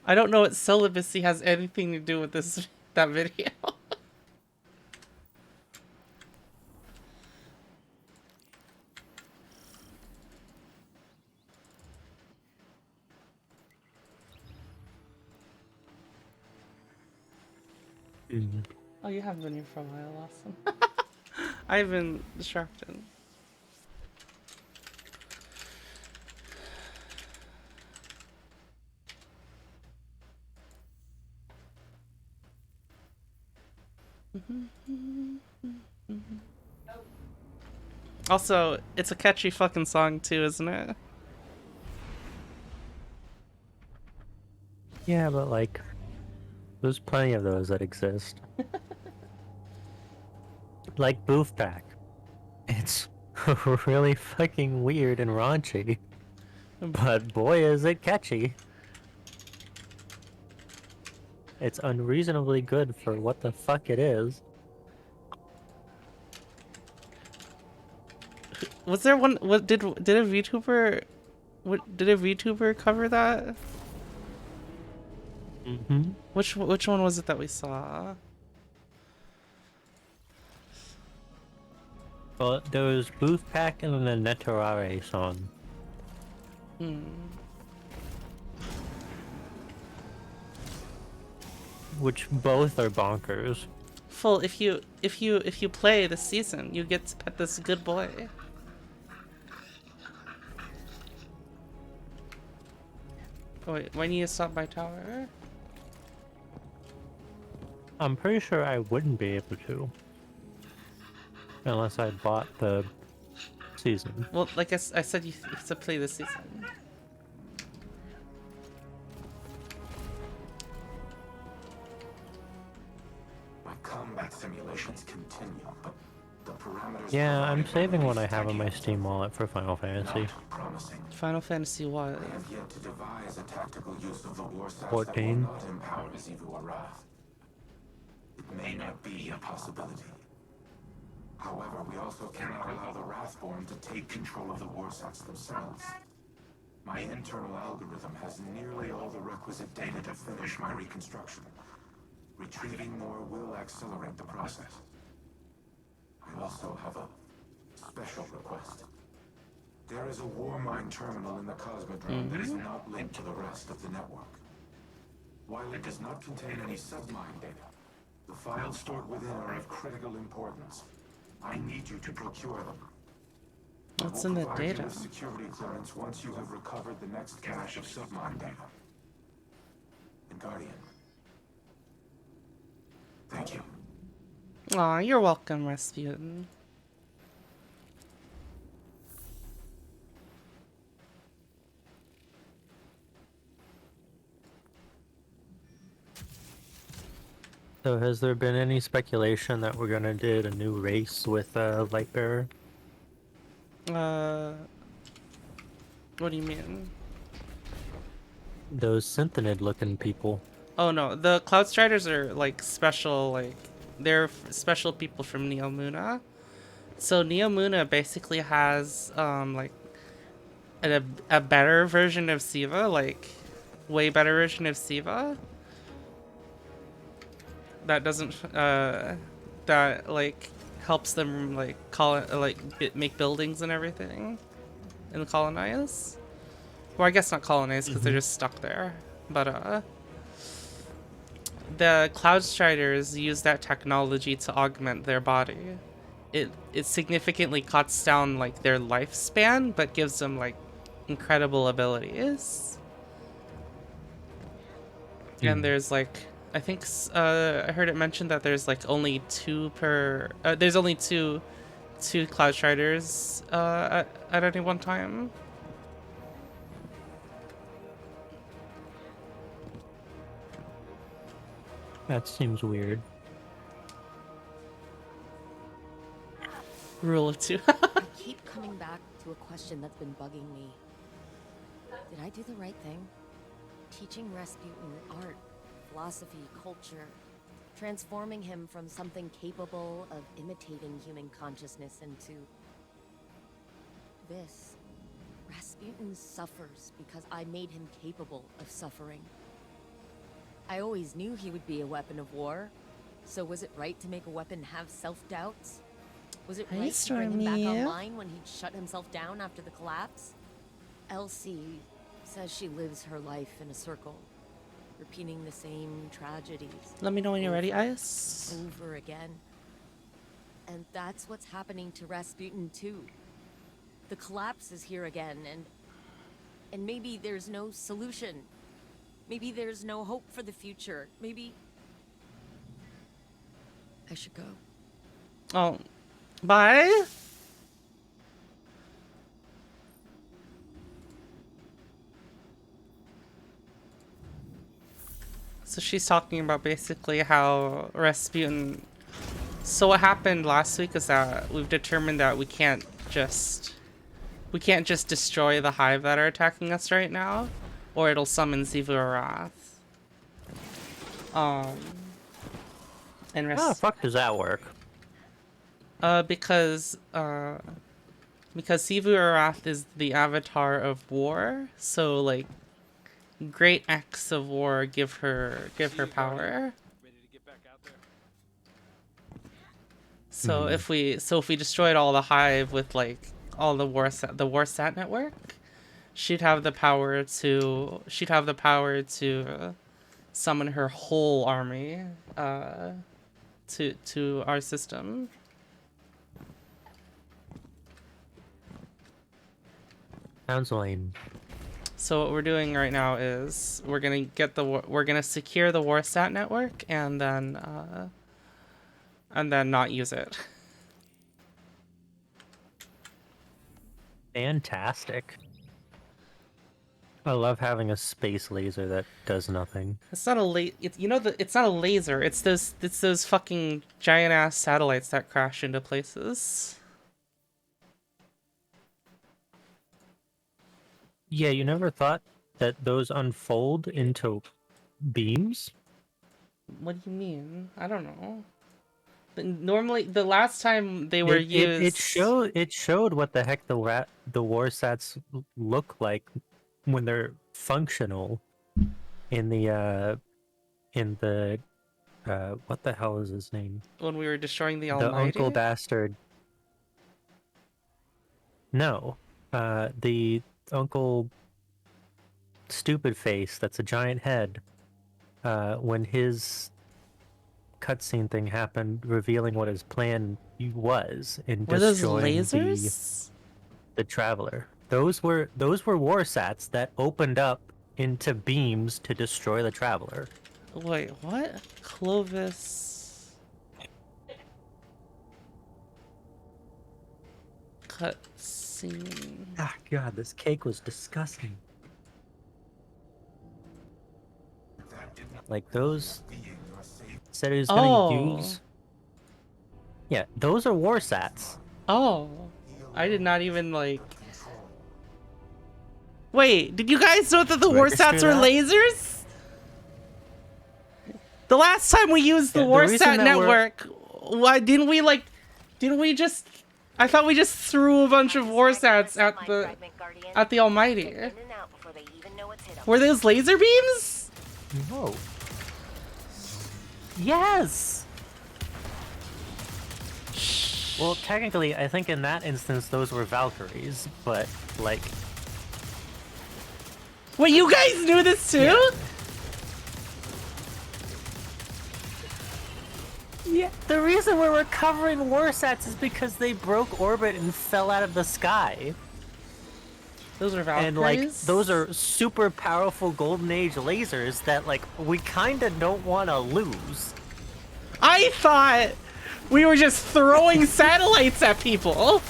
I don't know what celibacy has anything to do with this that video. Mm. Oh, you haven't been here for a while, awesome. I've been distracted. Also, it's a catchy fucking song too, isn't it? Yeah, but like, there's plenty of those that exist. Like Booth Pack. It's really fucking weird and raunchy, but boy is it catchy. It's unreasonably good for what the fuck it is. Was there one? What did a VTuber? What did a VTuber cover that? Mm-hmm. Which one was it that we saw? Well, there was Booth Pack and then the Netorare song. Which both are bonkers. Full. If you play this season, you get to pet this good boy. Oh, wait, when you stop by tower? I'm pretty sure I wouldn't be able to. Unless I bought the season. Well, like I said, you have to play this season. My combat simulations continue, but the parameters. Yeah, I'm provided by saving what I release have on my decades Steam wallet for Final are Fantasy. not promising. Final Fantasy what? I have yet to devise a tactical use of the war sets that will 14. not empower Xivu Arath. It may not be a possibility. However, we also cannot allow the Wrathborn to take control of the war sets themselves. My internal algorithm has nearly all the requisite data to finish my reconstruction. Retrieving more will accelerate the process. I also have a special request. There is a Warmind terminal in the Cosmodrome that is not linked to the rest of the network. While it does not contain any submind data, the files stored within are of critical importance. I need you to procure them. What's I in will the provide you data? with security clearance once you have recovered the next cache of submind data. And Guardian. Thank you. Aw, you're welcome, Rasputin. So has there been any speculation that we're gonna do a new race with Lightbearer? Uh, what do you mean? Those Synthenid looking people. Oh no, the Cloud Striders are like special, like they're special people from Neomuna. So Neomuna basically has like a better version of Siva, like way better version of Siva. That doesn't that like helps them like make buildings and everything and colonize. Well, I guess not colonize because they're just stuck there. But the Cloud Striders use that technology to augment their body. It significantly cuts down like their lifespan, but gives them like incredible abilities. And there's like I think I heard it mentioned that there's like only two per. There's only two Cloud Striders at any one time. That seems weird. Rule of two. I keep coming back to a question that's been bugging me. Did I do the right thing? Teaching Rasputin art, philosophy, culture, transforming him from something capable of imitating human consciousness into this. Rasputin suffers because I made him capable of suffering. I always knew he would be a weapon of war. So was it right to make a weapon have self-doubts? Was it Hey, right to bring him back Stormy. online when he'd shut himself down after the collapse? Elsie says she lives her life in a circle, repeating the same tragedies Let me know when you're ready, Ice. over again. And that's what's happening to Rasputin too. The collapse is here again, and maybe there's no solution. Maybe there's no hope for the future. Maybe I should go. Oh, bye. So she's talking about basically how Rasputin. So what happened last week is that we've determined that we can't just destroy the hive that are attacking us right now, or it'll summon Xivu Arath. And How the fuck does that work? because Xivu Arath is the avatar of war, so like great acts of war give her power. So if we destroyed all the hive with like all the Warsat network, she'd have the power to summon her whole army to our system. Sounds lame. So what we're doing right now is we're gonna secure the Warsat network and then not use it. Fantastic. I love having a space laser that does nothing. It's not a it's not a laser. It's those fucking giant ass satellites that crash into places. Yeah, you never thought that those unfold into beams? What do you mean? I don't know. Normally, the last time they were used, It showed what the heck the Warsats look like when they're functional in the what the hell is his name? when we were destroying the The Almighty. Uncle Bastard. No, the Uncle Stupid Face. That's a giant head. When his cutscene thing happened, revealing what his plan was in Were those destroying lasers? the Traveler. Those were Warsats that opened up into beams to destroy the Traveler. Wait, what? Clovis. Cutscene. Ah, God, this cake was disgusting. Like those said he was gonna use. Yeah, those are Warsats. Oh, I did not even like. Wait, did you guys know that the Register Warsats were that? lasers? The last time we used the Yeah, the reason Warsat that we're- network, why didn't we like? Didn't we just? I thought we just threw a bunch of Warsats at the Almighty. Were those laser beams? No. Yes. Well, technically, I think in that instance those were Valkyries, but like. Wait, you guys knew this too? Yeah. The reason we're recovering Warsats is because they broke orbit and fell out of the sky. Those are Valkyries. And like those are super powerful Golden Age lasers that like we kind of don't want to lose. I thought we were just throwing satellites at people.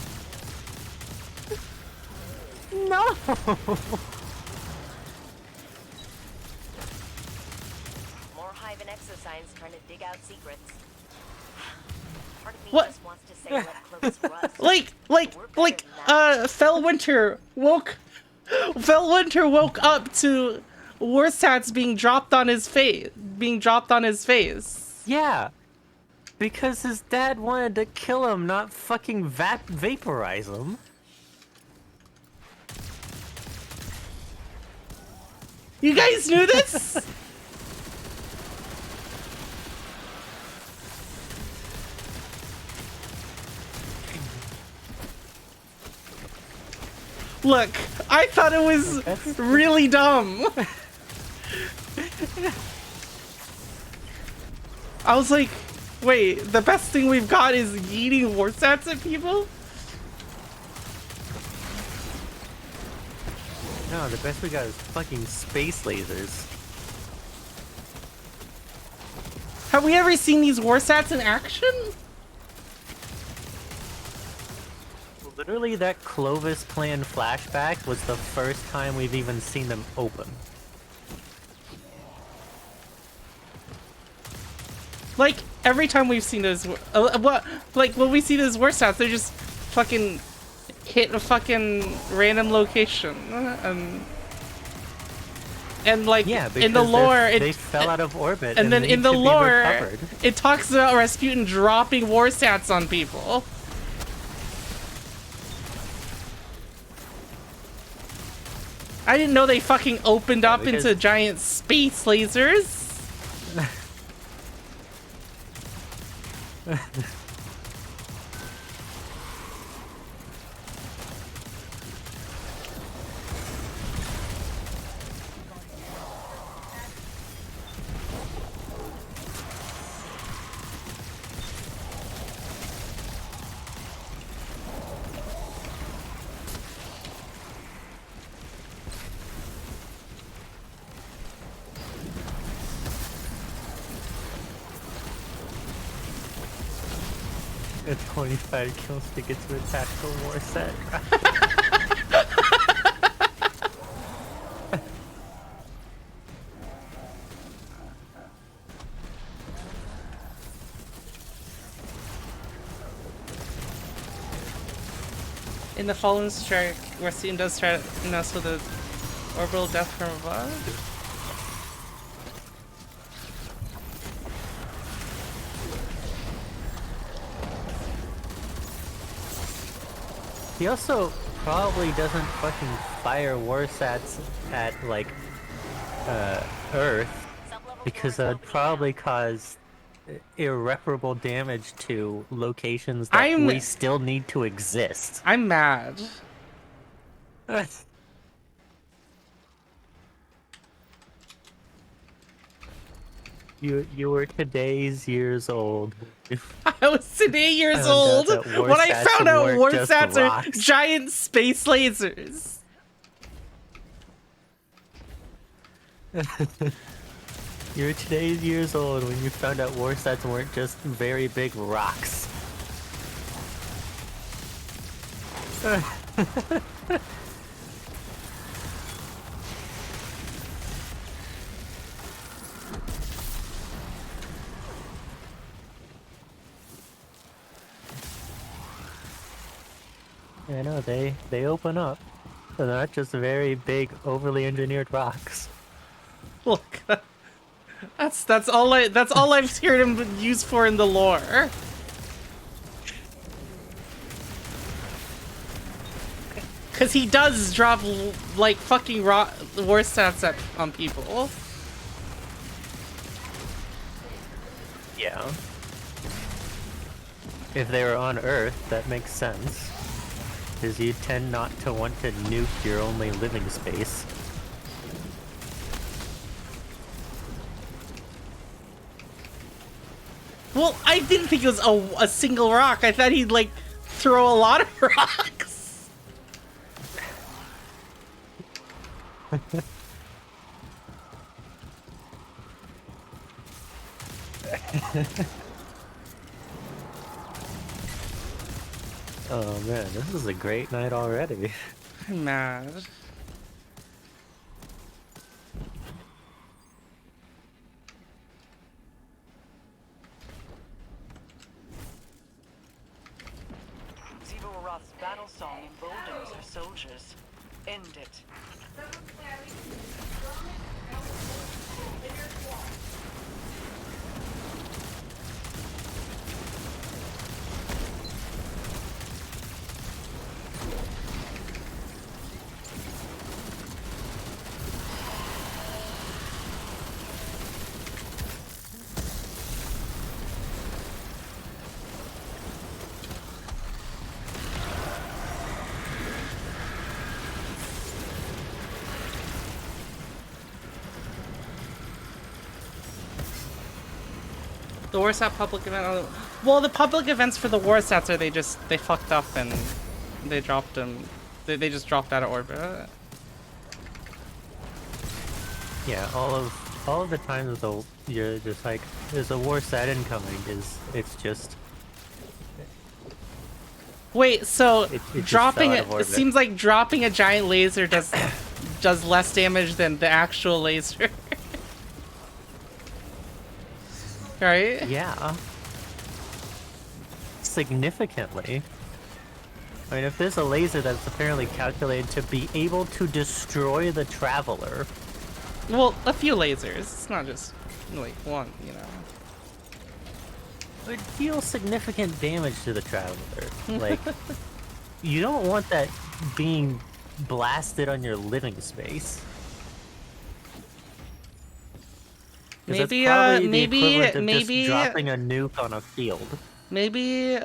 No. More Hive and Exosigns trying to dig out secrets. Part of me What? just wants to say let Clovis rust. Fellwinter woke up to Warsats being dropped on his face. Yeah. Because his dad wanted to kill him, not fucking vaporize him. You guys knew this? Look, I thought it was really dumb. I was like, wait, the best thing we've got is yeeting war stats at people? No, the best we got is fucking space lasers. Have we ever seen these war stats in action? Literally, that Clovis clan flashback was the first time we've even seen them open. Like, every time we've seen those, when we see those war stats, they're just fucking hit a fucking random location. And like, Yeah, in the lore, they fell out of orbit. and then need in the to be lore, recovered. it talks about Rasputin dropping war stats on people. I didn't know they fucking opened up because- into giant space lasers. A 25 kills to get to a tactical war set. In the Fallen Strike, Rasputin does try to mess with the orbital death from above. He also probably doesn't fucking fire war sats at, like, Earth, because that would probably cause irreparable damage to locations that we still need to exist. I'm mad. You were today's years old. I was today years Found out old that war when I stats found out weren't war just stats are rocks. giant space lasers. You were today's years old when you found out war sets weren't just very big rocks. I know, they open up. They're not just very big, overly engineered rocks. Look, that's all I've heard him used for in the lore. Cause he does drop like fucking war stats on people. Yeah. If they were on Earth, that makes sense. Because you tend not to want to nuke your only living space. Well, I didn't think it was a single rock. I thought he'd like throw a lot of rocks. Oh man, this is a great night already. I'm mad. Ziva Roth's battle song emboldens her soldiers. End it. The Warsat public event. Well, the public events for the Warsats are they fucked up and they dropped them. They just dropped out of orbit. Yeah, all of the times though you're just like there's a Warsat incoming it's just Wait, so it just dropping fell out of it orbit. seems like dropping a giant laser does less damage than the actual laser. Right? Yeah. Significantly. I mean, if there's a laser that's apparently calculated to be able to destroy the Traveler, Well, a few lasers. It's not just like one, you know. it would deal significant damage to the Traveler. Like, you don't want that being blasted on your living space. 'Cause that's Maybe, probably the maybe, equivalent of maybe, just dropping a nuke on a field. maybe,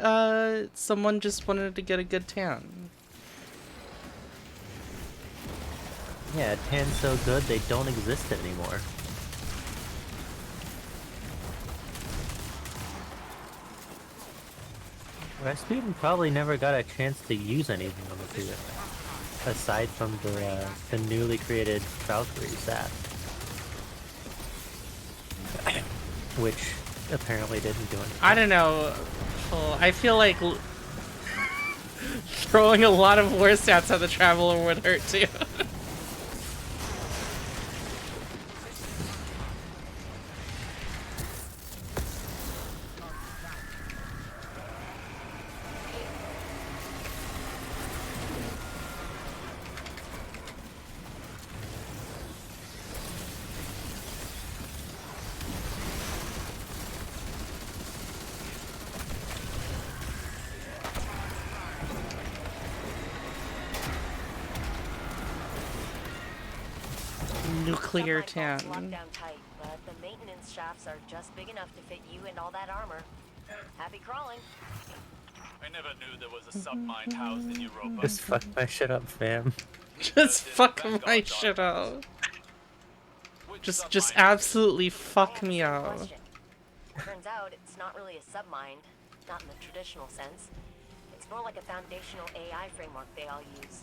someone just wanted to get a good tan. Yeah, tan's so good they don't exist anymore. Rasputin probably never got a chance to use anything on the field, aside from the newly created Valkyrie sat, which apparently didn't do anything. I don't know. Well, I feel like throwing a lot of war stats at the Traveler would hurt too. Nuclear Submine vault's tan. locked down tight, but the maintenance shafts are just big enough to fit you and all that armor. Happy crawling. I never knew there was a submine housed in Europa. Just fuck my shit up, fam. Just fuck my shit up. Which Just submine- absolutely fuck I me have a up. question. Turns out it's not really a submind, not in the traditional sense. It's more like a foundational AI framework they all use.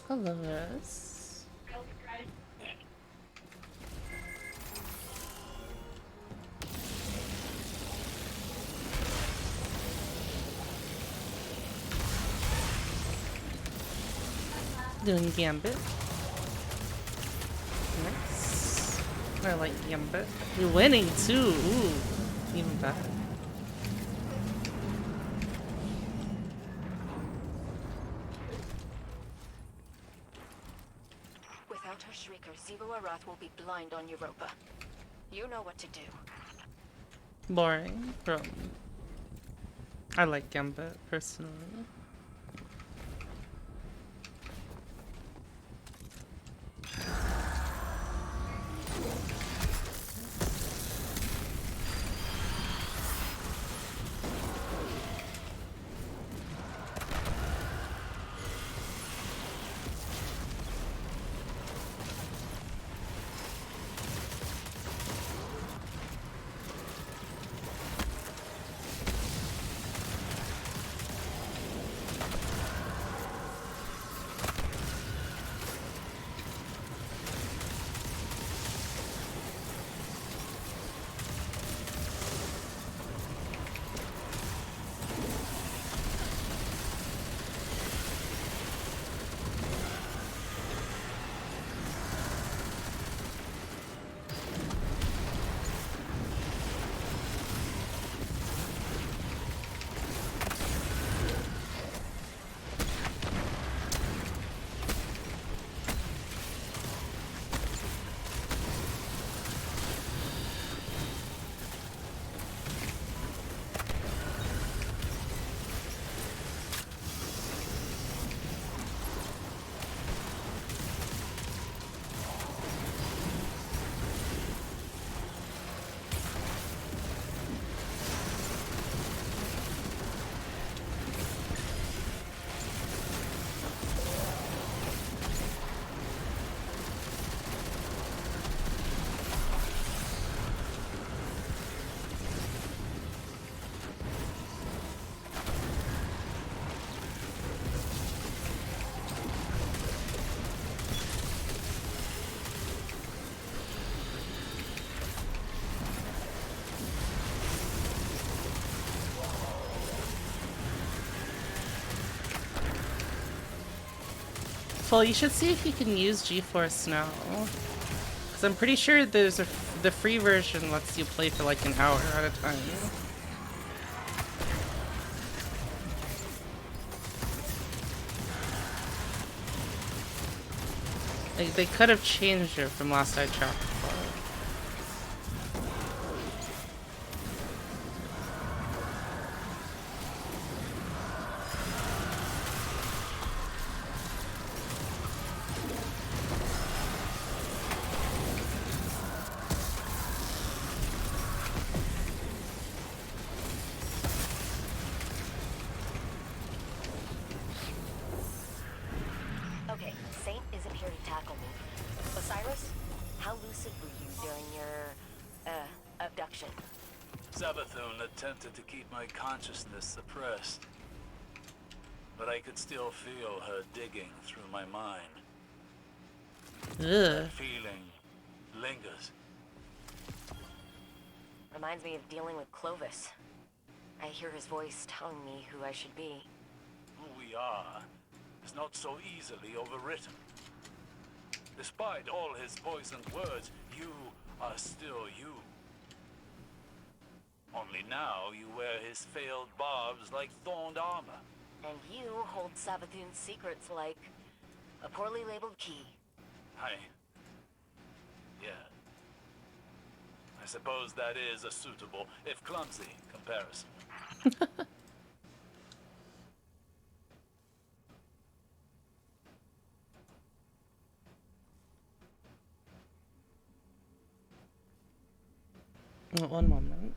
I love this. Doing Gambit. Nice. I like Gambit. You're winning too. Ooh, even better. Without her Shrieker, Xivu Arath will be blind on Europa. You know what to do. Boring, bro. I like Gambit personally. Well, you should see if you can use GeForce now. Because I'm pretty sure the free version lets you play for like an hour at a time. Like, they could have changed it from last I checked. Okay, Saint isn't here to tackle me. Osiris, how lucid were you during your, abduction? Savathun attempted to keep my consciousness suppressed. But I could still feel her digging through my mind. Ugh. That feeling lingers. Reminds me of dealing with Clovis. I hear his voice telling me who I should be. Who we are is not so easily overwritten. Despite all his poisoned words, you are still you. Only now you wear his failed barbs like thorned armor. And you hold Savathun's secrets like a poorly labeled key. Yeah. I suppose that is a suitable, if clumsy, comparison. One moment.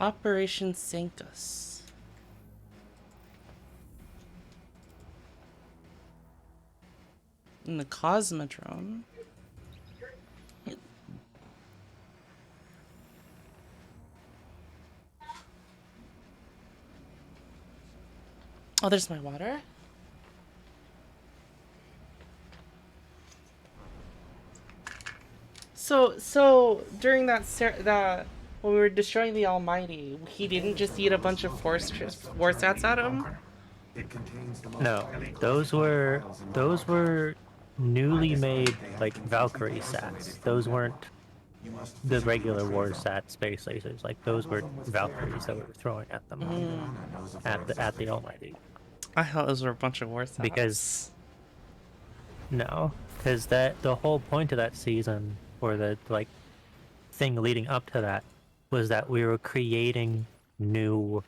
Operation Sanctus. In the Cosmodrome. Oh, there's my water. So during that when we were destroying the Almighty, he didn't just eat a bunch of war stats at him. It contains the most No, highly those were newly made like Valkyrie sats. Those weren't You must the regular war sat space lasers. Like those were Valkyries that we were throwing at them at the Almighty. I thought those were a bunch of war stats. Because the whole point of that season, or the like thing leading up to that, was that we were creating new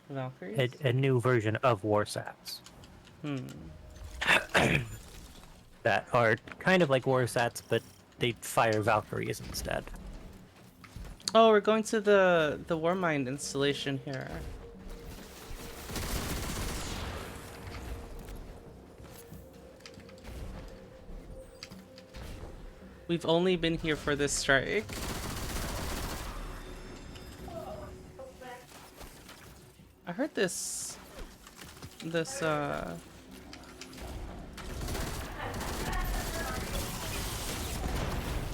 Valkyries. a new version of Warsats that are kind of like Warsats, but they fire Valkyries instead. Oh, we're going to the Warmind installation here. We've only been here for this strike. I heard this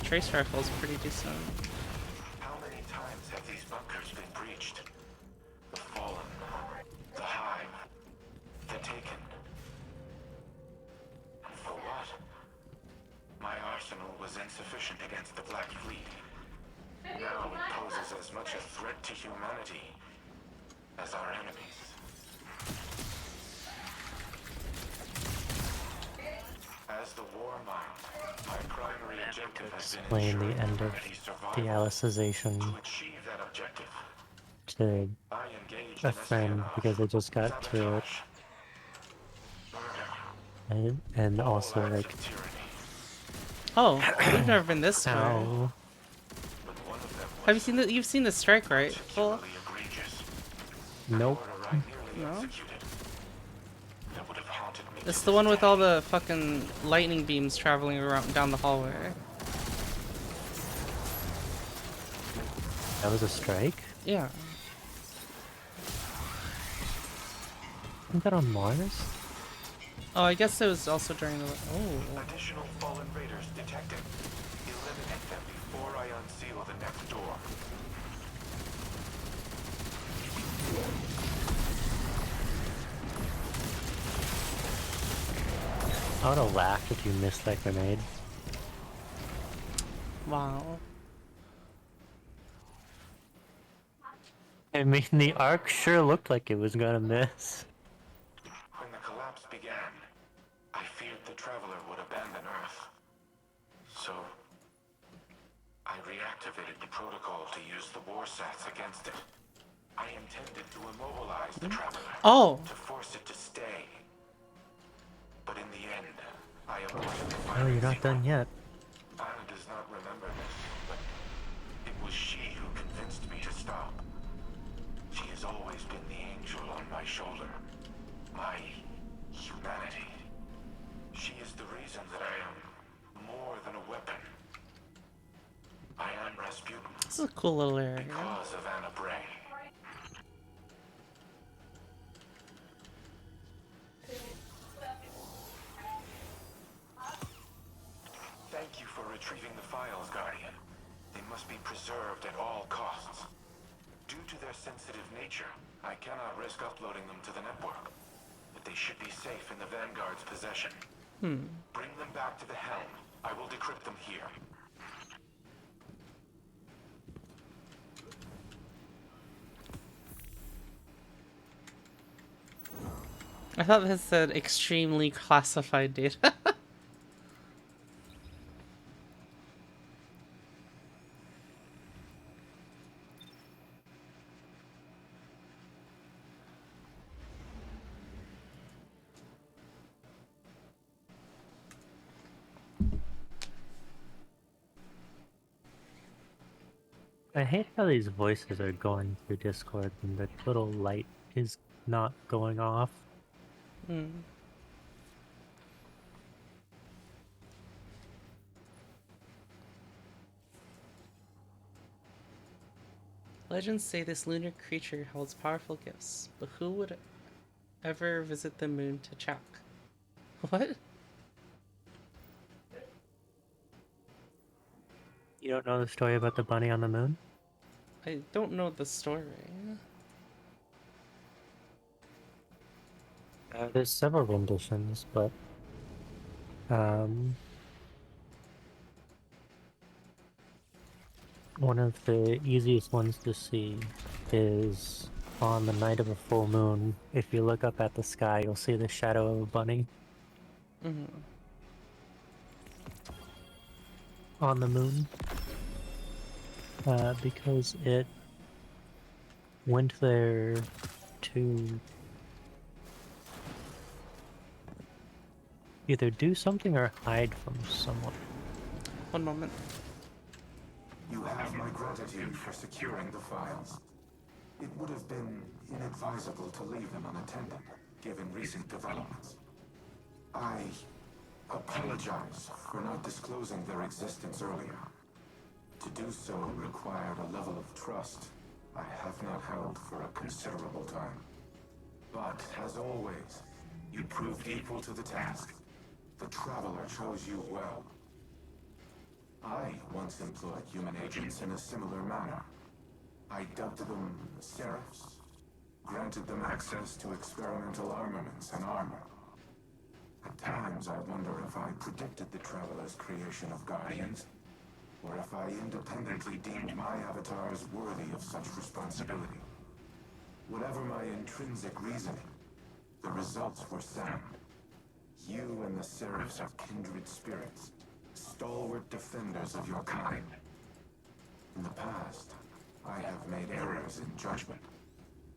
trace rifle is pretty decent. How many times have these bunkers been breached? The Fallen, the Hive, the Taken. And for what? My arsenal was insufficient against the Black Fleet. Now it poses as much a threat to humanity as our enemies. As the Warmind, my primary objective has been Explain the ensuring end of humanity's survival. Dealicization To achieve that objective, to I engaged a in friend espionage, because they just got to it. sabotage, murder, And also All acts like of tyranny, Oh, we've never been this far. how but one of them was Have you seen the? You've seen the strike, right? Full. particularly egregious. nope. Order I nearly No? executed. That would have haunted me. It's to the this one with day. all the fucking lightning beams traveling around down the hallway. That was a strike? Yeah. Isn't that on Mars? Oh, I guess it was also during the. Oh. Additional fallen raiders detected. Eliminate them before I unseal the next door. I would have laughed if you missed that grenade. Wow. I mean, the arc sure looked like it was gonna miss. When the collapse began, I feared the Traveler would abandon Earth. So, I reactivated the protocol to use the Warsats against it. I intended to immobilize the Traveler, Oh. to force it to stay. But in the end, I aborted the Oh, firing you're not done sequence. yet. Anna does not remember this, but it was she who convinced me to stop. She has always been the angel on my shoulder. My humanity. She is the reason that I am more than a weapon. I am Rasputin This is a cool little area. because of Anna Bray. Thank you for retrieving the files, Guardian. They must be preserved at all costs. Due to their sensitive nature, I cannot risk uploading them to the network. But they should be safe in the Vanguard's possession. Bring them back to the helm. I will decrypt them here. I thought this said extremely classified data. I hate how these voices are going through Discord and the little light is not going off. Legends say this lunar creature holds powerful gifts, but who would ever visit the moon to check? What? You don't know the story about the bunny on the moon? I don't know the story. There's several renditions, but one of the easiest ones to see is on the night of a full moon. If you look up at the sky, you'll see the shadow of a bunny on the moon. Because it went there to either do something or hide from someone. One moment. You have my gratitude for securing the files. It would have been inadvisable to leave them unattended, given recent developments. I apologize for not disclosing their existence earlier. To do so required a level of trust I have not held for a considerable time. But, as always, you proved equal to the task. The Traveler chose you well. I once employed human agents in a similar manner. I dubbed them Seraphs, granted them access to experimental armaments and armor. At times I wonder if I predicted the Traveler's creation of Guardians, or if I independently deemed my avatars worthy of such responsibility. Whatever my intrinsic reasoning, the results were sound. You and the Seraphs are kindred spirits, stalwart defenders of your kind. In the past, I have made errors in judgment,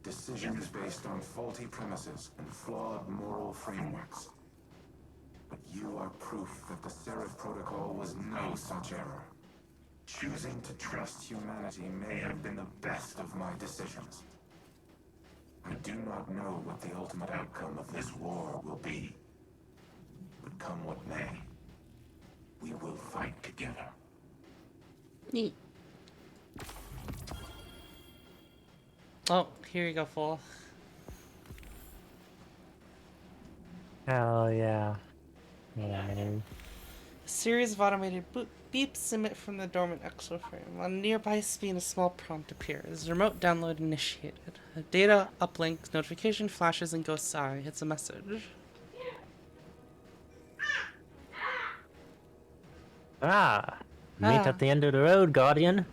decisions based on faulty premises and flawed moral frameworks. But you are proof that the Seraph Protocol was no such error. Choosing to trust humanity may have been the best of my decisions. I do not know what the ultimate outcome of this war will be. But come what may, we will fight together. Neat. Oh, here you go, Fool. Hell yeah. Yeah. A series of automated beeps emit from the dormant exoframe. On a nearby screen, a small prompt appears. Remote download initiated. A data uplink notification flashes in Ghost's eye. It's a message. Meet at the end of the road, Guardian.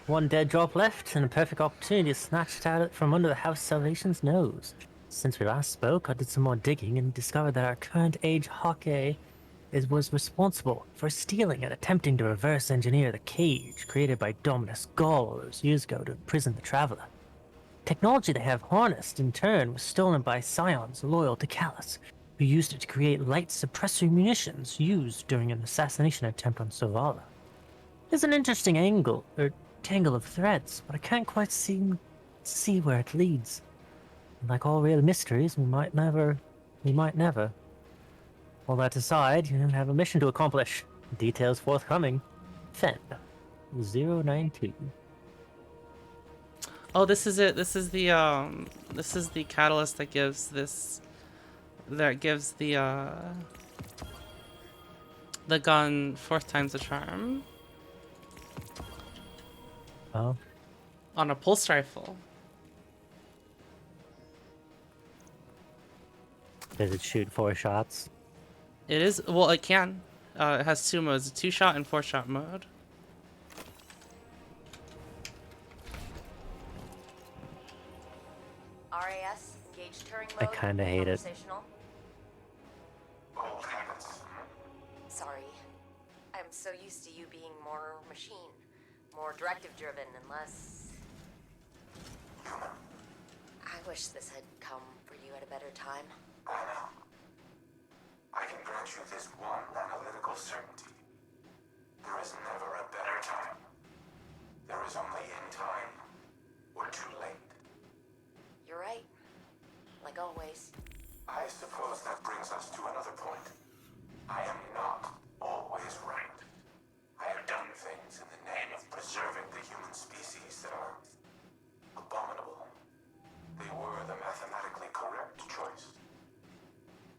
One dead drop left, and a perfect opportunity to snatch it out from under the House Salvation's nose. Since we last spoke, I did some more digging and discovered that our current age Hawkeye was responsible for stealing and attempting to reverse engineer the cage created by Dominus Gall all those years ago to imprison the Traveler. Technology they have harnessed, in turn, was stolen by Scions loyal to Callus, who used it to create light suppressor munitions used during an assassination attempt on Sovala. There's an interesting tangle of threads, but I can't quite see where it leads. And like all real mysteries, we might never. All that aside, you have a mission to accomplish. Details forthcoming. Fen 092. Oh, this is it. This is the catalyst that gives the gun 4 times the charm Oh, on a pulse rifle. does it shoot 4 shots? It is, well, it can. It has 2 modes, a 2-shot and 4-shot mode. RAS, engage Turing I mode. kinda hate it. Conversational. Old habits. Sorry. I'm so used to you being more machine, more directive driven and less... I wish this had come for you at a better time. I know. I can grant you this one analytical certainty. There is never a better time. There is only in time, or too late. You're right. Like always. I suppose that brings us to another point. I am not always right. I have done things in the name of preserving the human species that are abominable. They were the mathematically correct choice.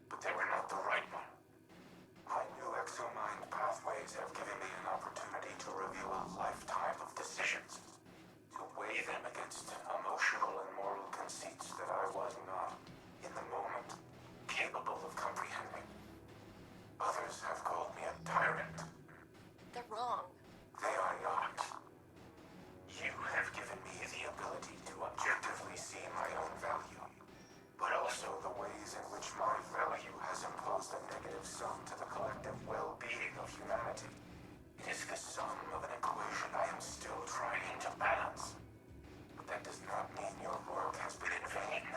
But they were not the right one. My new exomind pathways have given me an opportunity to reveal a lifetime of decisions, to weigh them against emotional and moral conceits that I was not, in the moment, capable of comprehending. Others have called me a tyrant. They're wrong. They are not. You have given me the ability to objectively see my own value, but also the ways in which my value has imposed a negative sum to the collective well-being of humanity. It is the sum of an equation I am still trying to balance. But that does not mean your work has been in vain.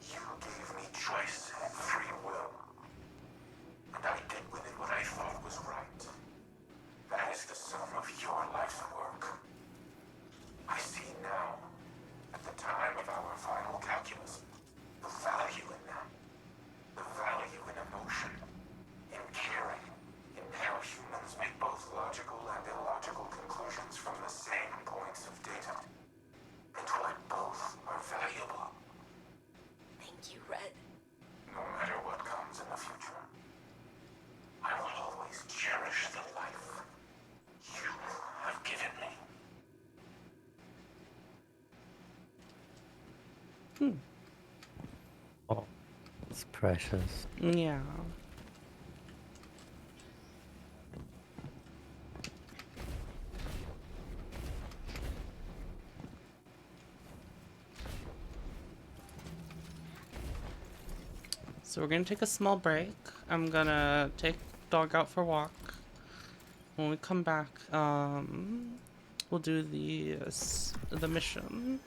You gave me choice and free will. And I did with it what I thought was right. That is the sum of your life's work. I see now, at the time of our final calculus, the value in them. The value in emotion, in caring, in how humans make both logical and illogical conclusions from the same points of data. And why both are valuable. Thank you, Red. No matter what comes in the future, I will always cherish the life you have given me. Oh, it's precious. Yeah. So we're gonna take a small break. I'm gonna take dog out for a walk. When we come back, we'll do the mission.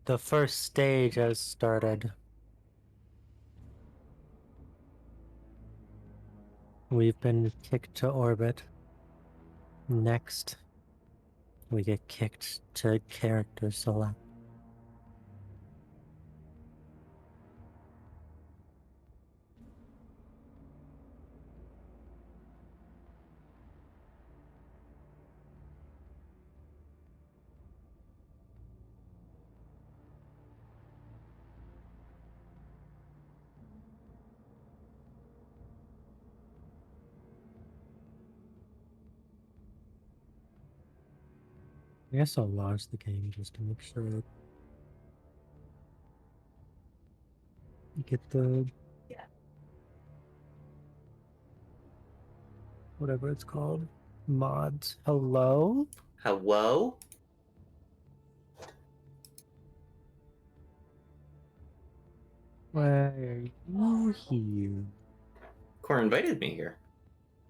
The first stage has started. We've been kicked to orbit. Next, we get kicked to character select. I guess I'll launch the game just to make sure that you get the whatever it's called mods. Hello? Hello? Why are you here? Core invited me here.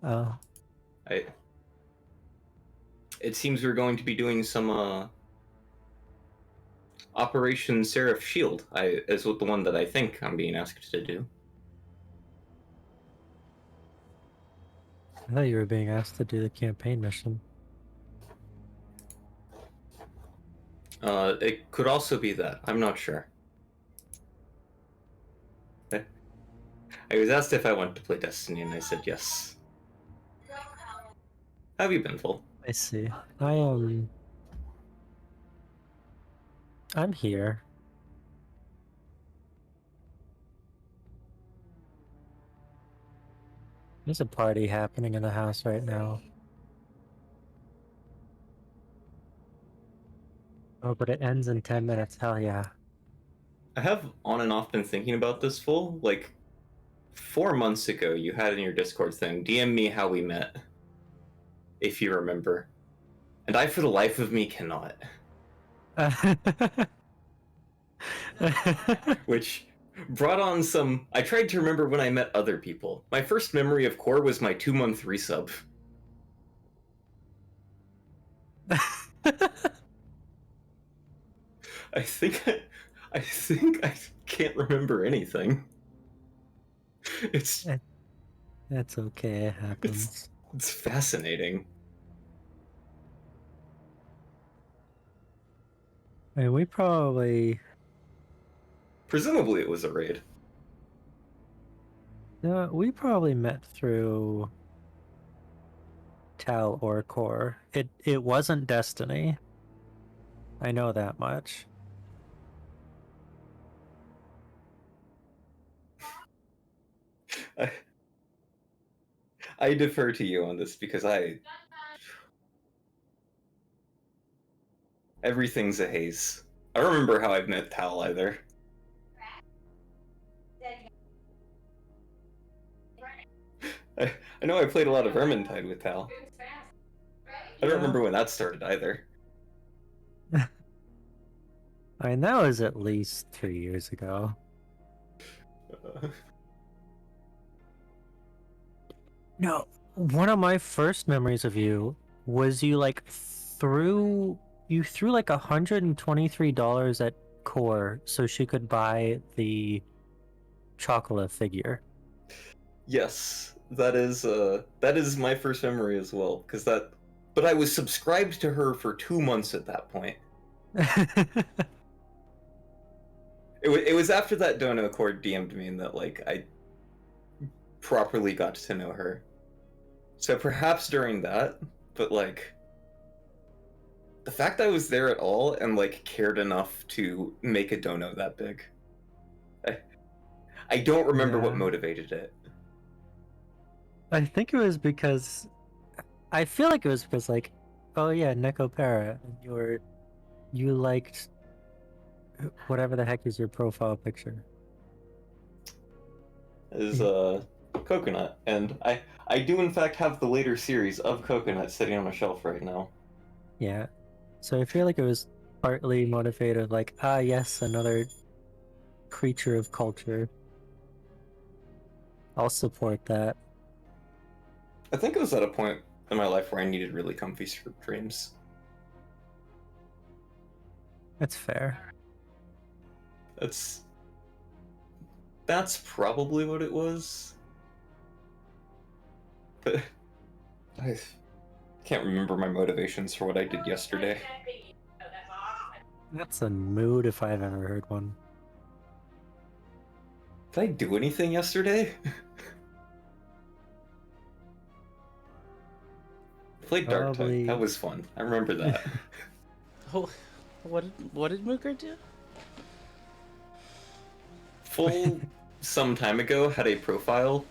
Oh, It seems we're going to be doing some Operation Seraph Shield. Is the one that I think I'm being asked to do. I thought you were being asked to do the campaign mission. It could also be that. I'm not sure. I was asked if I wanted to play Destiny, and I said yes. How have you been, Full? I see. I'm here. There's a party happening in the house right now. Oh, but it ends in 10 minutes. Hell yeah. I have on and off been thinking about this, Full. Like, 4 months ago, you had in your Discord thing, DM me how we met. If you remember. And I, for the life of me, cannot. Which brought on some... I tried to remember when I met other people. My first memory of Core was my 2-month resub. I think I can't remember anything. It's That's okay, it happens. it's fascinating. I mean, we probably... Presumably it was a raid. we probably met through Tal or Core. It wasn't Destiny. I know that much. I defer to you on this because everything's a haze. I don't remember how I've met Tal either. I know I played a lot of Vermintide with Tal. I don't remember when that started either. I mean, that was at least 3 years ago. No, one of my first memories of you was you threw like $123 at Core so she could buy the Chocola figure. Yes, that is my first memory as well. But I was subscribed to her for 2 months at that point. It was after that Dono Accord DM'd me and that I properly got to know her. So perhaps during that, but the fact I was there at all and cared enough to make a dono that big. I don't remember what motivated it. I think it was because I feel like it was because oh yeah, Necopara, and you liked whatever the heck is your profile picture. Is Coconut, and I do in fact have the later series of Coconut sitting on my shelf right now. Yeah. So I feel like it was partly motivated yes, another creature of culture. I'll support that. I think it was at a point in my life where I needed really comfy dreams. That's fair. That's probably what it was. But I can't remember my motivations for what I did yesterday. That's a mood if I've ever heard one. Did I do anything yesterday? Played Dark Probably- Tide. That was fun. I remember that. Oh, what did Mooger do? Full some time ago had a profile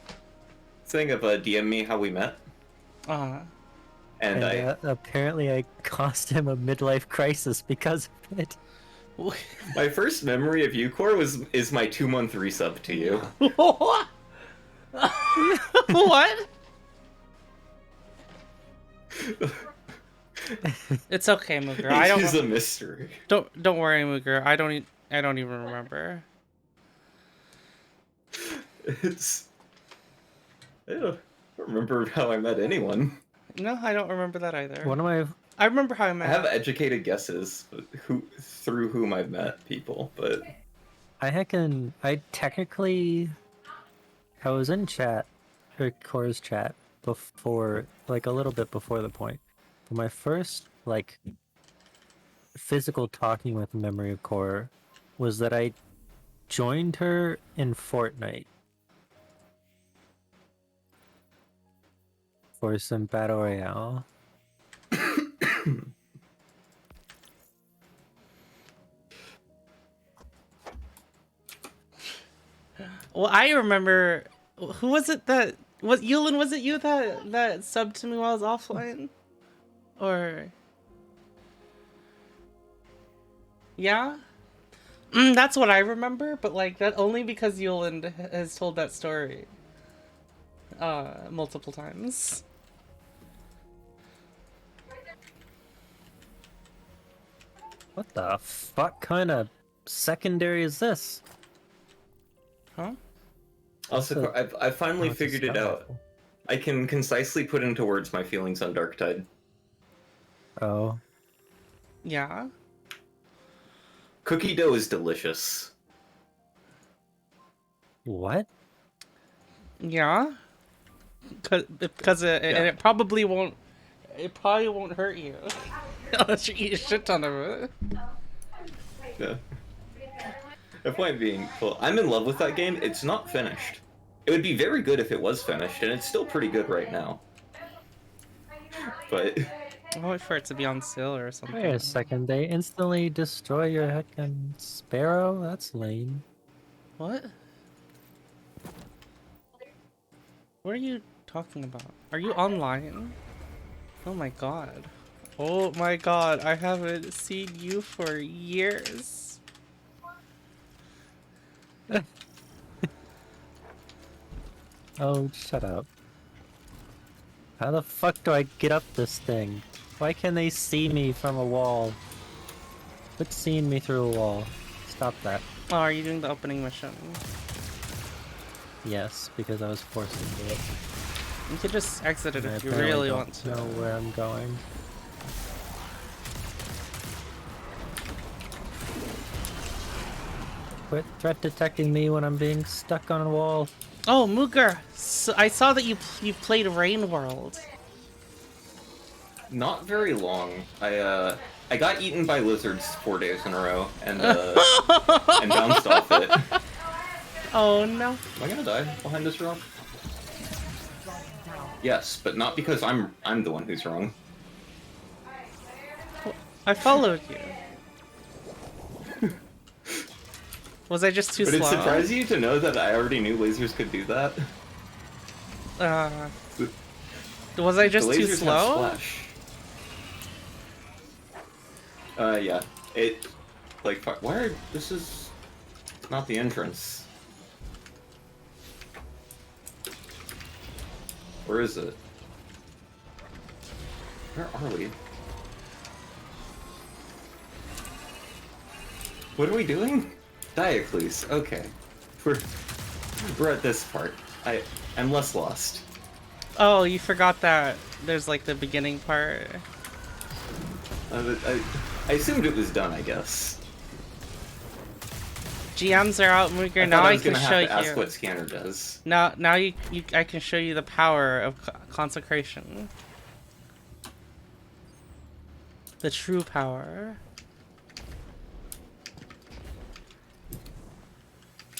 thing of DM me how we met, Uh-huh. and I Apparently I caused him a midlife crisis because of it. my first memory of you, Core, is my 2-month resub to you. What? What? It's okay, Mooger. I It is don't a mystery. don't worry, Mooger. I don't even remember. It's I don't remember how I met anyone. No, I don't remember that either. One of my I remember how I I met. have educated guesses through whom I've met people, but I was in chat, or Core's chat, before, like a little bit before the point. But my first, like, physical talking with memory of Core was that I joined her in Fortnite for some Battle Royale. Well, I remember. Who was it that was Yulin? Was it you that subbed to me while I was offline? Or yeah, that's what I remember. But like that only because Yulin has told that story multiple times. What the fuck kind of secondary is this? Huh? also I finally Oh, it's a figured it scout out. rifle. I can concisely put into words my feelings on Dark Tide. Oh. Yeah. Cookie dough is delicious. What? Yeah. Because and it probably won't. It probably won't hurt you unless you eat a shit ton of it. Yeah. The point being, well, I'm in love with that game. It's not finished. It would be very good if it was finished, and it's still pretty good right now. But I'll wait for it to be on sale or something. Wait a second, they instantly destroy your heckin' sparrow? That's lame. What? What are you talking about? Are you online? Oh my god. Oh my god, I haven't seen you for years. Oh, shut up. How the fuck do I get up this thing? Why can they see me from a wall? Quit seeing me through a wall. Stop that. Oh, are you doing the opening mission? Yes, because I was forced into it. You could just exit it And I if you apparently really don't want to. know where I'm going. Quit threat detecting me when I'm being stuck on a wall. Oh, Mooger! So I saw that you played Rain World. not very long. I got eaten by lizards 4 days in a row, and bounced off it. Oh no. Am I gonna die behind this rock? Yes, but not because I'm the one who's wrong. I followed you. Was I just too But slow? it surprised you to know that I already knew lasers could do that. Was I just the too lasers slow? have splash. Yeah. It, like, this is not the entrance. Where is it? Where are we? What are we doing? Diocles, okay. We're at this part. I'm less lost. Oh, you forgot that there's like the beginning part. I assumed it was done, I guess. GMs are out, Mooger. I Now thought I I was can gonna show have to ask you. what Scanner does. Now I can show you the power of consecration. The true power.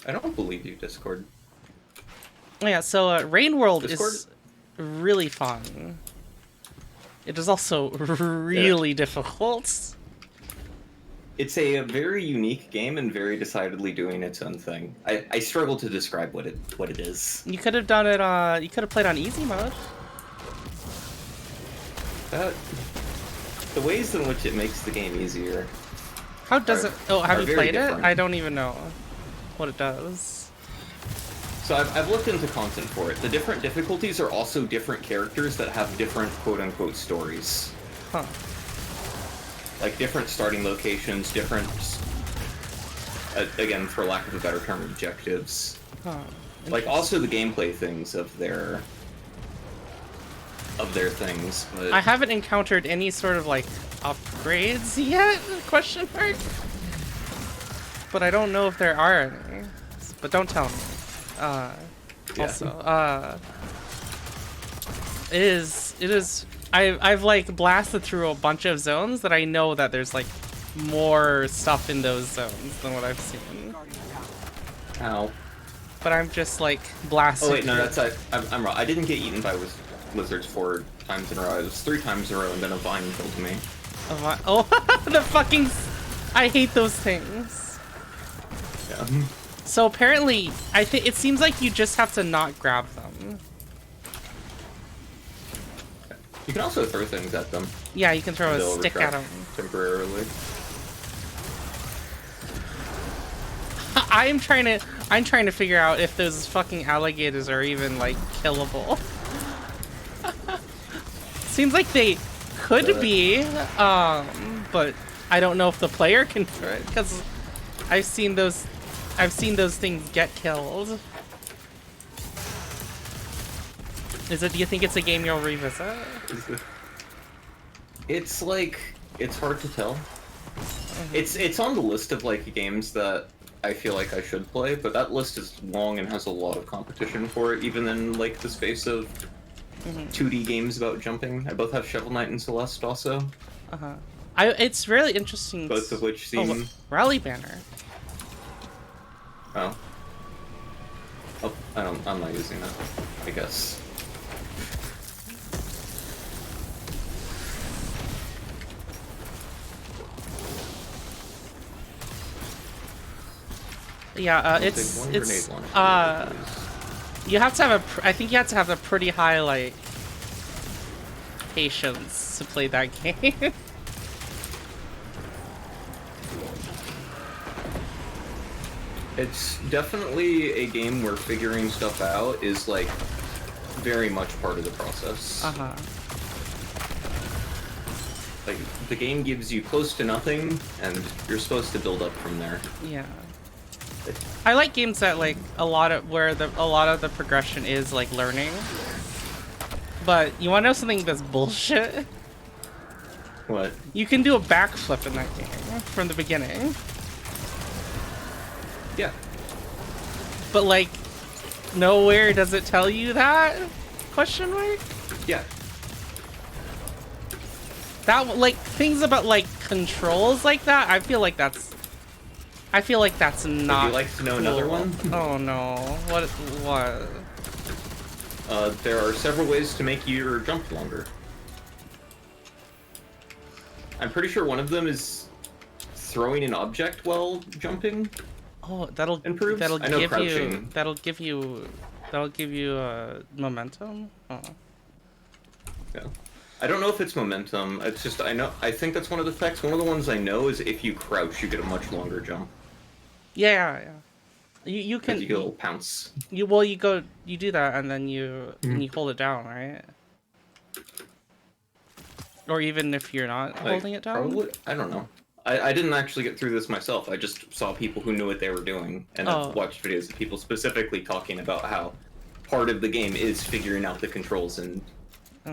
I don't believe you, Discord. Yeah, so Rain World Discord? is really fun. It is also really difficult. It's a very unique game and very decidedly doing its own thing. I struggle to describe what it is. You could have done it. You could have played on easy mode. The ways in which it makes the game easier. How does it? Oh, have are you very played different. it? I don't even know what it does. So I've looked into content for it. The different difficulties are also different characters that have different quote-unquote stories. Huh. Like different starting locations, different, again, for lack of a better term, objectives. Huh. Like also the gameplay things of their things. But I haven't encountered any sort of like upgrades yet? Question mark. But I don't know if there are any. But don't tell me. Yeah. Also, it is. I've like blasted through a bunch of zones that I know that there's like more stuff in those zones than what I've seen. Ow. But I'm just like blasting. Oh wait, no, through. that's I'm wrong. I didn't get eaten by lizards 4 times in a row. It was 3 times in a row, and then a vine killed me. Oh, the fucking! I hate those things. Yeah. So apparently, I think it seems like you just have to not grab them. You can also throw things at them. Yeah, you can throw a They'll stick at retract them. temporarily. I'm trying to figure out if those fucking alligators are even like killable. Seems like they could be, but I don't know if the player can do it because I've seen those things get killed. Do you think it's a game you'll revisit? It's like it's hard to tell. It's on the list of like games that I feel like I should play, but that list is long and has a lot of competition for it, even in like the space of 2D games about jumping. I both have Shovel Knight and Celeste also, It's really interesting. both of which seem. Rally Banner. Oh, I'm not using that. I guess. Yeah, Take it's one grenade launcher, you have to have I think you have to have a pretty high like patience to play that game. It's definitely a game where figuring stuff out is like very much part of the process. Like the game gives you close to nothing, and you're supposed to build up from there. Yeah. I like games that like a lot of the progression is like learning. But you want to know something that's bullshit? What? You can do a backflip in that game from the beginning. Yeah. But like nowhere does it tell you that? Question mark? Yeah. That like things about like controls like that, I feel like that's not. Would you like to know another cool. one? Oh no. What? There are several ways to make your jump longer. I'm pretty sure one of them is throwing an object while jumping. Oh, that'll improves. That'll I know give crouching. you momentum. Oh. Yeah. I don't know if it's momentum. It's just I think that's one of the effects. One of the ones I know is if you crouch, you get a much longer jump. Yeah. You can You get a little pounce. you do that and then you hold it down, right? Or even if you're not holding it down. Probably. I don't know. I didn't actually get through this myself. I just saw people who knew what they were doing, and I've watched videos of people specifically talking about how part of the game is figuring out the controls and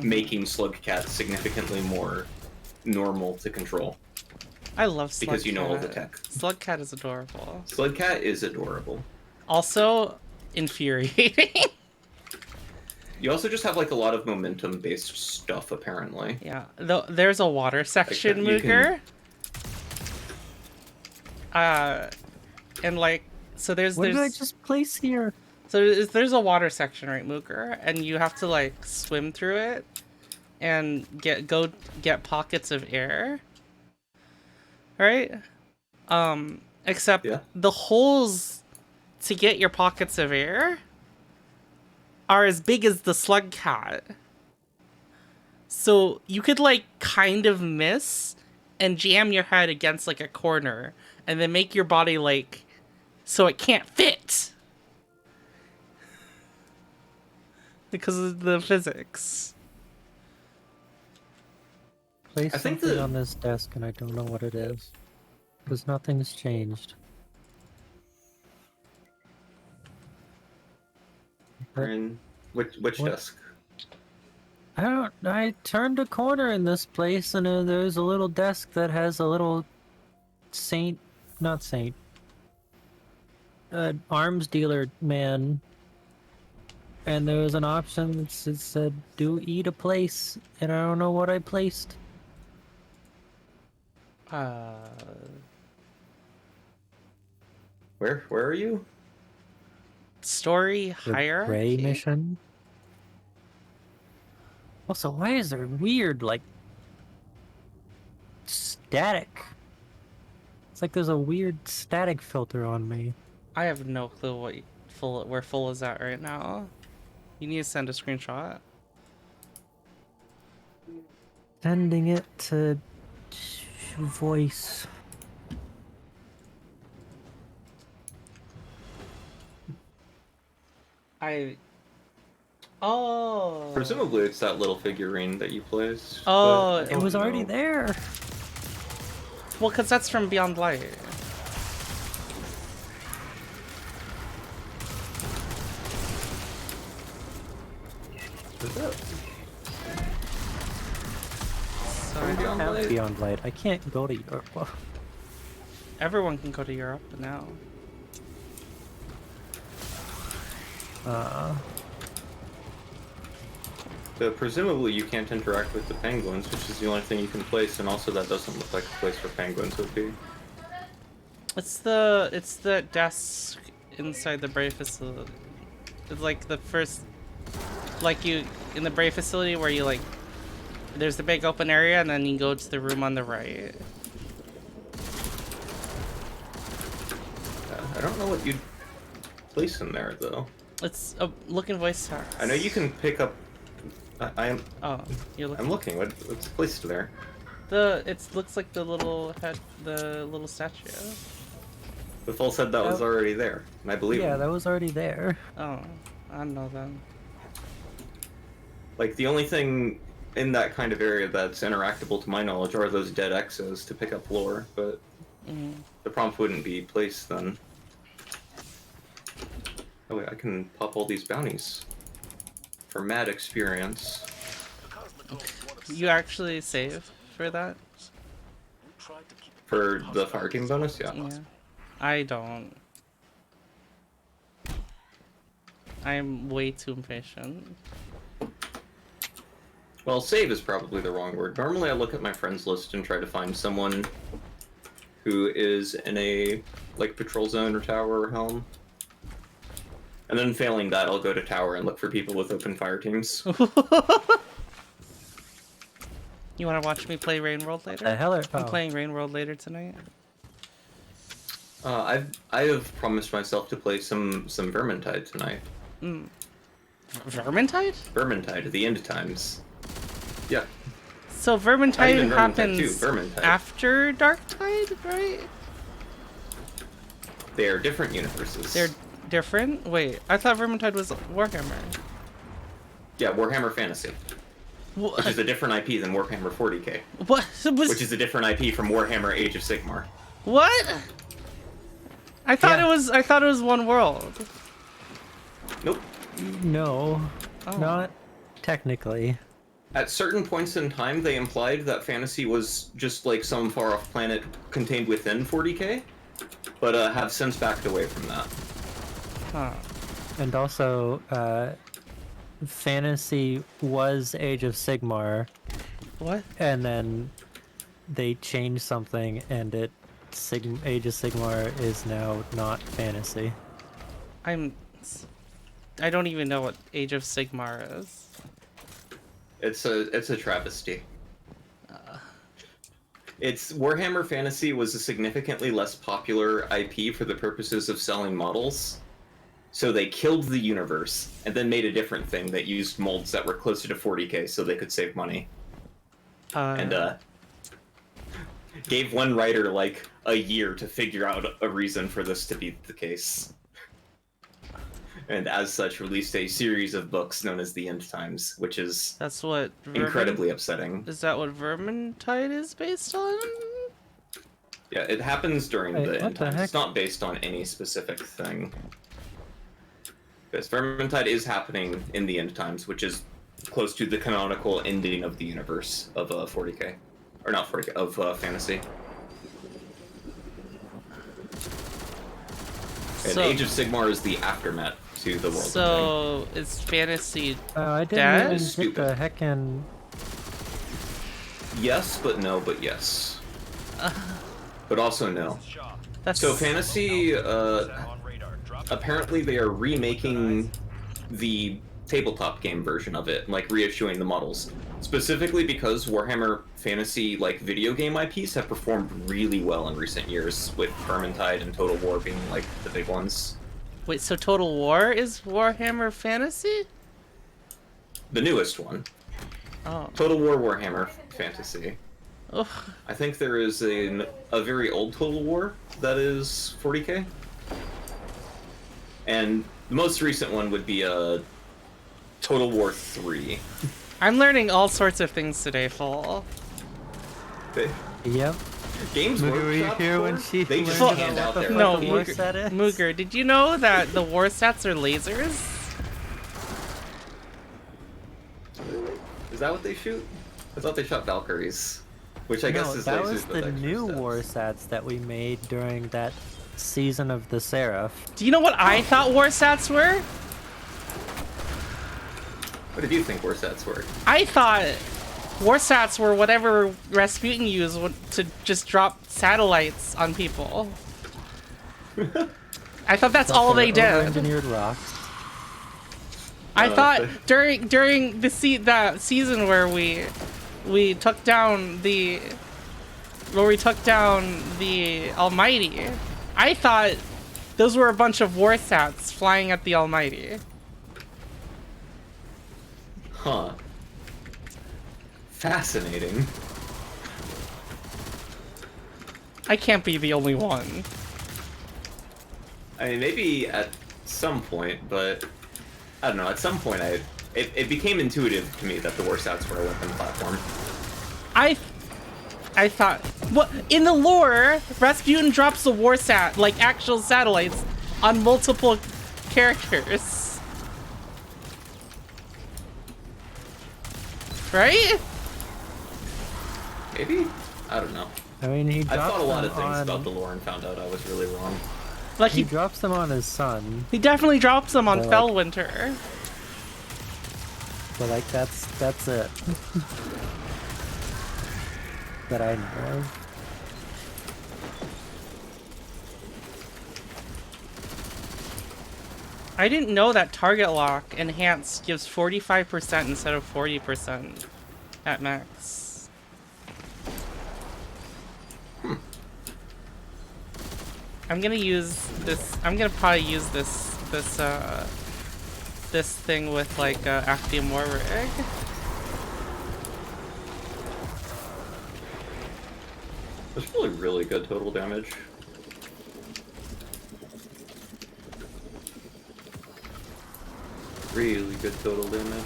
making Slugcat significantly more normal to control. I love Slugcat. Because you know all the tech. Slugcat is adorable. Slugcat is adorable. Also infuriating. You also just have like a lot of momentum-based stuff, apparently. Yeah, there's a water section, you Mooger. And like, so there's What did I just place here? So there's a water section, right, Mooger, and you have to like swim through it and get pockets of air, right? Except the holes to get your pockets of air are as big as the Slugcat. So you could like kind of miss and jam your head against like a corner and then make your body like so it can't fit. Because of the physics. Place I think something the- on this desk and I don't know what it is. Because nothing's changed. And which What? desk? I turned a corner in this place and there's a little desk that has a little arms dealer man. And there was an option that said, do eat a place, and I don't know what I placed. Where are you? Story The hierarchy. Gray mission? Also, why is there weird, like, static? It's like there's a weird static filter on me. I have no clue where full is at right now. You need to send a screenshot. Sending it to voice. Oh. Presumably it's that little figurine that you placed. Oh, but I It was don't already know. there. Well, because that's from Beyond Light. Is it? Sorry. Beyond Have Light? Beyond Light. I can't go to Europe. Everyone can go to Europe now. So presumably you can't interact with the penguins, which is the only thing you can place, and also that doesn't look like a place where penguins would be. It's the desk inside the Brave facility. It's like the first, like you in the Brave facility where you like, there's the big open area and then you go to the room on the right. I don't know what you'd place in there though. It's a look in voice chat. I know you can pick up. I am. Oh, you're looking. I'm looking. What's placed there? Looks like the little head, the little statue. The full said that was already there, and I believe Yeah, him. that was already there. Oh, I don't know then. Like the only thing in that kind of area that's interactable to my knowledge are those dead X's to pick up lore, but the prompt wouldn't be placed then. Oh wait, I can pop all these bounties for mad experience. You actually save for that? For the fire team bonus, yeah. Yeah. I don't. I'm way too impatient. Well, save is probably the wrong word. Normally I look at my friends list and try to find someone who is in a, like, patrol zone or tower or helm. And then failing that, I'll go to tower and look for people with open fire teams. You want to watch me play Rain World later? The hell are I'm playing Rain World later tonight. I have promised myself to play some Vermintide tonight. Vermintide? Vermintide, the end times. Yeah. So Not Vermintide even Vermintide happens 2, Vermintide. after Darktide, right? They are different universes. They're different? Wait, I thought Vermintide was Warhammer. Yeah, Warhammer Fantasy, which is a different IP than Warhammer 40k, What? which is a different IP from Warhammer Age of Sigmar. What? I thought Yeah. it was one world. Nope. No, Oh. not technically. At certain points in time, they implied that fantasy was just like some far-off planet contained within 40k, but have since backed away from that. Huh. And also, fantasy was Age of Sigmar, What? and then they changed something, and Age of Sigmar is now not fantasy. I don't even know what Age of Sigmar is. It's a travesty. It's Warhammer Fantasy was a significantly less popular IP for the purposes of selling models. So they killed the universe and then made a different thing that used molds that were closer to 40k so they could save money. And gave one writer like a year to figure out a reason for this to be the case. And as such released a series of books known as the End Times, which is That's what incredibly upsetting. Is that what Vermintide is based on? Yeah, it happens during Wait, the what End the Times. heck? It's not based on any specific thing. Because Vermintide is happening in the End Times, which is close to the canonical ending of the universe of 40k. Or not 40k, of fantasy. And So- Age of Sigmar is the aftermath to the world. So is fantasy I didn't Dad? even Stupid. get the heckin'... Yes, but no, but yes. But also no. that's So fantasy, apparently they are remaking the tabletop game version of it, like reissuing the models. Specifically because Warhammer Fantasy like video game IPs have performed really well in recent years, with Vermintide and Total War being like the big ones. Wait, so Total War is Warhammer Fantasy? The newest one. Oh. Total War Warhammer Fantasy. Ugh. I think there is a very old Total War that is 40k. And the most recent one would be Total War 3. I'm learning all sorts of things today, Full. Yep. Games Mooger, were you Workshop here when core, she they just learned hand about out what the their No, fuck a war Mooger, set is? Mooger, did you know that the war stats are lasers? Is that what they shoot? I thought they shot Valkyries, which I guess No, is that lasers was with the extra new steps. war sets that we made during that season of the Seraph. Do you know what I thought war stats were? What did you think war sets were? I thought war stats were whatever Rasputin used to just drop satellites on people. I thought that's all they did. Engineered rocks. I thought during the that season where we took down the Almighty, I thought those were a bunch of war sats flying at the Almighty. Huh. Fascinating. I can't be the only one. I mean, maybe at some point, but I don't know. At some point, it became intuitive to me that the war stats were a weapon platform. I thought, what in the lore, Rasputin drops a war sat, like actual satellites, on multiple characters. Right? Maybe? I don't know. I mean, he I drops thought a lot of them things on... about the lore and found out I was really wrong. Like He he drops them on his son, definitely drops them on They're like- Fellwinter. but like that's it. That I know of. I didn't know that target lock enhanced gives 45% instead of 40% at max. I'm gonna use this. I'm gonna probably use this thing with like Actium War Rig. That's probably really good total damage. Really good total damage.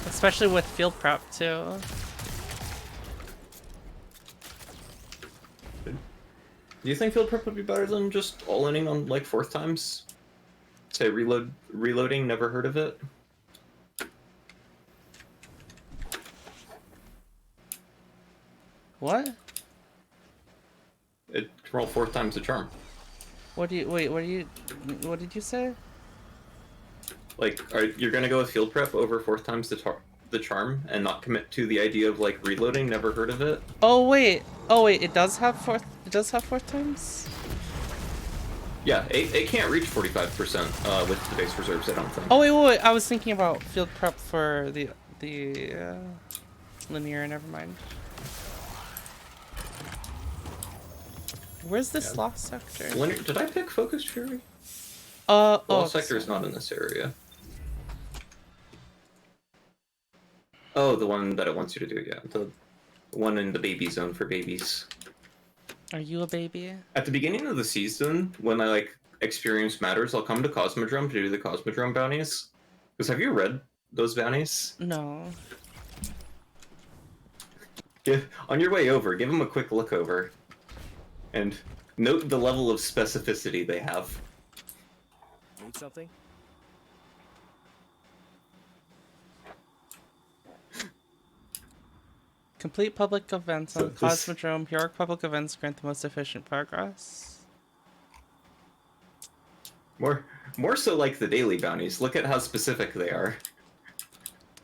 Especially with field prep too. Do you think field prep would be better than just all-inning on like fourth times? Say reloading, never heard of it? What? It roll 4 times the charm. What do you what did you say? Like, you're gonna go with field prep over 4 times the charm and not commit to the idea of like reloading? Never heard of it? Oh wait, it does have fourth times? Yeah, it can't reach 45% with the base reserves, I don't think. Oh wait, I was thinking about field prep for the linear. Never mind. Where's this lost sector? Did I pick Focused Fury? Oh, Lost sector is not in this area. Oh, the one that it wants you to do, yeah. The one in the baby zone for babies. Are you a baby? At the beginning of the season, when I like experience matters, I'll come to Cosmodrome to do the Cosmodrome bounties. Because have you read those bounties? No. On your way over, give them a quick look over. And note the level of specificity they have. Need something? Complete public events on So this- Cosmodrome. Heroic public events grant the most efficient progress. More so like the daily bounties. Look at how specific they are.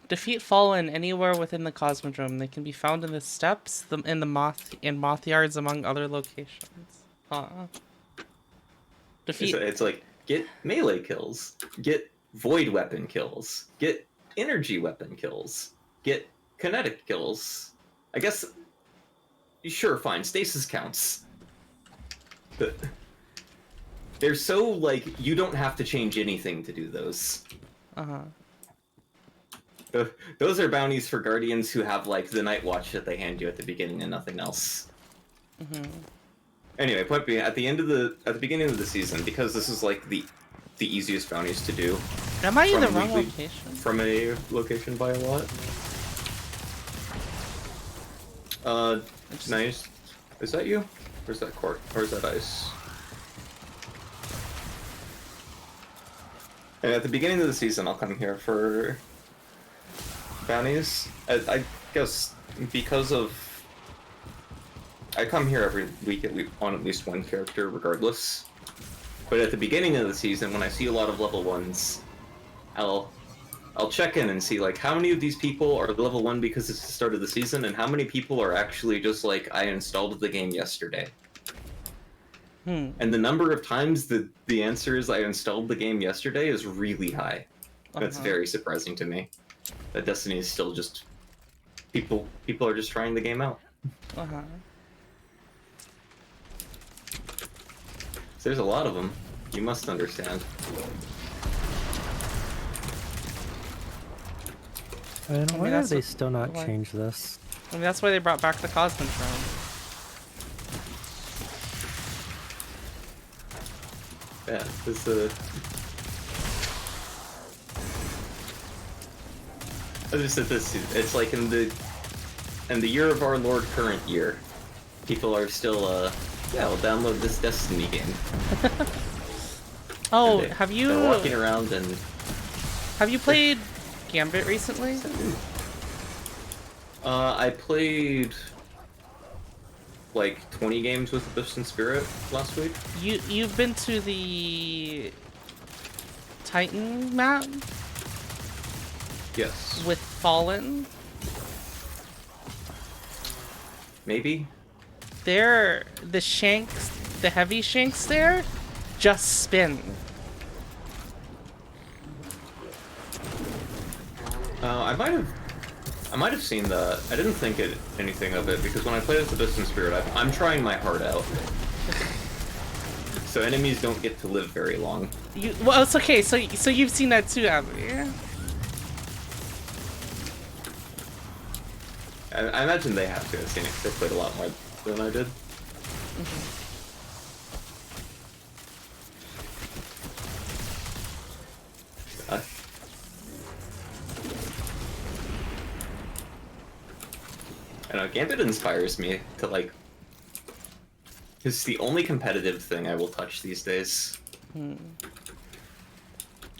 Defeat Fallen anywhere within the Cosmodrome. They can be found in the steppes, in moth yards, among other locations. Defeat. It's like, get melee kills, get void weapon kills, get energy weapon kills, get kinetic kills. I guess, sure, fine, stasis counts. But they're so, like, you don't have to change anything to do those. Those are bounties for Guardians who have, like, the Night Watch that they hand you at the beginning and nothing else. Anyway, point being, at the beginning of the season, because this is, like, the easiest bounties to do. Am I in the from wrong weekly- location? From a location by a lot. Nice. Is that you? Or is that Court? Or is that Ice? And at the beginning of the season, I'll come here for bounties. I guess because of... I come here every week on at least one character, regardless. But at the beginning of the season, when I see a lot of level 1s, I'll check in and see, like, how many of these people are level 1 because it's the start of the season, and how many people are actually just like, I installed the game yesterday. And the number of times the answer is I installed the game yesterday is really high. That's very surprising to me. That Destiny is still just... People are just trying the game out. So there's a lot of them. You must understand. And why have that's they what- still not why- changed this? I mean, that's why they brought back the Cosmodrome. Yeah, this I just said this. It's like in the year of our Lord current year, people are still yeah, we'll download this Destiny game. Oh, And have you they're walking around and played Gambit recently? I played like 20 games with Abyss and Spirit last week. You've been to the Titan map Yes. with Fallen? Maybe. There, the shanks, the heavy shanks there, just spin. I might have seen that. I didn't think anything of it because when I played as Abyss and Spirit, I'm trying my heart out. So enemies don't get to live very long. Well, it's okay. So you've seen that too, haven't you? I imagine they have to have seen it because they played a lot more than I did. I know, Gambit inspires me to, like... It's the only competitive thing I will touch these days.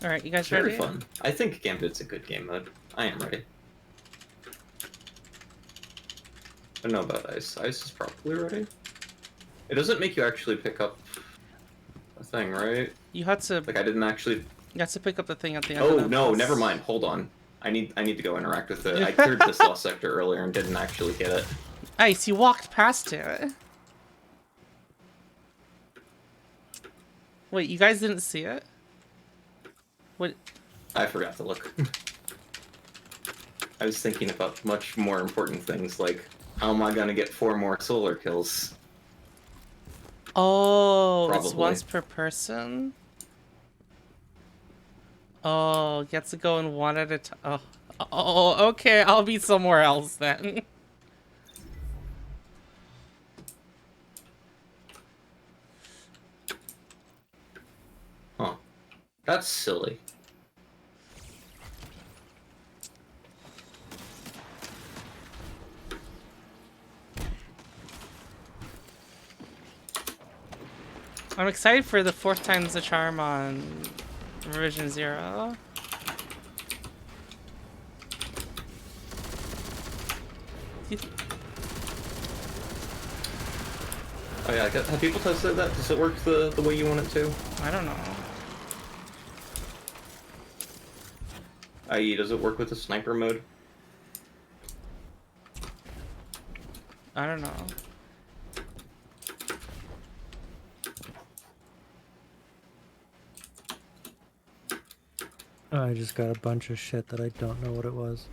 Alright, you guys It's very ready? fun. I think Gambit's a good game mode. I am ready. don't know about ice. Ice is probably ready. It doesn't make you actually pick up a thing, right? You had to. Like I didn't actually. You had to pick up the thing at the end. Oh of the no, quest. never mind. Hold on. I need to go interact with it. I cleared this lost sector earlier and didn't actually get it. Ice, you walked past it. Wait, you guys didn't see it? What? I forgot to look. I was thinking about much more important things, like how am I gonna get 4 more solar kills? Oh, it's Probably. once per person? Oh, gets to go in one at a time. Oh, okay, I'll be somewhere else then. Huh. That's silly. I'm excited for the 4th time's the charm on Revision 0. Oh yeah, have people tested that? Does it work the way you want it to? I don't know. I.e., does it work with the sniper mode? I don't know. I just got a bunch of shit that I don't know what it was.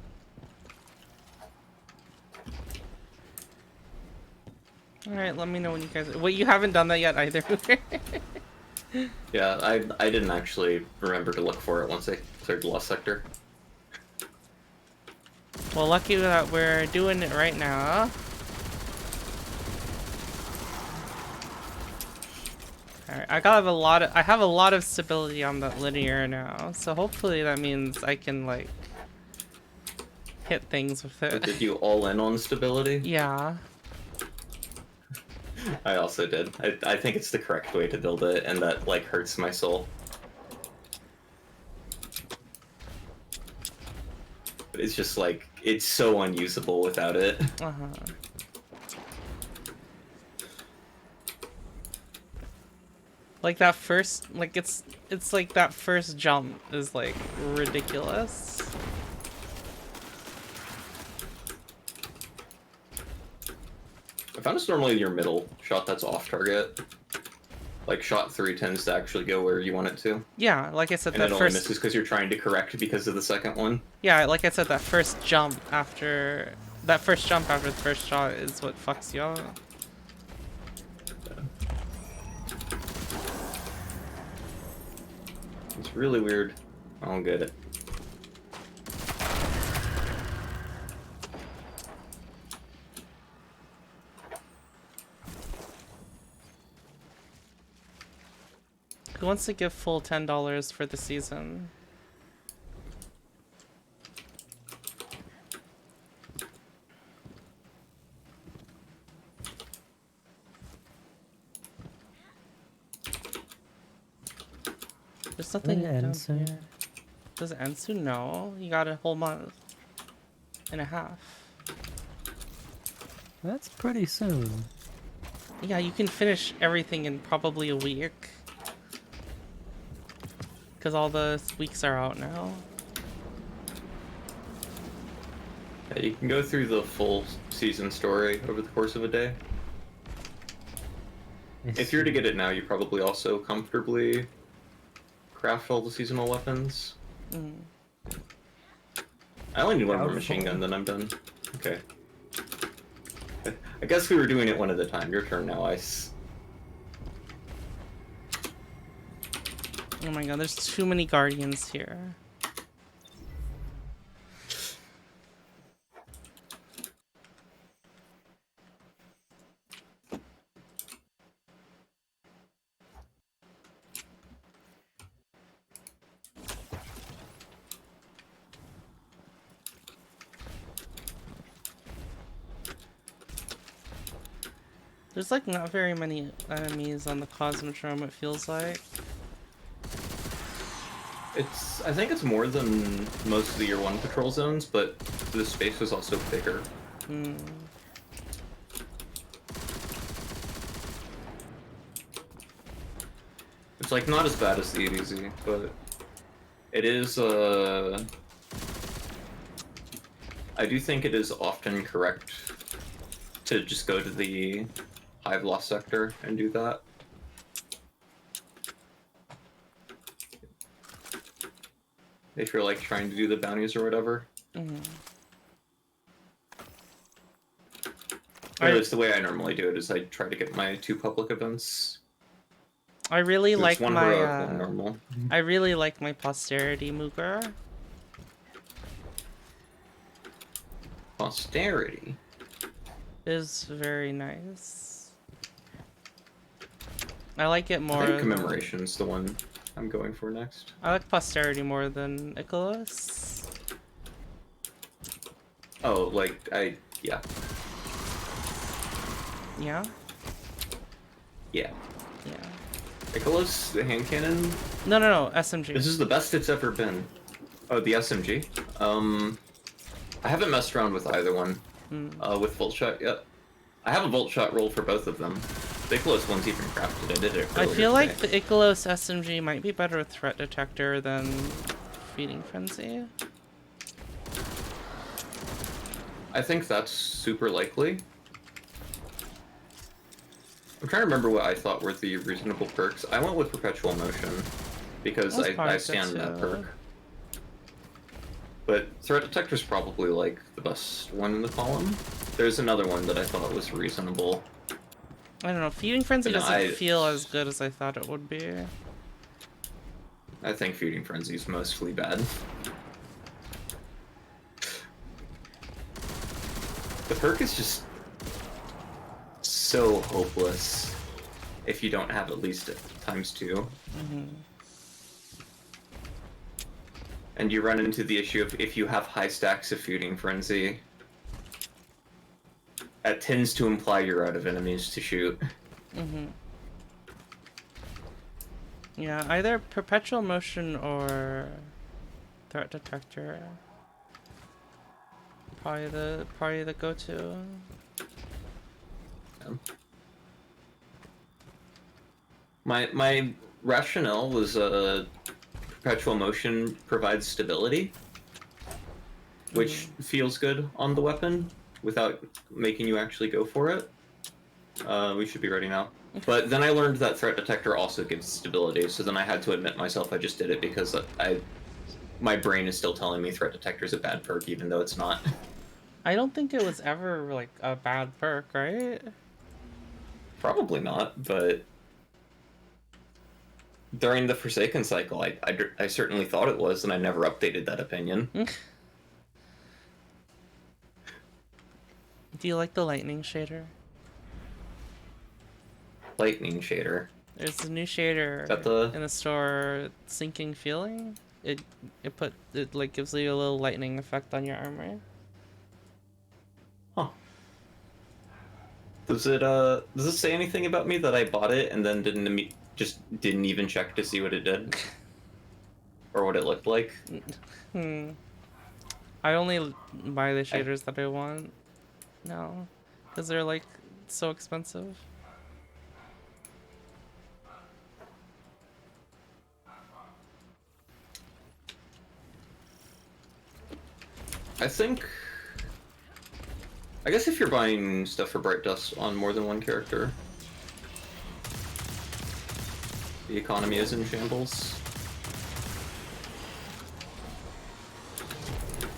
Alright, let me know when you guys... Wait, you haven't done that yet either. Yeah, I didn't actually remember to look for it once I cleared the lost sector. Well, lucky that we're doing it right now. Alright, I have a lot of stability on that linear now, so hopefully that means I can like hit things with it. Did you all in on stability? Yeah. I also did. I think it's the correct way to build it, and that like hurts my soul. But it's just like it's so unusable without it. Uh-huh. Like that first, like it's like that first jump is like ridiculous. I found it's normally your middle shot that's off target. Like shot 3 tends to actually go where you want it to. Yeah, like I said, And that it only first. misses because you're trying to correct because of the second one. Yeah, like I said, that first jump after the first shot is what fucks you up. It's really weird. I don't get it. Who wants to give full $10 for the season? There's nothing Doesn't it down end soon? here. Does it end soon? No, you got a whole month and a half. That's pretty soon. Yeah, you can finish everything in probably a week. Because all the weeks are out now. Yeah, you can go through the full season story over the course of a day. If you're to get it now, you probably also comfortably craft all the seasonal weapons. Mm. I only need one more machine gun, then I'm done. Okay. I guess we were doing it one at a time. Your turn now, Ice. Oh my god, there's too many guardians here. There's like not very many enemies on the Cosmodrome, it feels like. I think it's more than most of the Year 1 patrol zones, but the space was also bigger. Hmm. It's like not as bad as the EDZ, but it is I do think it is often correct to just go to the Hive Lost sector and do that. If you're like trying to do the bounties or whatever. Mm-hmm. Or at least the way I normally do it is I try to get my 2 public events. I really There's like one my heroic, one normal. I really like my posterity Mooger. Posterity Is very nice. I like it more. I think Commemoration's the one I'm going for next. I like posterity more than Icarus. Oh, like yeah. Yeah. Yeah. Yeah. Icarus, the hand cannon. No, SMG. This is the best it's ever been. Oh, the SMG. I haven't messed around with either one. With Volt Shot yet. I have a Volt Shot roll for both of them. The Icarus one's even crafted. I did it I earlier feel like today. the Icarus SMG might be better with Threat Detector than Feeding Frenzy. I think that's super likely. I'm trying to remember what I thought were the reasonable perks. I went with Perpetual Motion because That's I probably stand good that too. perk. But Threat Detector's probably like the best one in the column. There's another one that I thought was reasonable. I don't know, Feeding Frenzy But doesn't feel as good as I thought it would be. I think Feeding Frenzy's mostly bad. The perk is just so hopeless if you don't have at least ×2. And you run into the issue of if you have high stacks of Feeding Frenzy, that tends to imply you're out of enemies to shoot. Yeah, either Perpetual Motion or Threat Detector. Probably the go-to. My rationale was Perpetual Motion provides stability, which feels good on the weapon without making you actually go for it. We should be ready now. But then I learned that Threat Detector also gives stability, so then I had to admit myself I just did it because my brain is still telling me Threat Detector is a bad perk, even though it's not. I don't think it was ever like a bad perk, right? Probably not, but during the Forsaken cycle, I certainly thought it was, and I never updated that opinion. Do you like the lightning shader? Lightning shader. There's a new shader Is that the... in the store, Sinking Feeling. It like gives you a little lightning effect on your armor. Huh. Does it say anything about me that I bought it and then just didn't even check to see what it did? Or what it looked like? I only buy the shaders that I want. No. Because they're like so expensive. I guess if you're buying stuff for Bright Dust on more than one character, the economy is in shambles.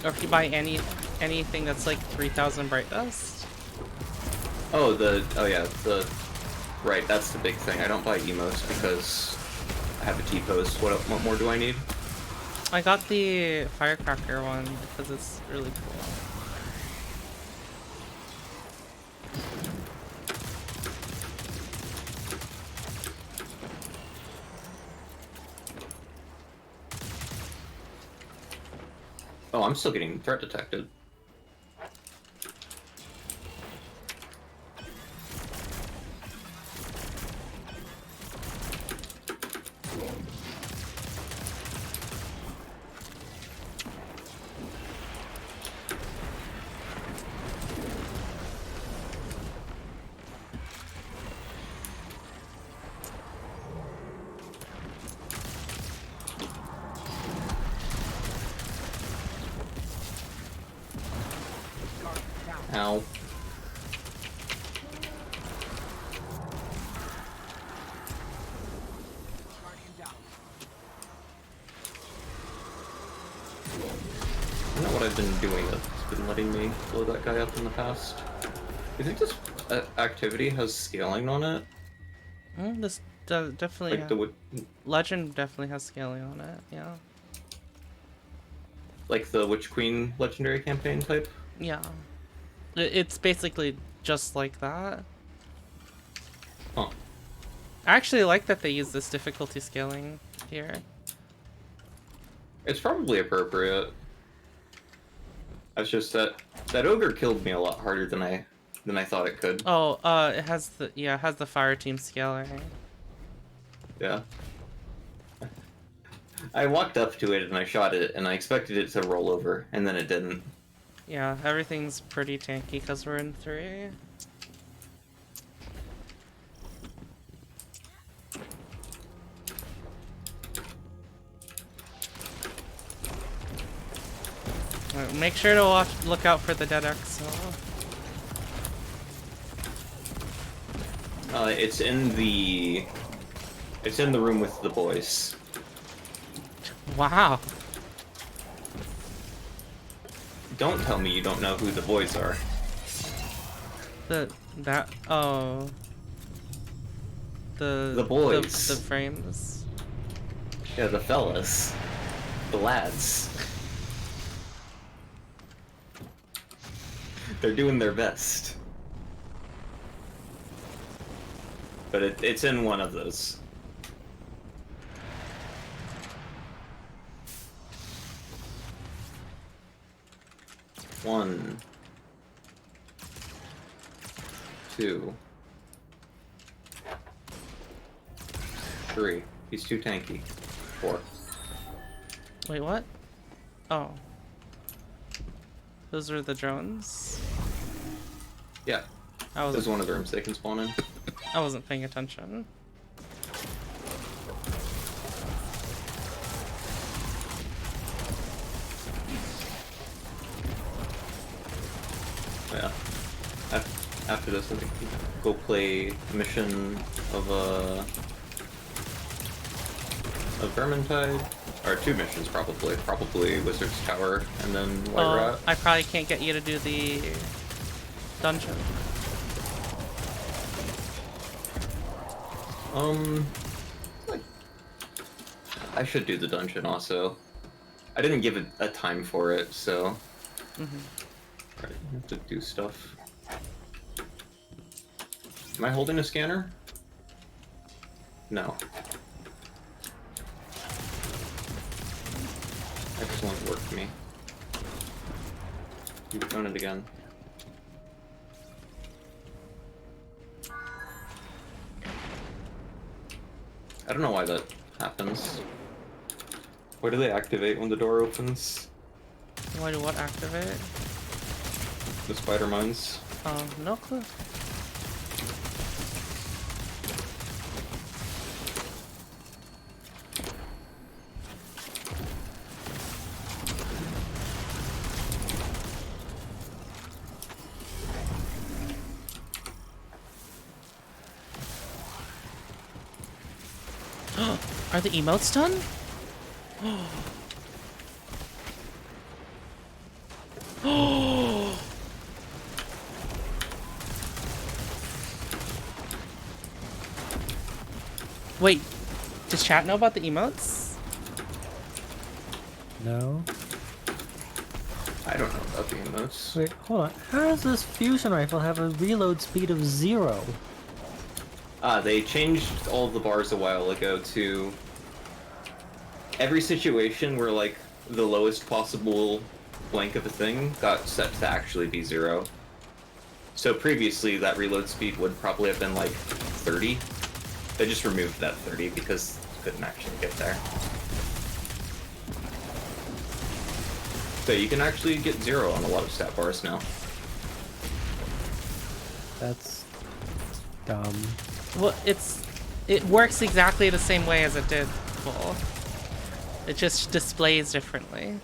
Or if you buy anything that's like 3,000 Bright Dust. Oh yeah, right, that's the big thing. I don't buy emotes because I have a T-pose. What more do I need? I got the Firecracker one because it's really cool. Oh, I'm still getting threat detected. Ow. I don't know what I've been doing that's been letting me blow that guy up in the past. Do you think this activity has scaling on it? This definitely. Like the Legend definitely has scaling on it. Yeah. like the Witch Queen legendary campaign type? Yeah. It's basically just like that. Huh. I actually like that they use this difficulty scaling here. It's probably appropriate. That's just that ogre killed me a lot harder than I thought it could. Oh, it has the fire team scaling. Yeah. I walked up to it and I shot it and I expected it to roll over and then it didn't. Yeah, everything's pretty tanky because we're in 3. Make sure to look out for the dead Exo. It's in the room with the boys. Wow. Don't tell me you don't know who the boys are. The boys. The frames. Yeah, the fellas. The lads. They're doing their best. But it's in one of those. One. 2. 3. He's too tanky. 4. Wait, what? Oh. Those are the drones? Yeah. There's one of the rooms they can spawn in. I wasn't paying attention. Yeah. After this, I think we go play a mission of Vermintide, or 2 missions probably. Probably Wizard's Tower and then White Rat. I probably can't get you to do the dungeon. Like, I should do the dungeon also. I didn't give it a time for it, so. Right, I have to do stuff. Am I holding a scanner? No. Excellent work, me. You've done it again. I don't know why that happens. Why do they activate when the door opens? Why do what activate? The spider mines. No clue. Are the emotes done? Wait, does chat know about the emotes? No. I don't know about the emotes. Wait, hold on. How does this fusion rifle have a reload speed of 0? They changed all the bars a while ago to every situation where, like, the lowest possible blank of a thing got set to actually be 0. So previously, that reload speed would probably have been, like, 30. They just removed that 30 because you couldn't actually get there. So you can actually get 0 on a lot of stat bars now. That's dumb. Well, it works exactly the same way as it did before. It just displays differently.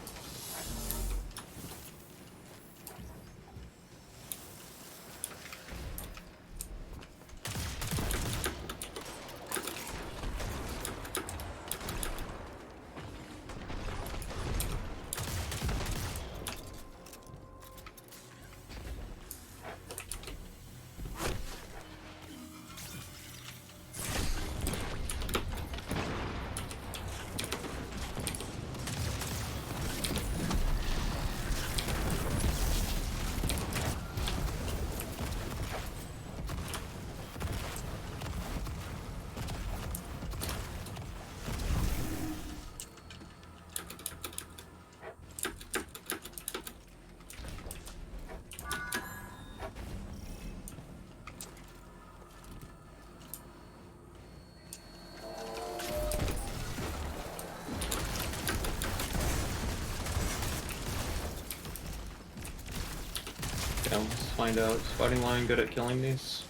Yeah, let's find out. Is Fighting Lion good at killing these?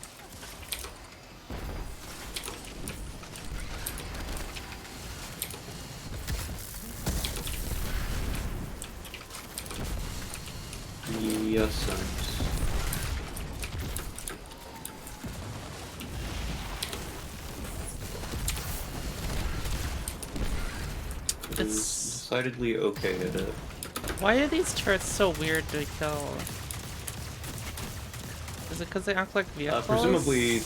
Yes, sir. Is decidedly okay at it. Why are these turrets so weird to kill? Is it because they act like vehicles? Presumably,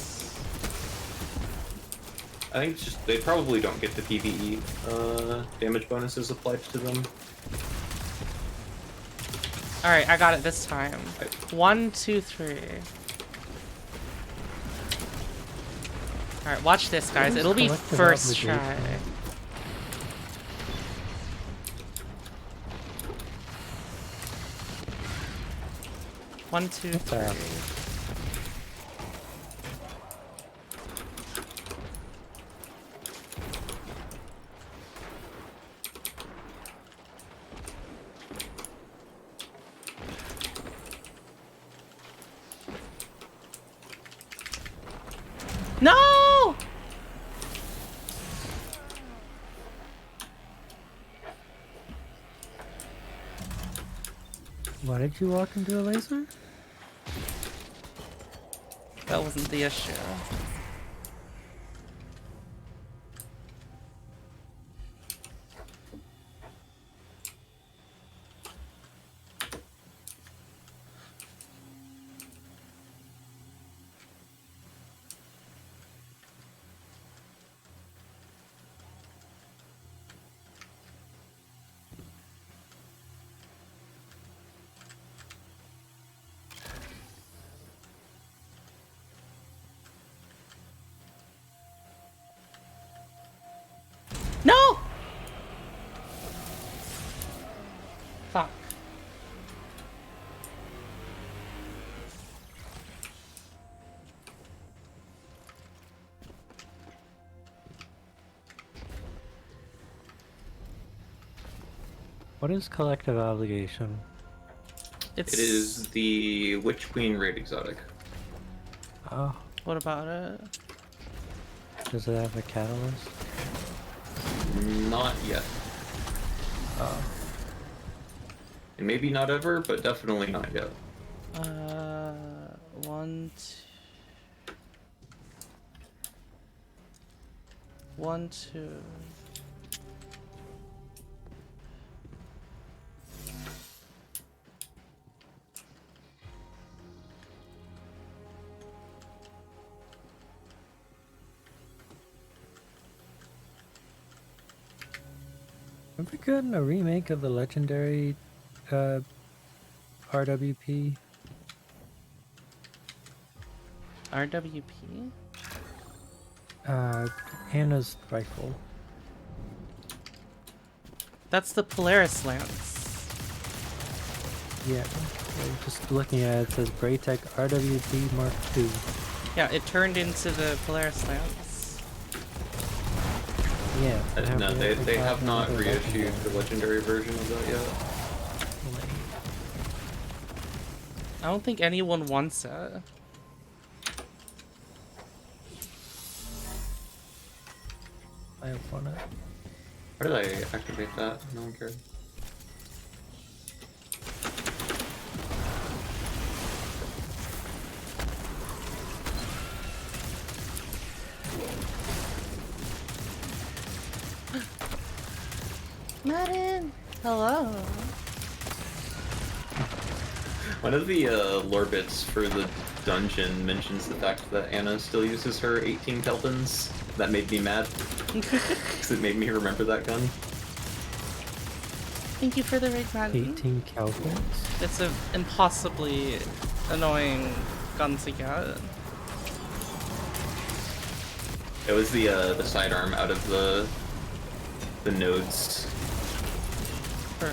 I think it's just they probably don't get the PvE damage bonuses applied to them. Alright, I got it this time. 1, 2, 3. Alright, watch this, guys. It'll be first try. One, two, three. No! Why did you walk into a laser? That wasn't the issue. No! Fuck. What is collective obligation? It is the Witch Queen raid exotic. Oh. What about it? Does it have a catalyst? Not yet. Oh. And maybe not ever, but definitely not yet. 1, 2. 1, 2. Have we gotten a remake of the legendary RWP? RWP? Anna's rifle. That's the Polaris Lance. Yeah, just looking at it, it says Braytech RWP Mark II. Yeah, it turned into the Polaris Lance. Yeah. No, they have not reissued the legendary version of that yet. I don't think anyone wants it. I have on it. How did I activate that? No one cared. Madden! Hello! One of the lore bits for the dungeon mentions the fact that Anna still uses her 18 Kelpins. That made me mad. Because it made me remember that gun. Thank you for the raid, Madden. 18 Kelpins? It's an impossibly annoying gun to get. It was the sidearm out of the nodes. For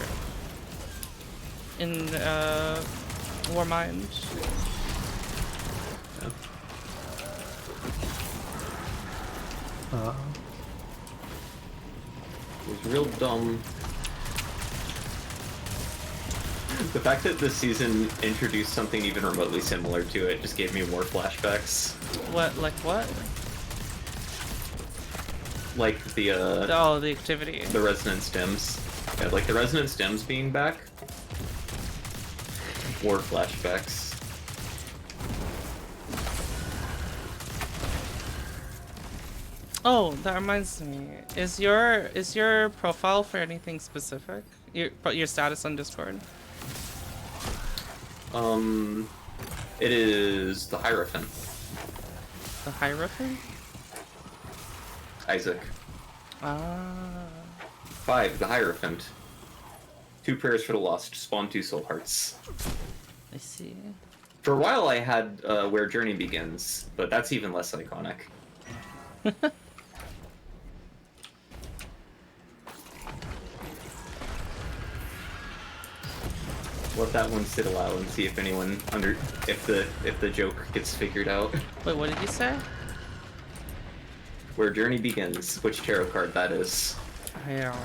in Warmind. Yeah. It was real dumb. The fact that this season introduced something even remotely similar to it just gave me more flashbacks. What? Like what? Like the Oh, the activity. the resonant stems. Yeah, like the resonant stems being back. More flashbacks. Oh, that reminds me. Is your profile for anything specific? Your status on Discord? It is the Hierophant. The Hierophant? Isaac. Ah. 5, the Hierophant. 2 prayers for the lost, spawn 2 soul hearts. I see. For a while I had Where Journey Begins, but that's even less iconic. Let that one sit aloud and see if anyone if the joke gets figured out. Wait, what did you say? Where Journey Begins, which tarot card that is. Yeah.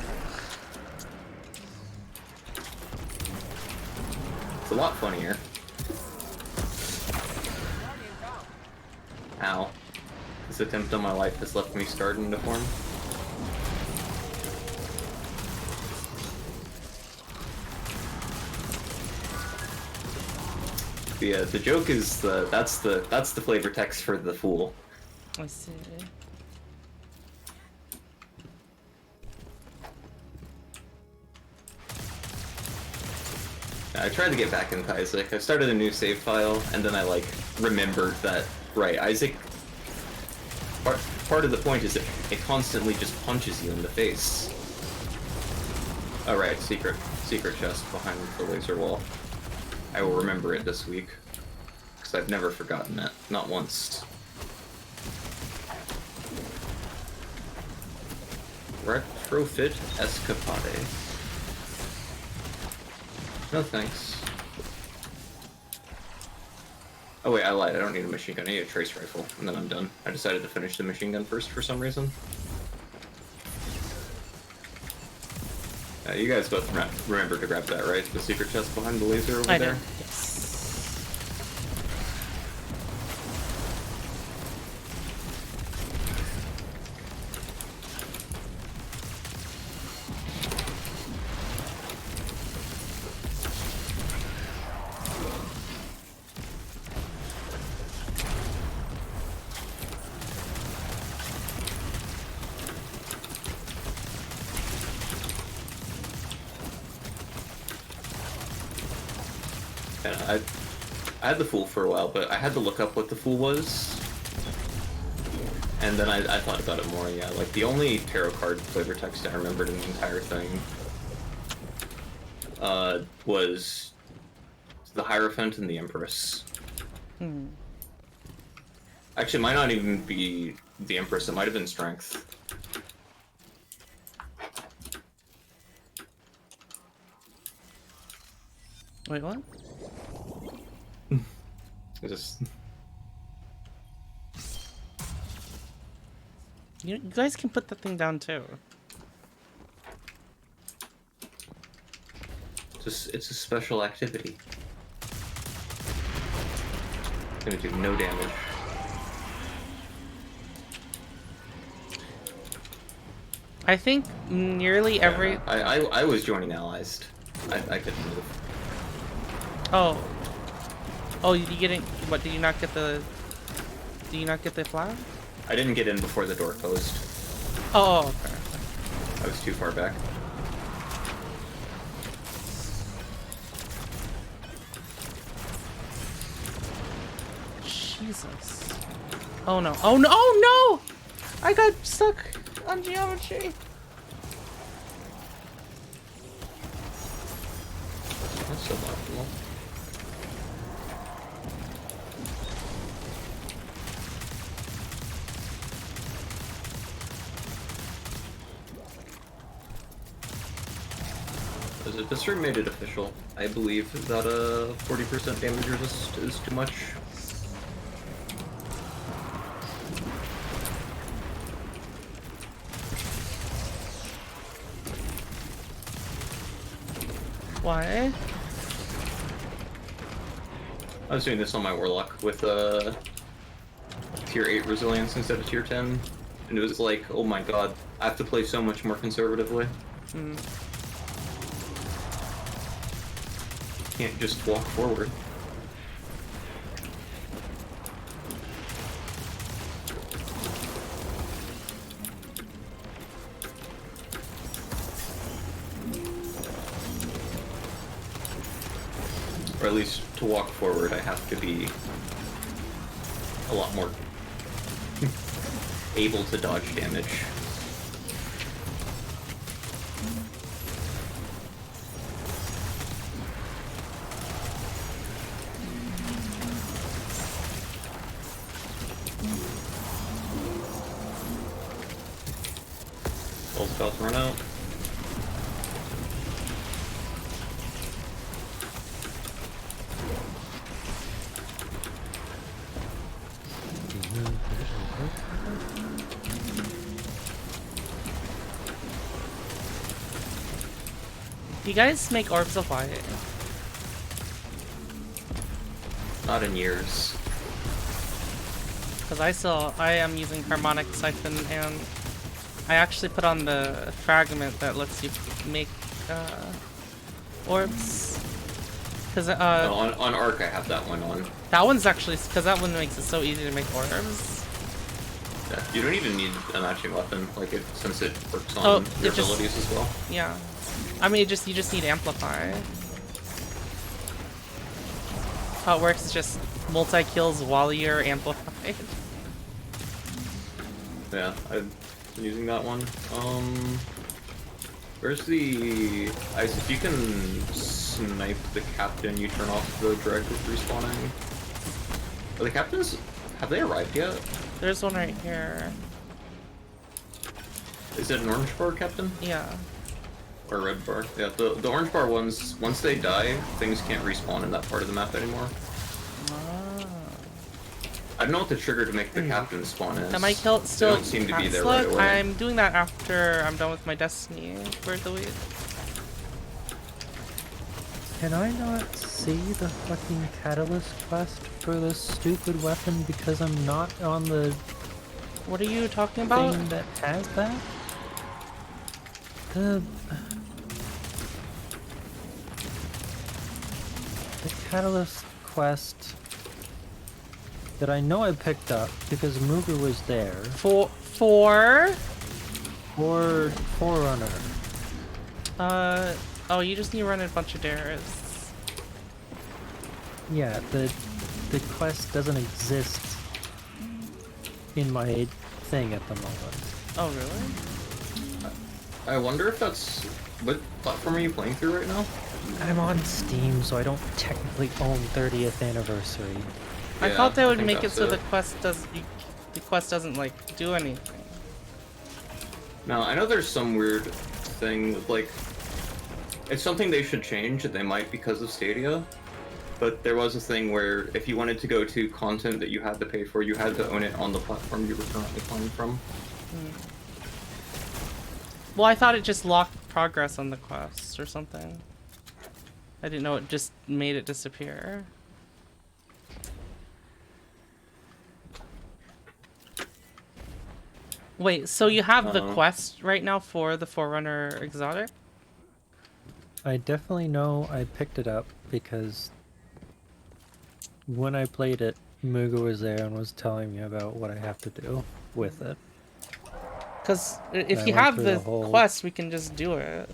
It's a lot funnier. Ow. This attempt on my life has left me scarred and deformed. Yeah, the joke is that's the flavor text for the fool. I see. I tried to get back into Isaac. I started a new save file, and then I like remembered that Isaac. Part of the point is that it constantly just punches you in the face. Oh right, secret chest behind the laser wall. I will remember it this week, because I've never forgotten it, not once. Retrofit Escapade. No thanks. Oh wait, I lied, I don't need a machine gun, I need a trace rifle, and then I'm done. I decided to finish the machine gun first for some reason. You guys both remember to grab that, right? The secret chest behind the laser over there? I did, yes. And I had the Fool for a while, but I had to look up what the Fool was. And then I thought about it more, yeah. Like, the only tarot card flavor text I remembered in the entire thing was the Hierophant and the Empress. Actually, it might not even be the Empress, it might have been Strength. Wait, what? I just... You guys can put the thing down too. It's a special activity. It's gonna do no damage. I think nearly every... I was joining allies. I couldn't move. Oh. Oh, you getting... What, did you not get the... Did you not get the flag? I didn't get in before the door closed. Oh, okay. I was too far back. Jesus. Oh no. Oh no! Oh no! I got stuck on geometry. That's suboptimal. This room made it official. I believe that 40% damage resist is too much. Why? I was doing this on my Warlock with tier 8 resilience instead of tier 10, and it was like, oh my god, I have to play so much more conservatively. Can't just walk forward. Or at least to walk forward, I have to be a lot more able to dodge damage. Spell's about to run out. You guys make orbs of light? Not in years. Because I am using Harmonic Siphon, and I actually put on the fragment that lets you make orbs. Because No, on Arc I have that one on. that one's actually, because that one makes it so easy to make orbs. Yeah, you don't even need a matching weapon, like it, since it works on your abilities as well. Yeah. I mean, you just need Amplify. How it works is just multi-kills while you're amplified. Yeah, I've been using that one. Where's the ice? If you can snipe the captain, you turn off the drag with respawning. Are the captains, have they arrived yet? There's one right here. Is it an orange bar captain? Yeah. Or a red bar? Yeah, the orange bar ones, once they die, things can't respawn in that part of the map anymore. I don't know what the trigger to make the captain spawn is. Am I still They don't seem to be there right away. I'm doing that after I'm done with my Destiny for the week. Can I not see the fucking catalyst quest for this stupid weapon because I'm not on the What are you talking about? thing that has that? The catalyst quest that I know I picked up because Mooger was there. For Forerunner. Oh, you just need to run a bunch of dares. Yeah, the quest doesn't exist in my thing at the moment. Oh, really? I wonder if that's... What platform are you playing through right now? I'm on Steam, so I don't technically own 30th anniversary. I Yeah, thought they I would think make it that's so the quest doesn't like do anything. No, I know there's some weird thing with, like, it's something they should change, that they might because of Stadia, but there was a thing where if you wanted to go to content that you had to pay for, you had to own it on the platform you were currently playing from. Well, I thought it just locked progress on the quest or something. I didn't know it just made it disappear. Wait, so you have the quest right now for the Forerunner Exotic? I definitely know I picked it up because when I played it, Mooga was there and was telling me about what I have to do with it. Because if you went have through the the whole- quest, we can just do it.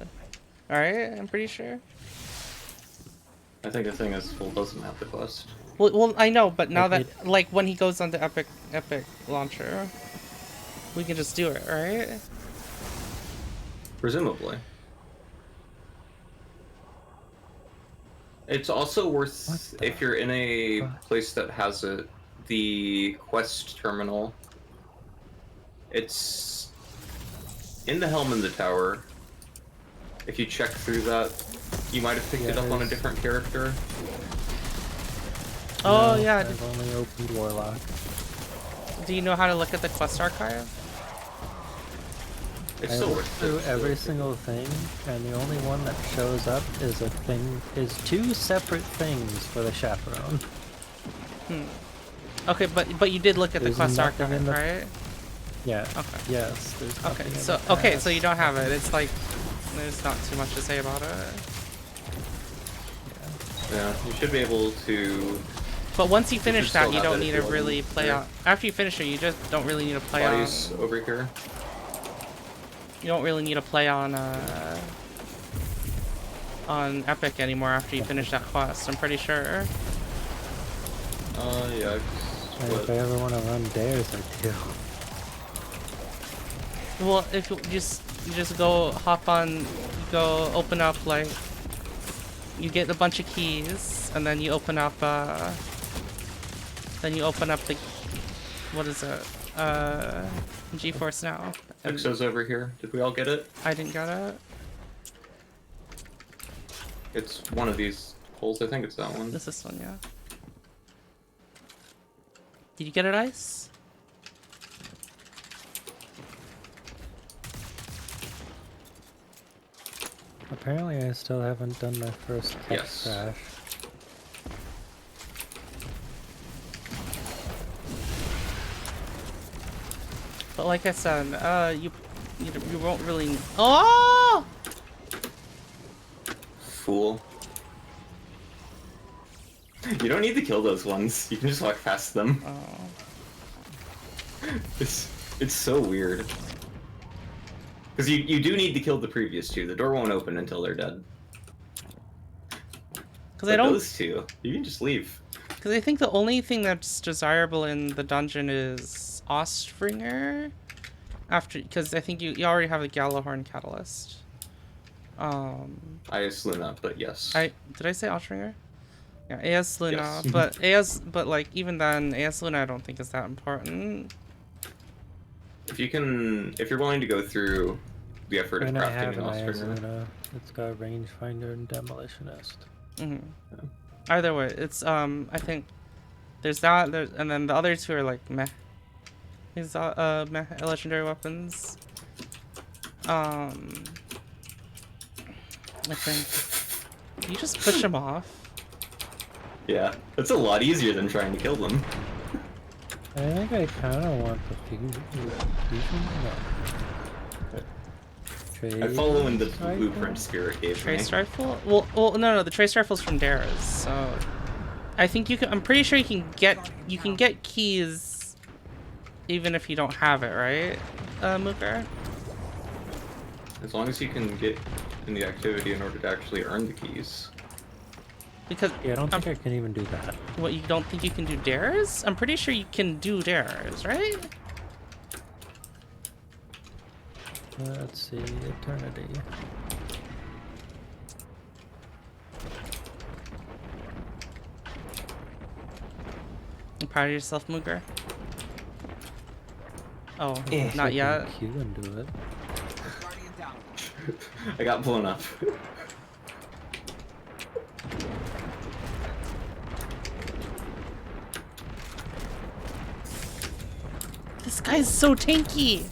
Alright, I'm pretty sure. I think the thing is, Full doesn't have the quest. Well, I know, but now Like that, like, when he goes onto Epic Launcher, we can just do it, right? Presumably. It's also worth, if you're in a place that has it, the quest terminal. It's in the Helm in the Tower. If you check through that, you might have picked it up on a different character. Oh, No, yeah. I've only opened Warlock. Do you know how to look at the quest archive? It's I still looked worth through it. every single thing, and the only one that shows up is two separate things for the chaperone. Okay, but you did look at the There's quest nothing archive, in the- right? Yeah. Okay. Yes. There's Okay, nothing in so the okay, so past. you don't have it. It's like there's not too much to say about it. Yeah, you should be able to. But once you finish should still that, you have don't it if need you to want really to. play Yeah. on. After you finish it, you just don't really need to play on. Bodies over here. You don't really need to play on Epic anymore after you finish that quest. I'm pretty sure. Yeah. And if I ever want to run dares, I do. Well, if you just go hop on, go open up like you get a bunch of keys, and then you open up the what is it? GeForce Now. And Exo's over here. Did we all get it? I didn't get it. It's one of these holes. I think it's that one. This one, yeah. Did you get it, Ice? Apparently, I still haven't done my first tech Yes. crash. But like I said, you won't really. Oh! Fool. You don't need to kill those ones. You can just walk past them. Oh. It's so weird. Because you do need to kill the previous two. The door won't open until they're dead. Because I don't. Those two, you can just leave. Because I think the only thing that's desirable in the dungeon is Ostringer. Because I think you already have a Gallahorn Catalyst. I assume not, but yes. Did I say Ostringer? Yeah, AS Luna, Yes. but like even then, AS Luna I don't think is that important. If you're willing to go through the effort of And I crafting have an an Ostringer, Azuna. It's got rangefinder and demolitionist. Either way, it's I think there's that and then the other two are like meh. These meh legendary weapons. I think you just push them off. yeah, it's a lot easier than trying to kill them. I think I kind of want the fusion. No. I follow in the Trade blueprint Spirit gave me. Trace rifle? Well, no, the trace rifle's from Dara's. So I think you can. I'm pretty sure you can get keys, even if you don't have it, right, Mooker? As long as you can get in the activity in order to actually earn the keys. Because Yeah, I don't think I can even do that. what, you don't think you can do dares? I'm pretty sure you can do dares, right? Let's see, eternity. You proud of yourself, Mooker? Oh, Yes, I not can yet. Q and do it. I got blown up. This guy's so tanky.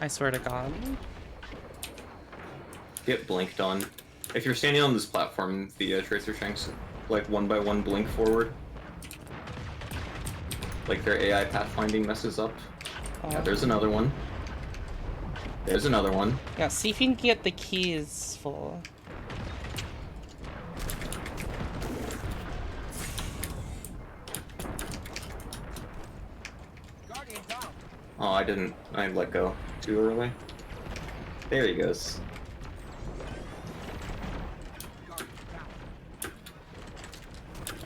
I swear to God. Get blinked on. If you're standing on this platform, the Tracer Shanks, like, one by one blink forward. Like, their AI pathfinding messes up. Yeah, there's another one. There's another one. Yeah, see if you can get the keys full. Oh, I let go too early. There he goes.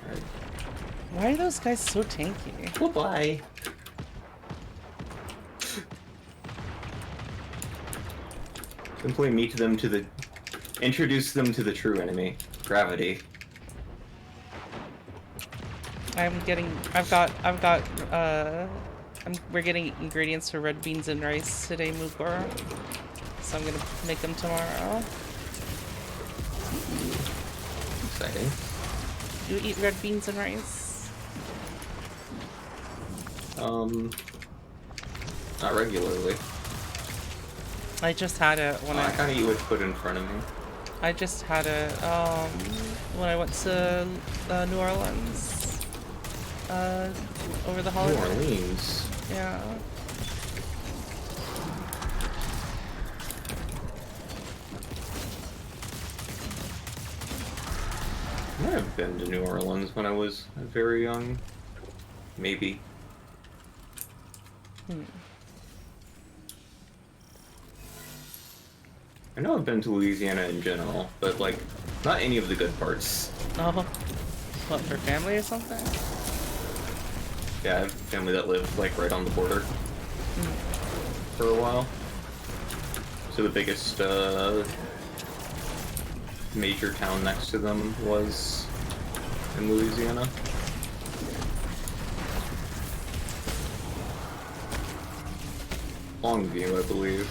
Alright. Why are those guys so tanky? Goodbye. Simply introduce them to the true enemy, gravity. We're getting ingredients for red beans and rice today, Mugor. So I'm gonna make them tomorrow. Exciting. Do you eat red beans and rice? Not regularly. I just had it when I I. kind of eat what's put in front of me. I just had it when I went to New Orleans over the New holidays. Orleans. Yeah. I might have been to New Orleans when I was very young. Maybe. I know I've been to Louisiana in general, but like, not any of the good parts. Oh, what, for family or something? Yeah, I have family that lived like right on the border for a while. So the biggest major town next to them was in Louisiana. Longview, I believe.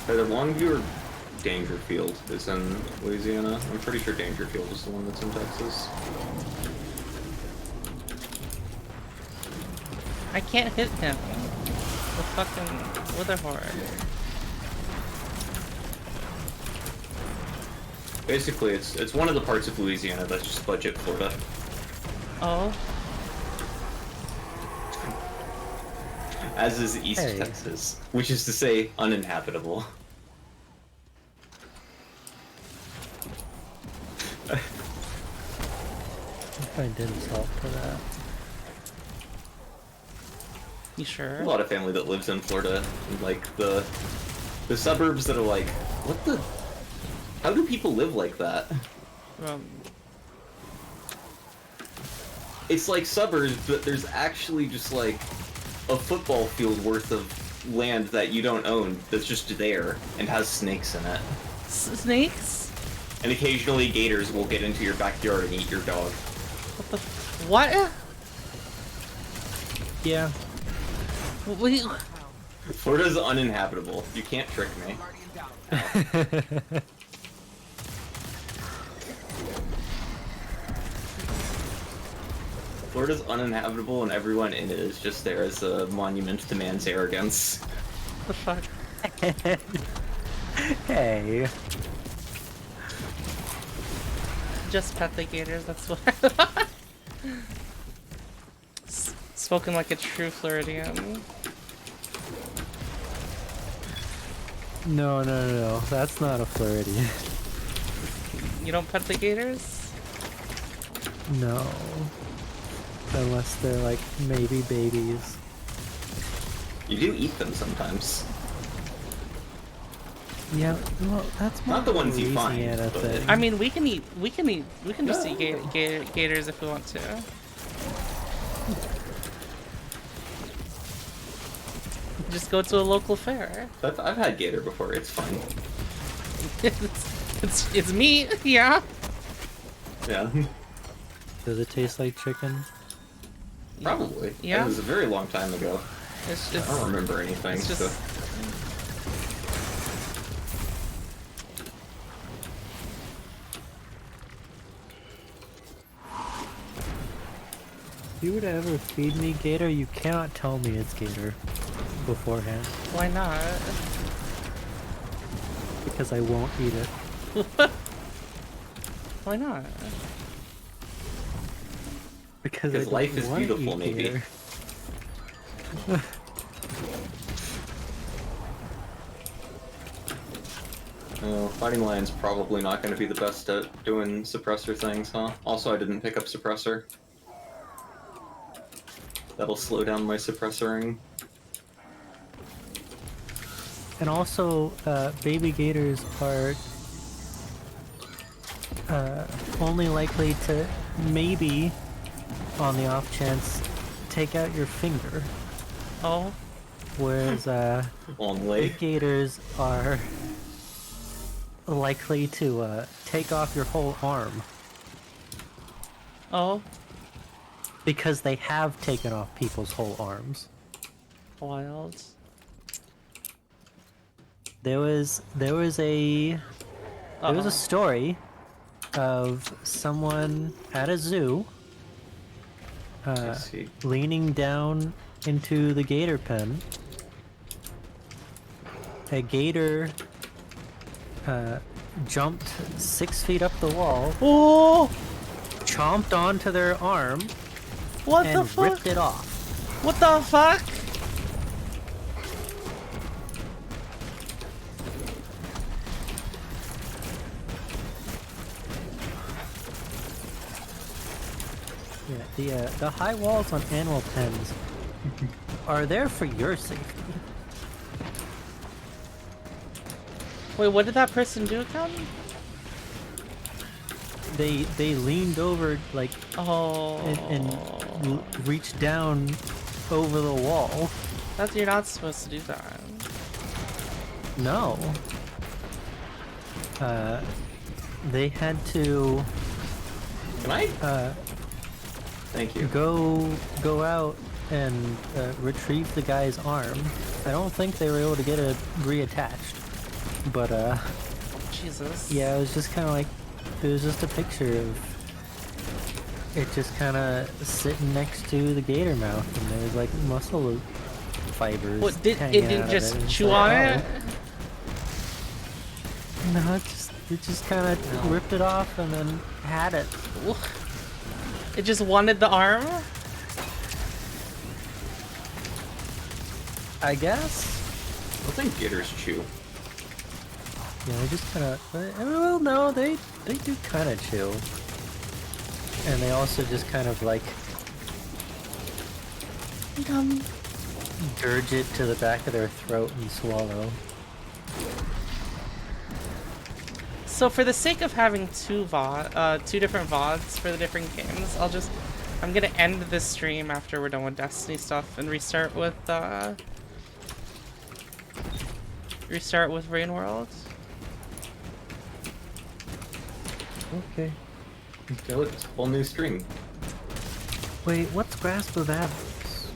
Either Longview or Dangerfield is in Louisiana. I'm pretty sure Dangerfield is the one that's in Texas. I can't hit him. The fucking Witherhorde. Basically, it's one of the parts of Louisiana that's just budget Florida. Oh. As is East Hey. Texas, which is to say, uninhabitable. I didn't salt for that. You sure? A lot of family that lives in Florida, and, like the suburbs that are like, what the? How do people live like that? It's like suburbs, but there's actually just like a football field worth of land that you don't own that's just there and has snakes in it. Snakes? And occasionally gators will get into your backyard and eat your dog. What the? What? Yeah. We. Florida's uninhabitable. You can't trick me. Florida's uninhabitable and everyone in it is just there as a monument to man's arrogance. The fuck? Hey. Just pet the gators, that's what I thought. Spoken like a true Floridian. No. That's not a Floridian. You don't pet the gators? No. Unless they're like maybe babies. You do eat them sometimes. Yeah, well, that's more Not the ones you find, Louisiana but- thing. I mean, we can just eat gators if we want to. Just go to a local fair. I've had gator before, it's fine. it's meat, yeah. Yeah. Does it taste like chicken? Probably. Yeah. It was a very long time ago. It's I just. don't remember anything, It's just. so... If you were to ever feed me gator, you cannot tell me it's gator beforehand. Why not? Because I won't eat it. Why not? Because Because I don't life is wanna beautiful, eat maybe. gator. Well, Fighting Lion's probably not going to be the best at doing suppressor things, huh? Also, I didn't pick up suppressor. That'll slow down my suppressoring. And also, baby gators are only likely to maybe, on the off chance, take out your finger. Oh. Whereas Only. big gators are likely to take off your whole arm. Oh. Because they have taken off people's whole arms. Wild. There was a story of someone at a zoo I see. leaning down into the gator pen. A gator jumped 6 feet up the wall, Oh! chomped onto their arm, What the and fuck? ripped it off. What the fuck? Yeah, the high walls on animal pens are there for your safety. Wait, what did that person do again? They leaned over like Oh. and reached down over the wall. You're not supposed to do that. No. They had to Can I? Thank you. go out and retrieve the guy's arm. I don't think they were able to get it reattached. But Jesus. yeah, it was just kind of like, it was just a picture of it just kind of sitting next to the gator mouth, and there was like muscle fibers. What did it hanging out didn't of just It's chew like, on oh. it? No, it just kind of ripped it off and then had it. It just wanted the arm? I guess. I think gators chew. Yeah, they just kind of. Well, no, they do kind of chew, and they also just kind of like gurge it to the back of their throat and swallow. So for the sake of having two different VODs for the different games, I'm gonna end this stream after we're done with Destiny stuff and restart with Rain World. Okay. Okay, look, it's a whole new stream. Wait, what's Grasp of Avarice?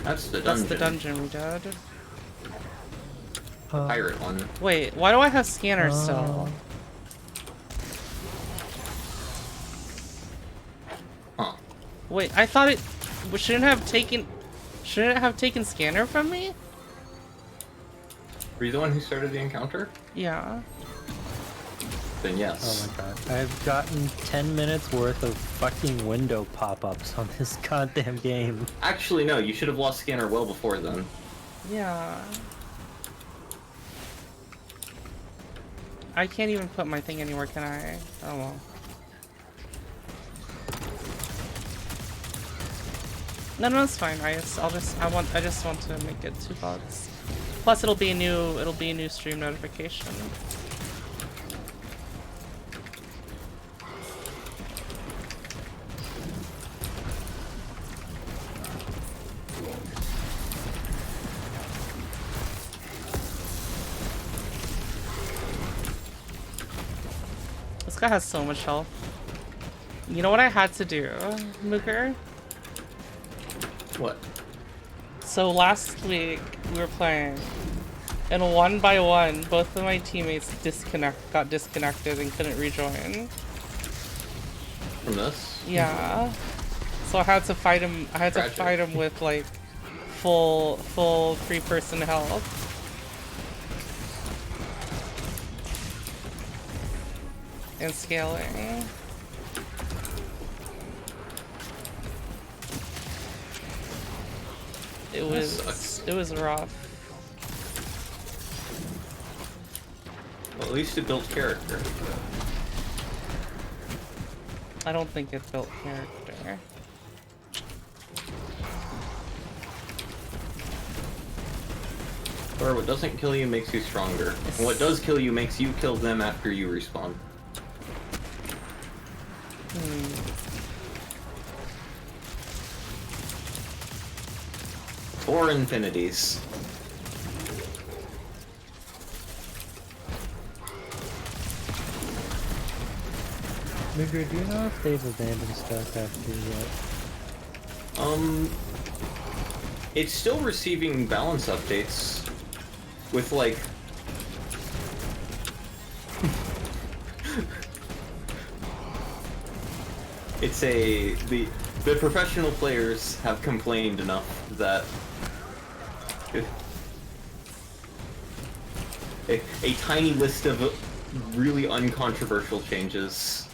That's the That's dungeon. the dungeon we did. Pirate one. Wait, why do I have scanners still? Huh. Wait, I thought it shouldn't it have taken scanner from me? Were you the one who started the encounter? Yeah. Then yes. Oh my god. I've gotten 10 minutes worth of fucking window pop-ups on this goddamn game. Actually, no, you should have lost scanner well before then. Yeah. I can't even put my thing anywhere, can I? Oh well. No, it's fine. I just want to make it 2 VODs. Plus, it'll be a new stream notification. This guy has so much health. You know what I had to do, Mooker? What? So last week we were playing, and 1 by 1, both of my teammates got disconnected and couldn't rejoin. From this? Yeah. So I had to fight him. I had to fight him with like full 3-person health. And scaling. It was rough. Well, at least it built character. I don't think it built character. Or what doesn't kill you makes you stronger. And what does kill you makes you kill them after you respawn. Or infinities. Migger, do you know if they've abandoned StarCraft 2 yet? It's still receiving balance updates with like it's the professional players have complained enough that a tiny list of really uncontroversial changes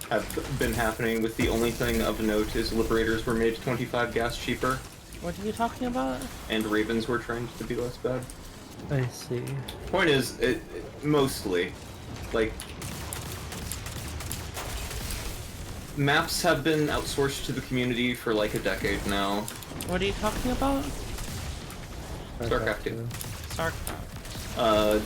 have been happening, with the only thing of note is Liberators were made 25 gas cheaper, What are you talking about? and Ravens were trained to be less bad. I see. Point is, mostly, like, maps have been outsourced to the community for like a decade now. What are you talking about? StarCraft 2. StarCraft.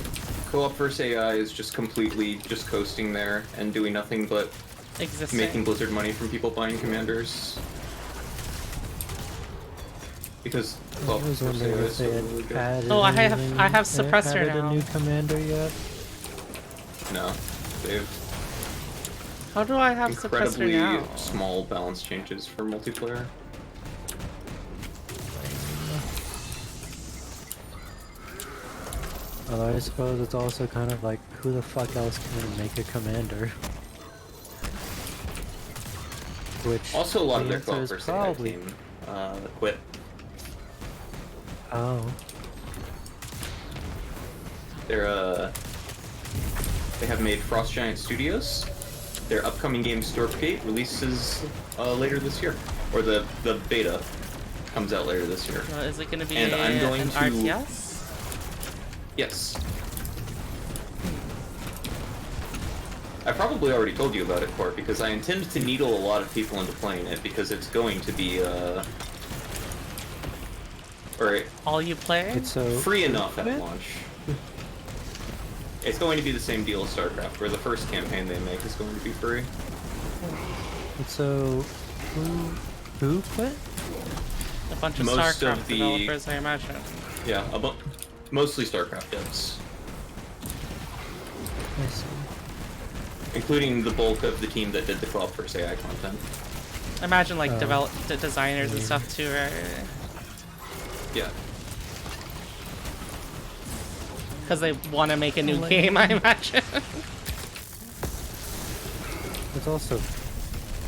Co-op versus AI is just completely just coasting there and doing nothing but Existing. making Blizzard money from people buying commanders. Because I was wondering if they had added Oh, I have anything- suppressor added now. a new commander yet. No, they've How do I have suppressor incredibly now? small balance changes for multiplayer. Although I suppose it's also kind of like, who the fuck else can make a commander? Which Also, a lot of the their answer co-op is versus AI probably team quit. oh. They have made Frost Giant Studios. Their upcoming game Stormgate releases later this year, or the beta comes out later this year. Is it going to be And I'm going an to- RTS? Yes. I probably already told you about it, Court, because I intend to needle a lot of people into playing it, because it's going to be or All you play? It's so free enough at What? launch. It's going to be the same deal as StarCraft, where the first campaign they make is going to be free. It's so who quit? A bunch of Most StarCraft of the- developers, I imagine. Yeah, mostly StarCraft devs, I see. including the bulk of the team that did the co-op versus AI content. I imagine like Oh. designers and stuff too, right? Yeah. Because they want to make a new Like- game, I imagine. It's also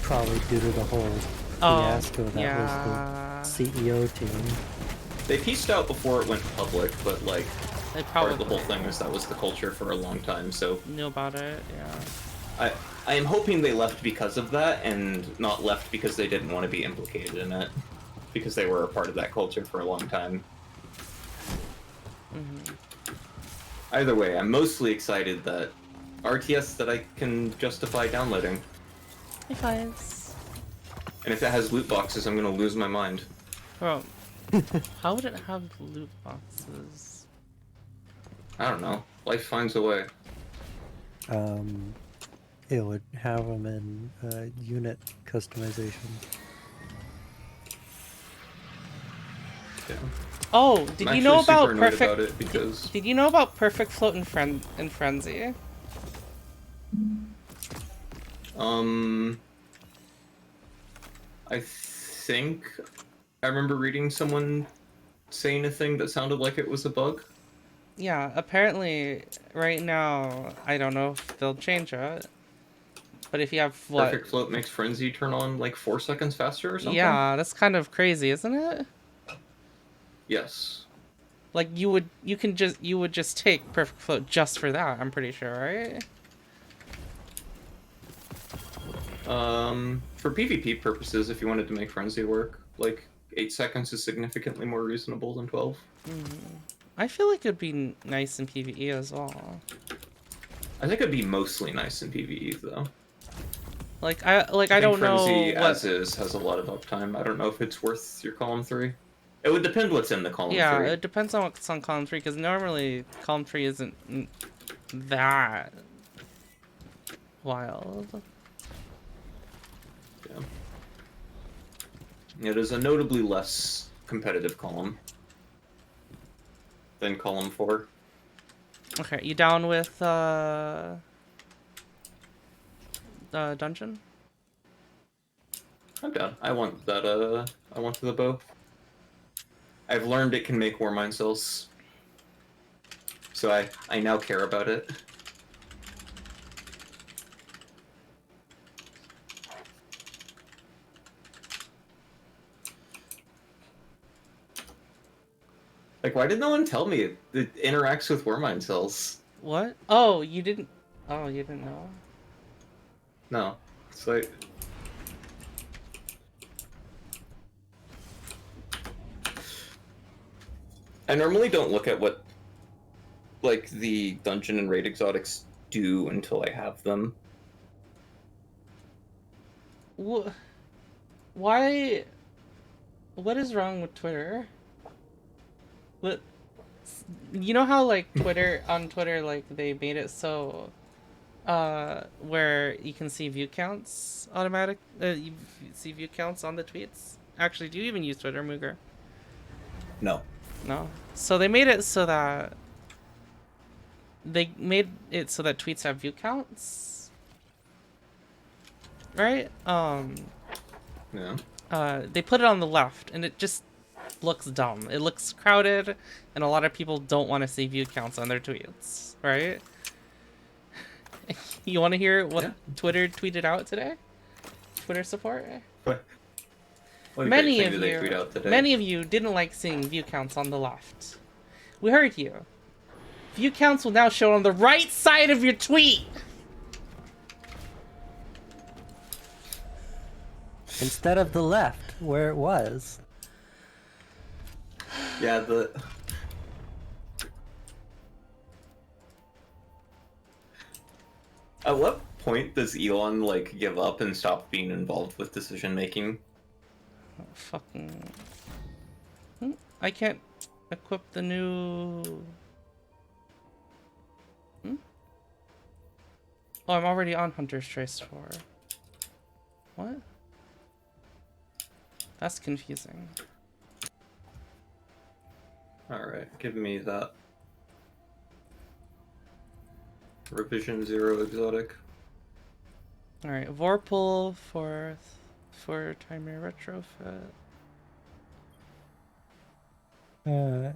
probably due to the whole fiasco that yeah. was the CEO team. They pieced out before it went public, but like They part of the probably whole thing is that was the culture for a long time, so knew about it, yeah. I am hoping they left because of that, and not left because they didn't want to be implicated in it, because they were a part of that culture for a long time. Either way, I'm mostly excited that RTS that I can justify downloading, Hey guys. and if it has loot boxes, I'm gonna lose my mind. Bro, how would it have loot boxes? I don't know. Life finds a way. It would have them in unit customization. Yeah. Oh, did I'm you know actually super about annoyed perfect? about it because Did you know about Perfect Float in Frenzy? I think I remember reading someone saying a thing that sounded like it was a bug. Yeah, apparently right now I don't know if they'll change it. But if you have what? Perfect Float makes Frenzy turn on like 4 seconds faster or something? Yeah, that's kind of crazy, isn't it? Yes. Like you would just take Perfect Float just for that, I'm pretty sure, right? For PvP purposes, if you wanted to make Frenzy work, like 8 seconds is significantly more reasonable than 12. I feel like it'd be nice in PvE as well. I think it'd be mostly nice in PvE though. Like I think don't know Frenzy what. as is has a lot of uptime. I don't know if it's worth your column 3. It would depend what's in the column 3. Yeah, it depends on what's on column 3, because normally column 3 isn't that wild. Yeah. It is a notably less competitive column than column 4. Okay, you down with dungeon? I'm down. I want that, I want the bow. I've learned it can make Warmind cells. So I now care about it. Like, why did no one tell me it interacts with Warmind cells? What? Oh, you didn't. Oh, you didn't know. No, it's like I normally don't look at what like the dungeon and raid exotics do until I have them. Why? What is wrong with Twitter? What? You know how like on Twitter like they made it so where you can see view counts you see view counts on the tweets. Actually, do you even use Twitter, Mooger? No. No. So they made it so that tweets have view counts. Right? Yeah. They put it on the left and it just looks dumb. It looks crowded and a lot of people don't want to see view counts on their tweets, right? You want to hear what Twitter tweeted out today? Twitter support? What Many great of thing did they tweet out you today? many of you didn't like seeing view counts on the left. We heard you. View counts will now show on the right side of your tweet. Instead of the left, where it was. Yeah, At what point does Elon like give up and stop being involved with decision making? Oh, fucking. I can't equip the new. Oh, I'm already on Hunter's Trace 4. What? That's confusing. Alright, give me that. Revision 0 exotic. Alright, Vorpal for Timir retrofit.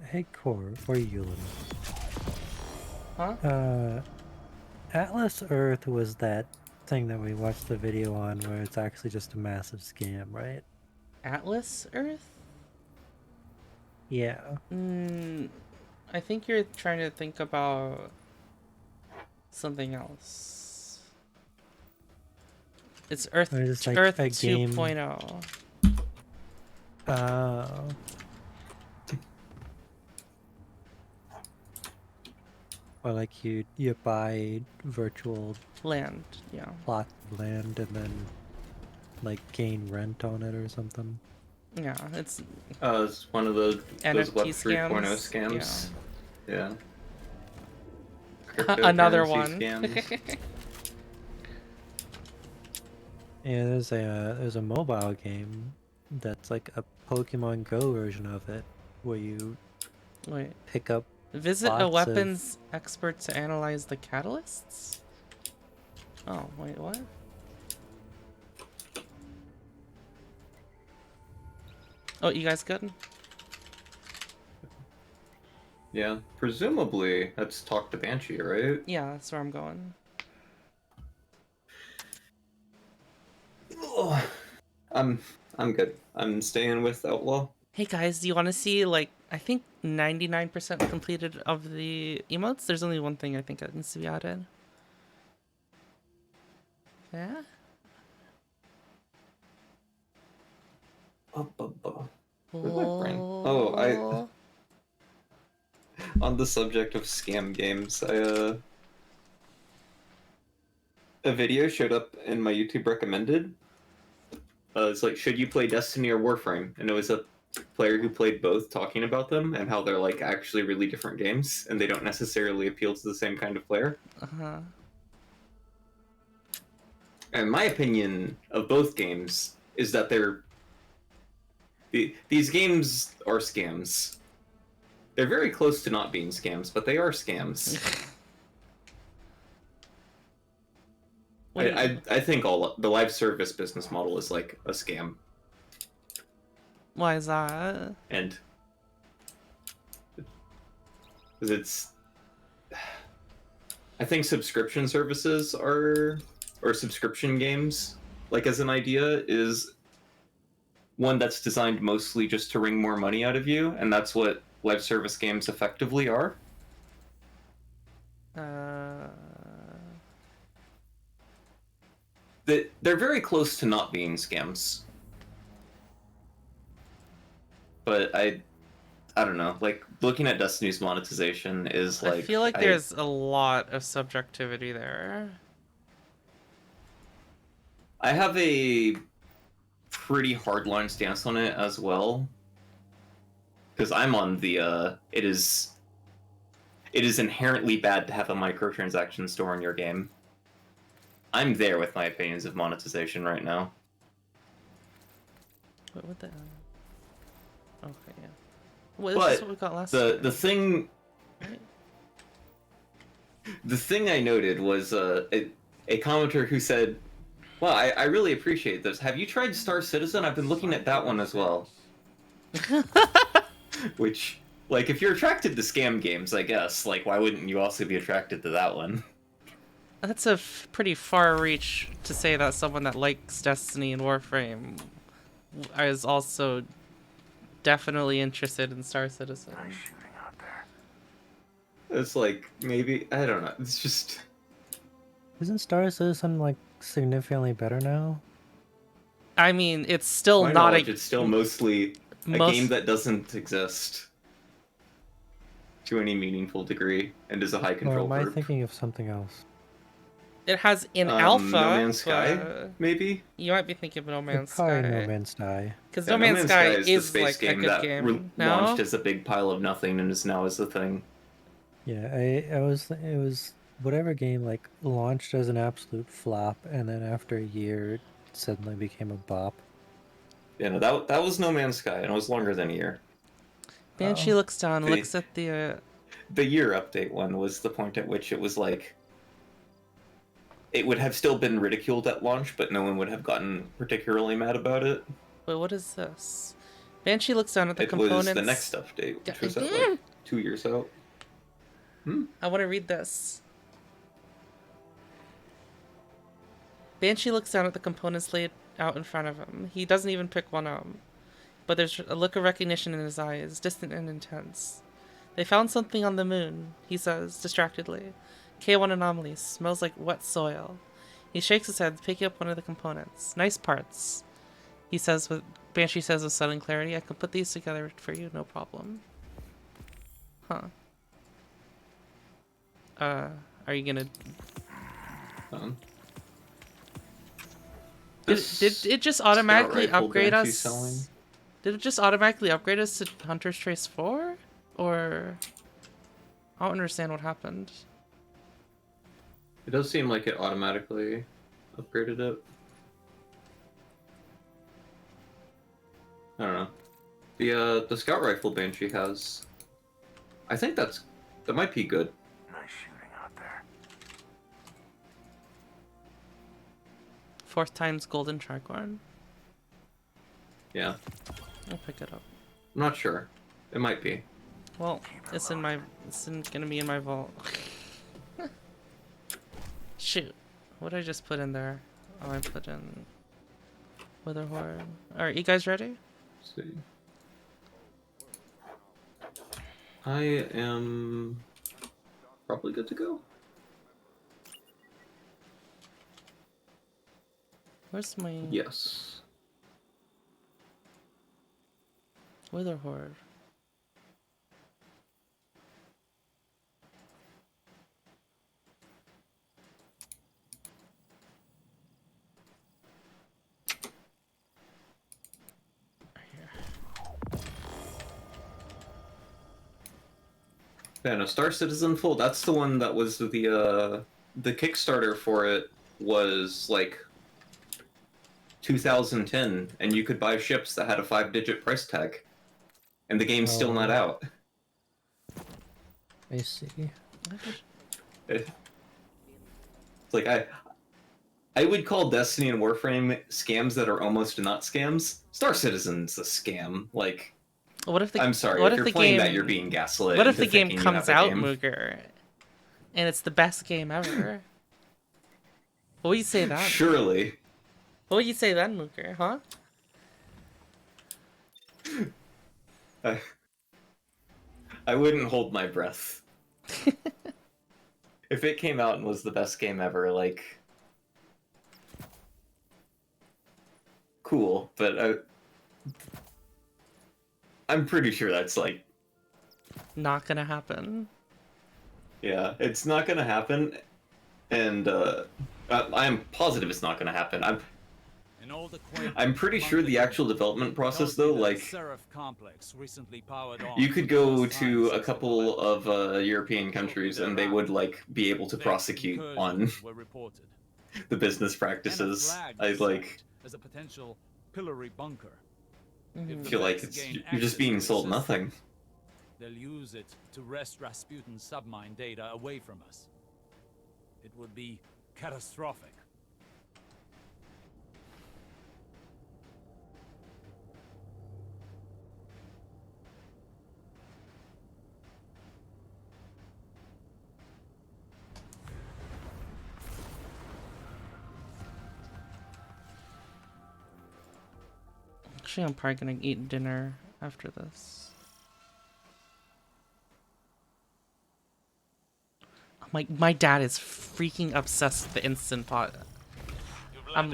Hey Core, or Yulin. Huh? Atlas Earth was that thing that we watched the video on where it's actually just a massive scam, right? Atlas Earth? Yeah. I think you're trying to think about something else. It's Earth Or just like Earth a game- 2.0. Oh. Or like you buy virtual Land, yeah. plot of land and then like gain rent on it or something. Yeah, it's It's one of those Web NFT 3.0 scams. scams. Yeah. Another Cryptocurrency one. scams. Yeah, there's a mobile game that's like a Pokemon Go version of it where you Wait. pick up Visit a lots of- weapons expert to analyze the catalysts? Oh, wait, what? Oh, you guys good? Yeah, presumably that's Talk to Banshee, right? Yeah, that's where I'm going. Oh, I'm good. I'm staying with Outlaw. Hey guys, do you want to see, like, I think 99% completed of the emotes? There's only one thing I think that needs to be added. Yeah? Where's my brain? Oh, on the subject of scam games, a video showed up in my YouTube recommended. It's like, should you play Destiny or Warframe? And it was a player who played both talking about them and how they're like actually really different games and they don't necessarily appeal to the same kind of player. Uh-huh. And my opinion of both games is that these games are scams. They're very close to not being scams, but they are scams. I think all the live service business model is like a scam. Why is that? And it's, I think subscription services or subscription games, like as an idea, is one that's designed mostly just to wring more money out of you, and that's what live service games effectively are. They're very close to not being scams. But I don't know. Like, looking at Destiny's monetization is like... I feel like there's a lot of subjectivity there. I have a pretty hardline stance on it as well. Because I'm on the, it is inherently bad to have a microtransaction store in your game. I'm there with my opinions of monetization right now. What the hell? Okay, yeah. Well, But this is what we got last the time. the thing Right? the thing I noted was a commenter who said, "Well, I really appreciate this. Have you tried Star Citizen? I've been looking at that one as well." Which, like, if you're attracted to scam games, I guess, like, why wouldn't you also be attracted to that one? That's a pretty far reach to say that someone that likes Destiny and Warframe is also definitely interested in Star Citizen. It's like, maybe, I don't know, it's just... Isn't Star Citizen like significantly better now? I mean, it's still my not knowledge, it's still mostly a most- game that doesn't exist to any meaningful degree and is a high Or control am I group. thinking of something else? It has in alpha. No Man's Sky, but maybe? You might be thinking of No Man's Probably Sky. No Man's Sky. Because Yeah, No Man's Sky is the is space like a game good that game. No? launched as a big pile of nothing and is now as a thing. Yeah, it was whatever game like launched as an absolute flop, and then after a year, it suddenly became a bop. Yeah, no, that was No Man's Sky, and it was longer than a year. Banshee looks down, The- looks at the. The year update one was the point at which it was like... It would have still been ridiculed at launch, but no one would have gotten particularly mad about it. Wait, what is this? Banshee looks down at the It components. was the next update, which was at Yeah. like 2 years out. I want to read this. Banshee looks down at the components laid out in front of him. He doesn't even pick one up. But there's a look of recognition in his eyes, distant and intense. They found something on the moon, he says, distractedly. K1 anomaly, smells like wet soil. He shakes his head, picking up one of the components. Nice parts. Banshee says with sudden clarity, I can put these together for you, no problem. Huh. Are you gonna... Did it just automatically Scout rifle upgrade Banshee us? selling. Did it just automatically upgrade us to Hunter's Trace 4? Or... I don't understand what happened. It does seem like it automatically upgraded it. I don't know. The scout rifle Banshee has... I think that might be good. Nice shooting out there. Fourth time's Golden Tricorn. Yeah. I'll pick it up. I'm not sure. It might be. Well, it's gonna be in my vault. Shoot. What did I just put in there? Oh, I put in Wither Horde. Alright, you guys ready? Let's see. I am probably good to go. Where's my Yes. Wither Horde? Yeah, no, Star Citizen Full, that's the one that was the Kickstarter for it was like 2010, and you could buy ships that had a 5-digit price tag. And the game's still not out. I see. It's like I would call Destiny and Warframe scams that are almost not scams. Star Citizen's a scam. Like, What if the I'm sorry, what if if you're the playing game, that, you're being gaslit. What if the into game thinking you comes have a out, game. Mooger, and it's the best game ever? What would you say then? Surely. What would you say then, Mooger? Huh? I wouldn't hold my breath. If it came out and was the best game ever, like, cool. But I'm pretty sure that's like, Not gonna happen. yeah, it's not gonna happen, and I am positive it's not gonna happen. In all the quaint I'm pretty sure the actual development process, though, like, Seraph complex recently powered on you for could the go first to time a since couple the of European countries and they would like be able to Fake prosecute on incursions were reported. the business And a practices. flag I was like sighted as a potential pillory bunker. Mhm. If the feel like Vex it's gain you're just access being to sold its system, nothing. they'll use it to wrest Rasputin's submine data away from us. It would be catastrophic. Actually, I'm probably gonna eat dinner after this. My dad is freaking obsessed with the Instant Pot. I'm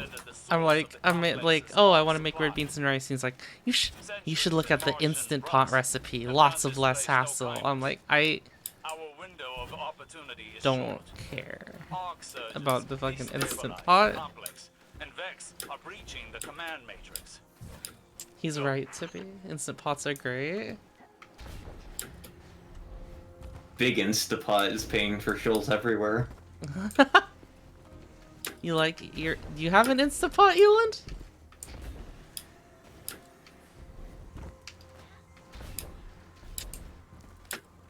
like, oh, I want to make red beans and rice. He's like, you should look at the Instant Pot recipe. Lots of less hassle. I'm like, I Our window of opportunity is don't short. care Arc surges about the fucking destabilize Instant the Pot. complex, and Vex are breaching the command matrix. He's right to be. Instant Pots are great. Big Instapot is paying for shills everywhere. You have an Instant Pot, Eland?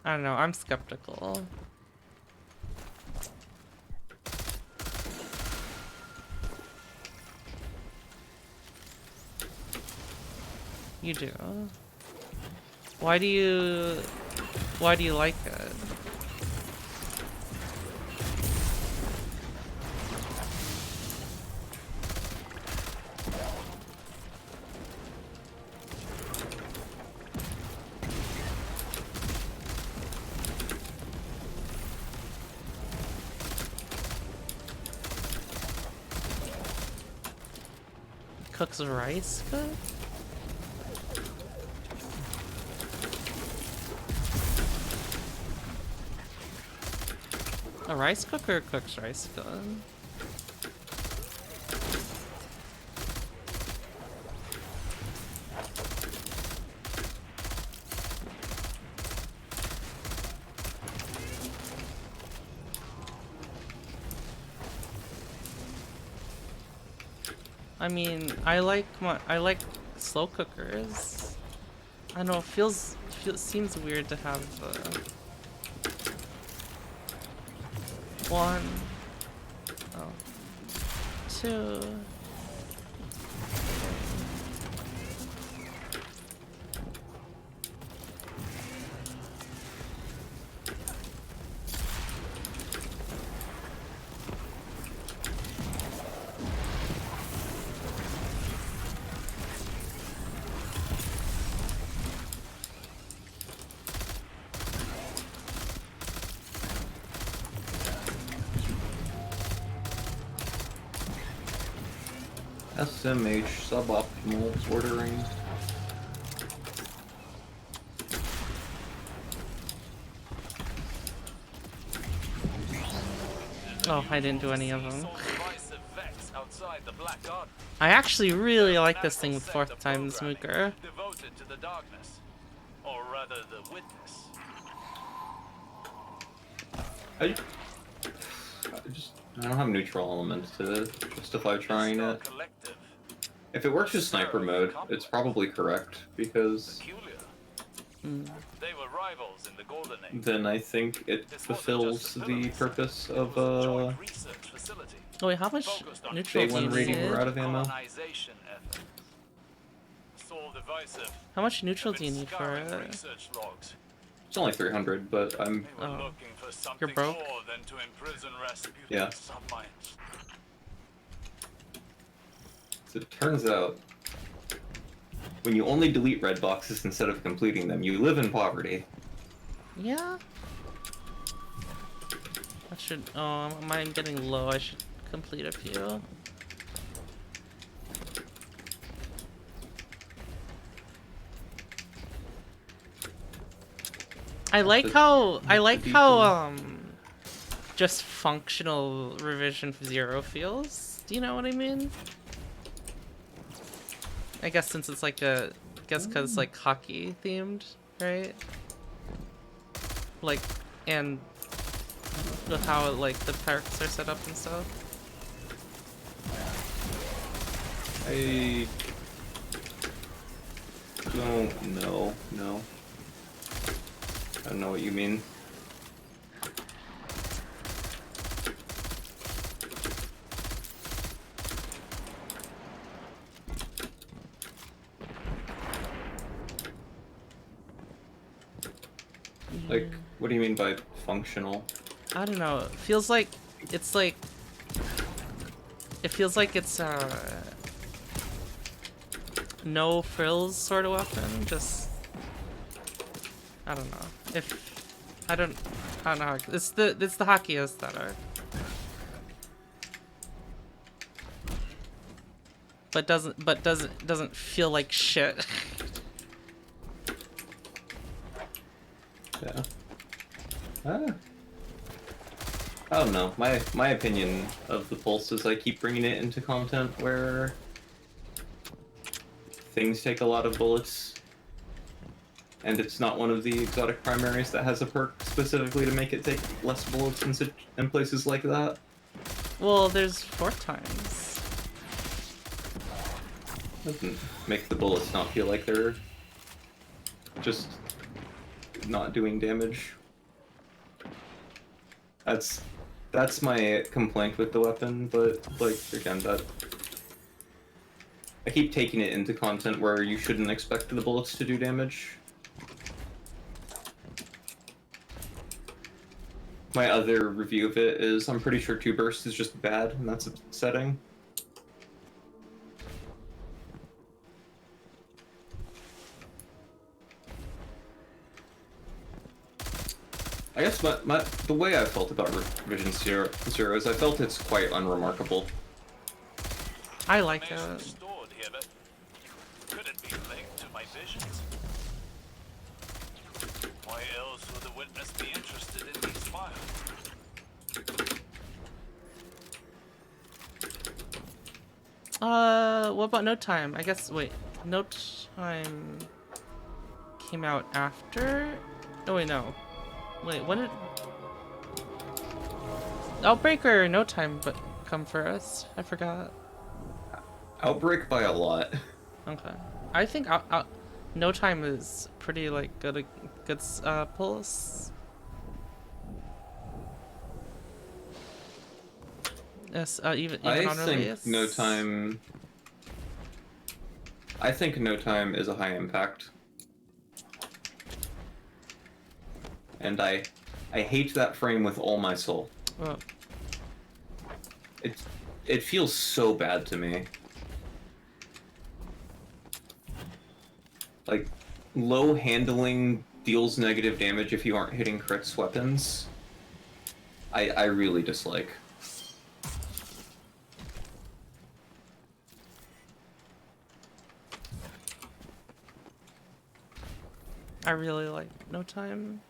I don't know, I'm skeptical. You do. Why do you like it? Cooks rice good? A rice cooker cooks rice good. I mean, I like slow cookers. I don't know, seems weird to have one, oh, two. SMH suboptimal ordering. Oh, I didn't do any of them. Sole device of Vex outside the Black Garden, I actually really like this thing with fourth time Smooker. devoted to the darkness, or rather the witness. I don't have neutral elements to justify trying it. Collective, If it works with sniper mode, it's probably correct, because peculiar. Mm. They were rivals in the Golden Age. then I think it fulfills the purpose of Joint research facility Oh wait, how much focused on neutral do you Day one rating need? we're out of ammo. colonization efforts. Sole device of How much neutral do you need for scouring it? research logs. It's only 300, but I'm They were Oh. looking for something broke? more than to imprison Rasputin's Yeah. submines. So it turns out, when you only delete red boxes instead of completing them, you live in poverty. Yeah. I I should. Oh, mine getting low. I should complete a few. I like how just functional Revision Zero feels. Do you know what I mean? I guess since it's like a, I guess because it's like hockey themed, right? Like, and with how like the perks are set up and stuff. I don't know. No. I don't know what you mean. Like, what do you mean by functional? I don't know. It feels like it's like it feels like it's no frills sort of weapon. Just I don't know. I don't know. How, it's the hockey aesthetic. But doesn't feel like shit. Yeah. I don't know. My opinion of the Pulse is I keep bringing it into content where things take a lot of bullets, and it's not one of the exotic primaries that has a perk specifically to make it take less bullets in places like that. Well, there's 4 times. Doesn't make the bullets not feel like they're just not doing damage. That's my complaint with the weapon, but like again, that I keep taking it into content where you shouldn't expect the bullets to do damage. My other review of it is I'm pretty sure 2 burst is just bad, and that's upsetting. I guess the way I felt about Revision Zero is I felt it's quite unremarkable. I like it. Stored here, but could it be linked to my visions? Why else would the witness be interested in these files? What about No Time? I guess, wait, No Time came out after? Oh wait, no. Wait, when did Outbreak or No Time but come first? I forgot. Outbreak by a lot. Okay. I think No Time is pretty like good pulse. Yes, even on release. I think No Time is a high impact. And I hate that frame with all my soul. Oh. It feels so bad to me. Like, low handling deals negative damage if you aren't hitting crits weapons. I really dislike. I really like No Time.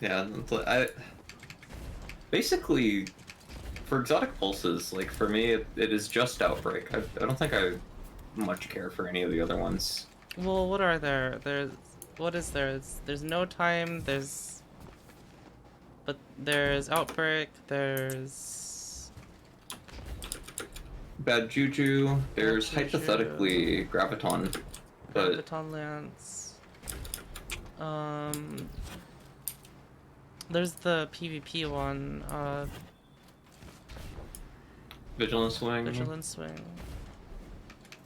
Yeah, basically, for exotic pulses, like for me, it is just Outbreak. I don't think I much care for any of the other ones. Well, what are there? What is there? There's No Time. There's Outbreak. There's Bad Juju. There's Bad Juju. hypothetically Graviton, but Graviton Lance. There's the PvP one. Vigilance Swing. Vigilance Swing.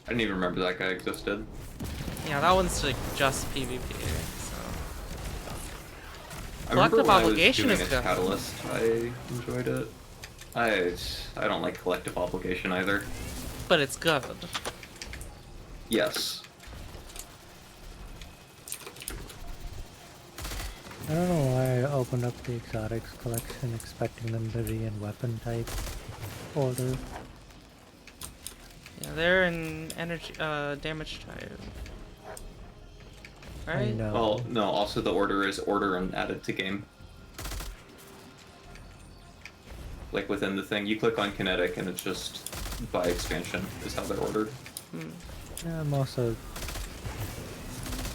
I didn't even remember that guy existed. Yeah, that one's like just PvP. So. I remember Collective when I was Obligation doing is a good. Catalyst. I enjoyed it. I don't like Collective Obligation either. But it's good. Yes. opened up the exotics collection expecting them to be in weapon type order. Yeah, they're in energy, damage type. I Right? know. Well, no, also the order is order and added to game. Like within the thing, you click on kinetic and it's just by expansion is how they're ordered. Yeah, I'm also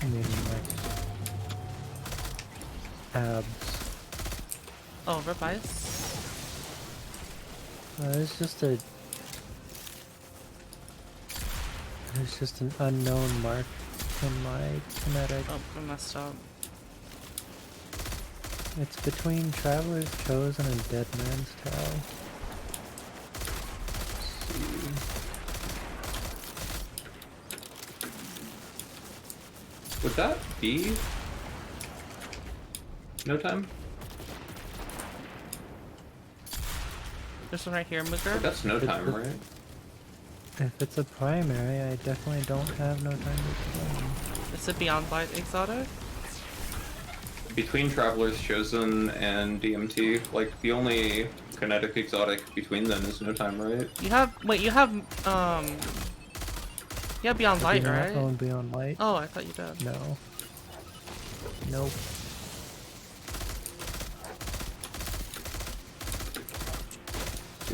meaning like abs. Oh, rip ice. It's just a. There's just an unknown mark in my kinetic. Oh, I messed up. It's between Traveler's Chosen and Dead Man's Tale. Would that be no time? This one right here, But Mooker. that's no time, right? If it's a primary, I definitely don't have no time to play. Is it Beyond Light exotic? Between Traveler's Chosen and DMT, like the only kinetic exotic between them is no time, right? You have Beyond Light, Do you not right? own Beyond Light? Oh, I thought you did. No. Nope.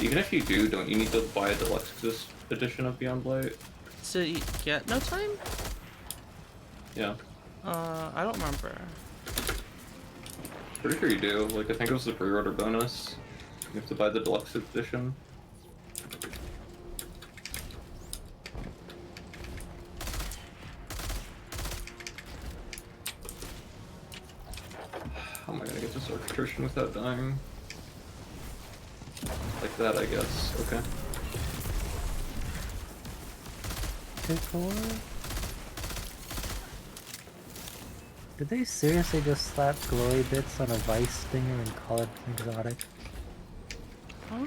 Even if you do, don't you need to buy a deluxe edition of Beyond Light? So you get no time? Yeah, I don't remember. pretty sure you do. Like, I think it was the pre-order bonus. You have to buy the deluxe edition. How am I gonna get this arbitration without dying? Like that, I guess. Okay. Did they seriously just slap glowy bits on a vice stinger and call it exotic? Huh?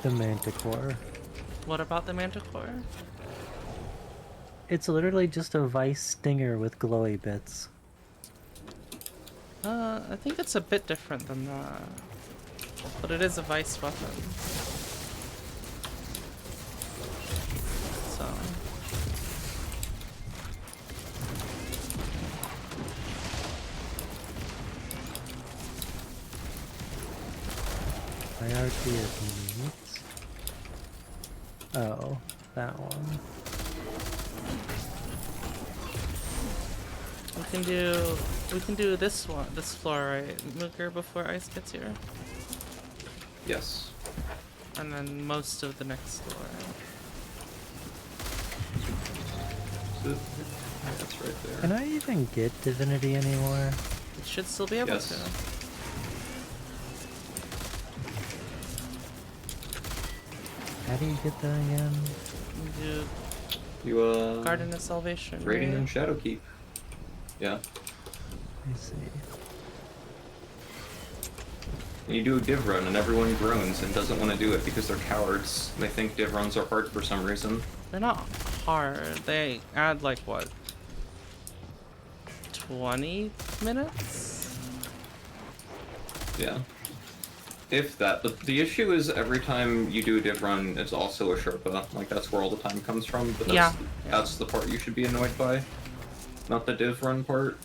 The Manticore. What about the Manticore? It's literally just a vice stinger with glowy bits. I think it's a bit different than that. But it is a vice weapon. So. Hierarchy of needs. Oh, that one. We can do this one, this floor, right, Mooker, before Ice gets here? Yes. And then most of the next floor. Yeah, that's right there. Can I even get Divinity anymore? It should still be able Yes. to. How do you get that again? You do You, Garden of Salvation. Radiant right? and Shadowkeep. Yeah. I see. And you do a div run and everyone groans and doesn't want to do it because they're cowards. They think div runs are hard for some reason. They're not hard. They add like what? 20 minutes? Yeah. If that. The issue is every time you do a div run, it's also a Sherpa. Like, that's where all the time comes from. But Yeah. that's the part you should be annoyed by. Not the div run part.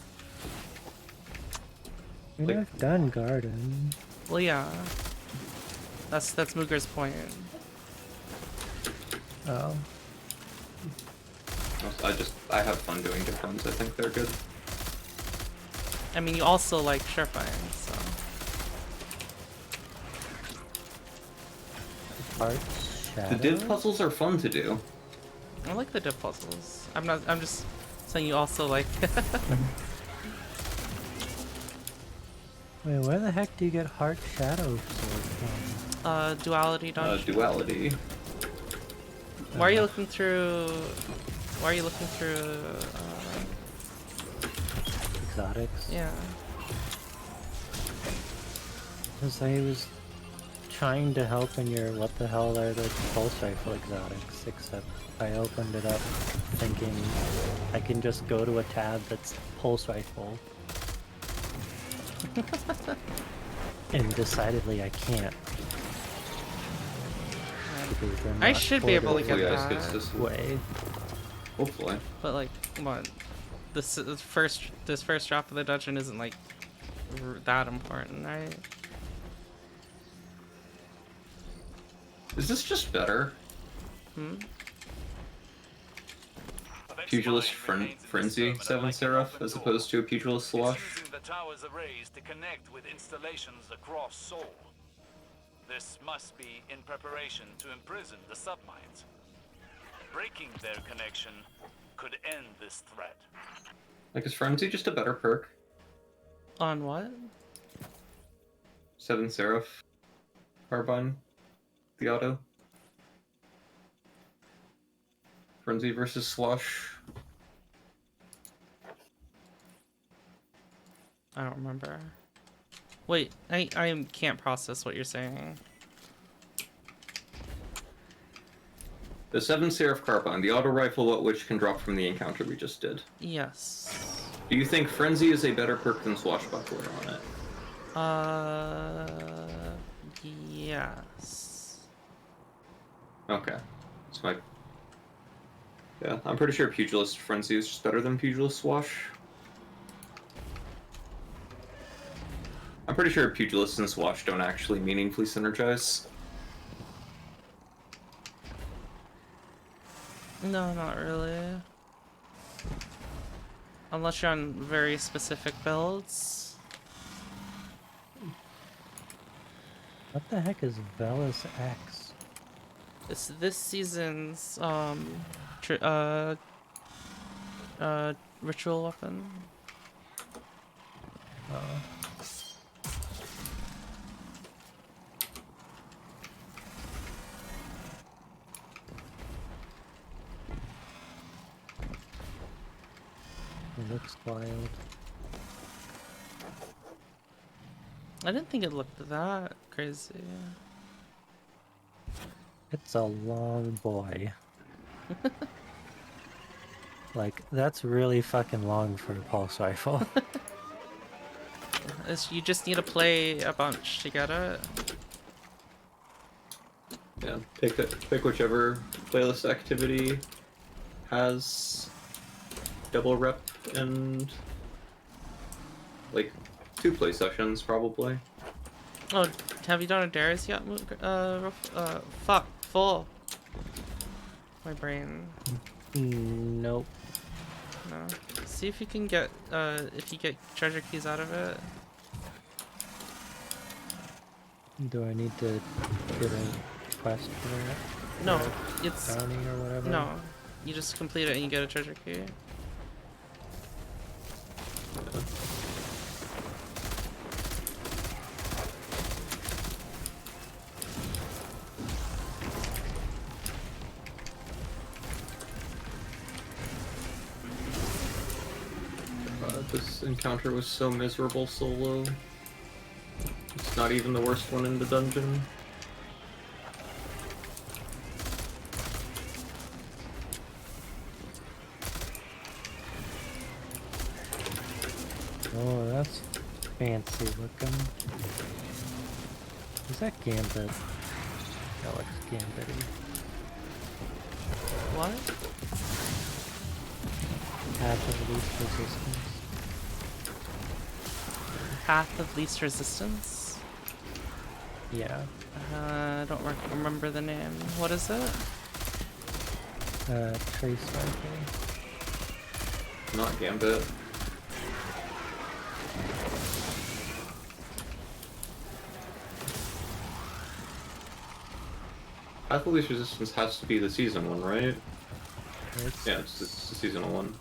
I mean, Like- I've done Garden. Well, yeah. That's Mooger's point. Oh. I have fun doing div runs. I think they're good. I mean, you also like Sherping, so. Heart Shadow? The div puzzles are fun to do. I like the div puzzles. I'm just saying you also like. Wait, where the heck do you get Heart Shadow Sword from? Duality dungeon. Duality. Why are you looking through? Why are you looking through? Exotics? Yeah. Because I was trying to help in your what the hell are the pulse rifle exotics, except I opened it up thinking I can just go to a tab that's pulse rifle. And decidedly I can't. Because they're I not should be able to get Hopefully Ice gets that. this way. Hopefully. But like, come on. This first drop of the dungeon isn't like that important, right? Is this just better? Hmm? Pugilist Frenzy 7 Seraph as opposed to a Pugilist Slosh? Using the tower's arrays to connect with installations across Seoul. This must be in preparation to imprison the submines. Breaking their connection could end this threat. Like, is Frenzy just a better perk? On what? 7 Seraph Carbine? The auto? Frenzy versus Slosh? I don't remember. Wait, I can't process what you're saying. The 7 Seraph Carbine, the auto rifle which can drop from the encounter we just did. Yes. Do you think Frenzy is a better perk than Swashbuckler on it? Yes. Okay. So yeah, I'm pretty sure Pugilist Frenzy is just better than Pugilist Swash. I'm pretty sure Pugilist and Swash don't actually meaningfully synergize. No, not really. Unless you're on very specific builds. What the heck is Velas X? It's this season's ritual weapon. It looks wild. I didn't think it looked that crazy. It's a long boy. Like, that's really fucking long for a pulse rifle. You just need to play a bunch to get it. Yeah, pick whichever playlist activity has double rep and like 2 play sessions probably. Oh, have you done a Darius yet? Fuck, full. My brain. Nope. No. See if you can get if you get treasure keys out of it. Do I need to get a quest for that? No, Or it's bounty or whatever? no. You just complete it and you get a treasure key. This encounter was so miserable solo. It's not even the worst one in the dungeon. Oh, that's fancy looking. Is that Gambit? That looks Gambit-y. What? Path of least resistance. Path of least resistance? Yeah. I don't remember the name. What is it? Trace rifle. Not Gambit. Path of Least Resistance has to be the season one, right? Yeah, it's the seasonal one.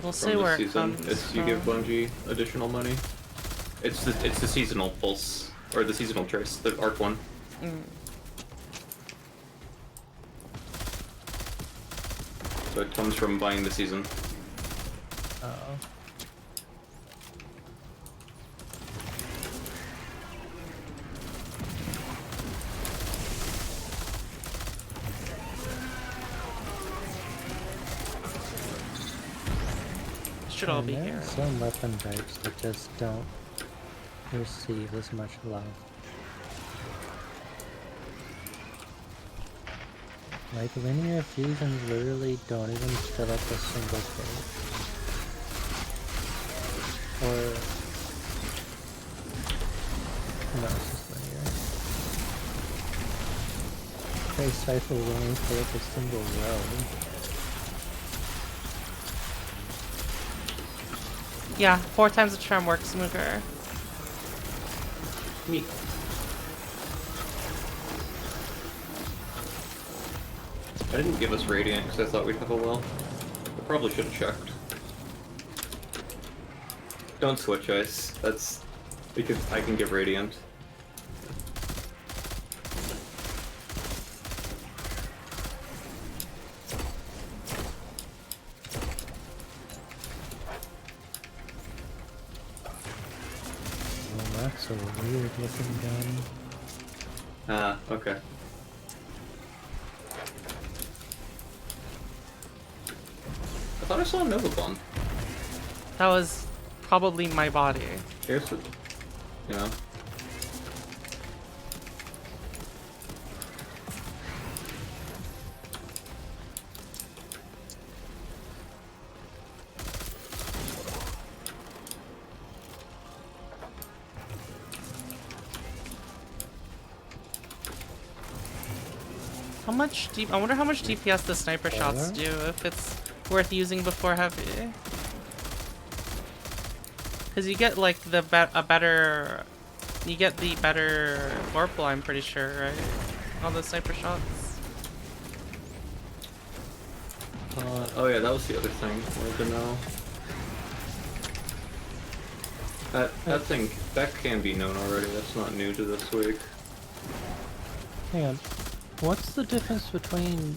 We'll see where it season. comes It's you give Bungie additional money. It's the seasonal pulse or the seasonal trace, the arc one. Mm. So it comes from buying the season. Uh-oh. should all And be there here. are some weapon types that just don't receive as much love. Like linear fusions literally don't even fill up a single page. Or no, it's just linear. Trace rifle will only fill up a single row. Yeah, 4 times the charm works, Mooger. Me. I didn't give us Radiant because I thought we'd have a well. I probably should have checked. Don't switch ice. That's because I can give Radiant. Oh, that's a weird looking gun. Ah, okay. I thought I saw a Nova Bomb. That was probably my body. Here's the, you know. How much I wonder how much DPS the sniper shots do, if it's worth using before heavy. Cause you get like the you get the better Vorpal, I'm pretty sure, right? All the sniper shots. Oh yeah, that was the other thing I wanted to know. That thing, that can be known already, that's not new to this week. Hang on. What's the difference between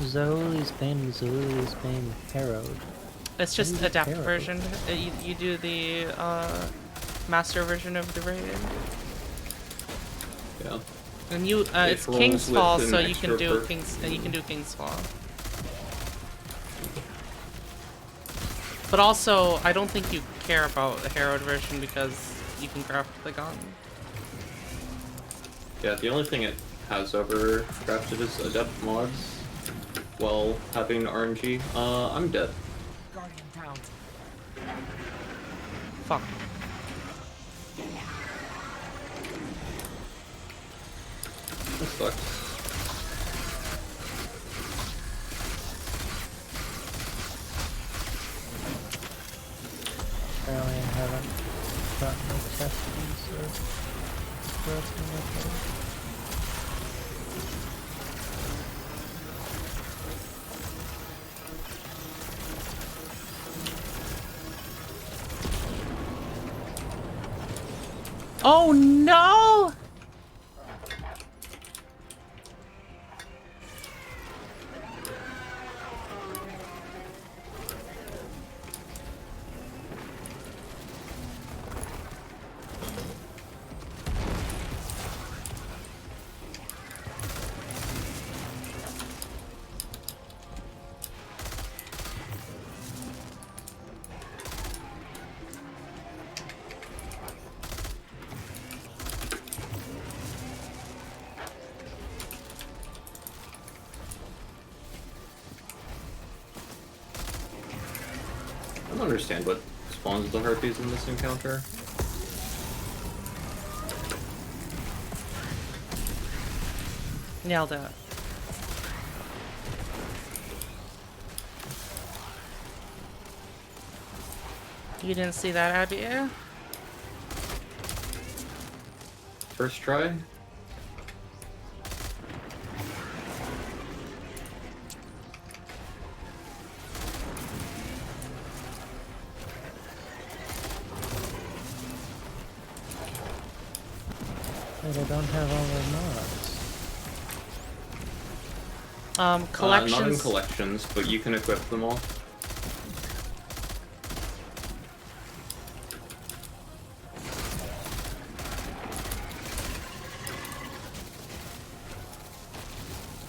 Zoli's Bane and Zoli's Bane Herald? It's just a depth Herald? version. You do the master version of the raid. Yeah. And you it's rolls King's with Fall, an so you can extra do perk. King's Fall. But also, I don't think you care about the Herald version because you can craft the gun. Yeah, the only thing it has over crafted is adept mods while having RNG. I'm dead. Guardian down. Fuck. This sucks. Apparently I haven't gotten a chest piece or skeleton weapon. Oh no! I don't understand what spawns the harpies in this encounter. Nailed it. You didn't see that, Abby? First try? But I don't have all the mods. Collections. Not in collections, but you can equip them all.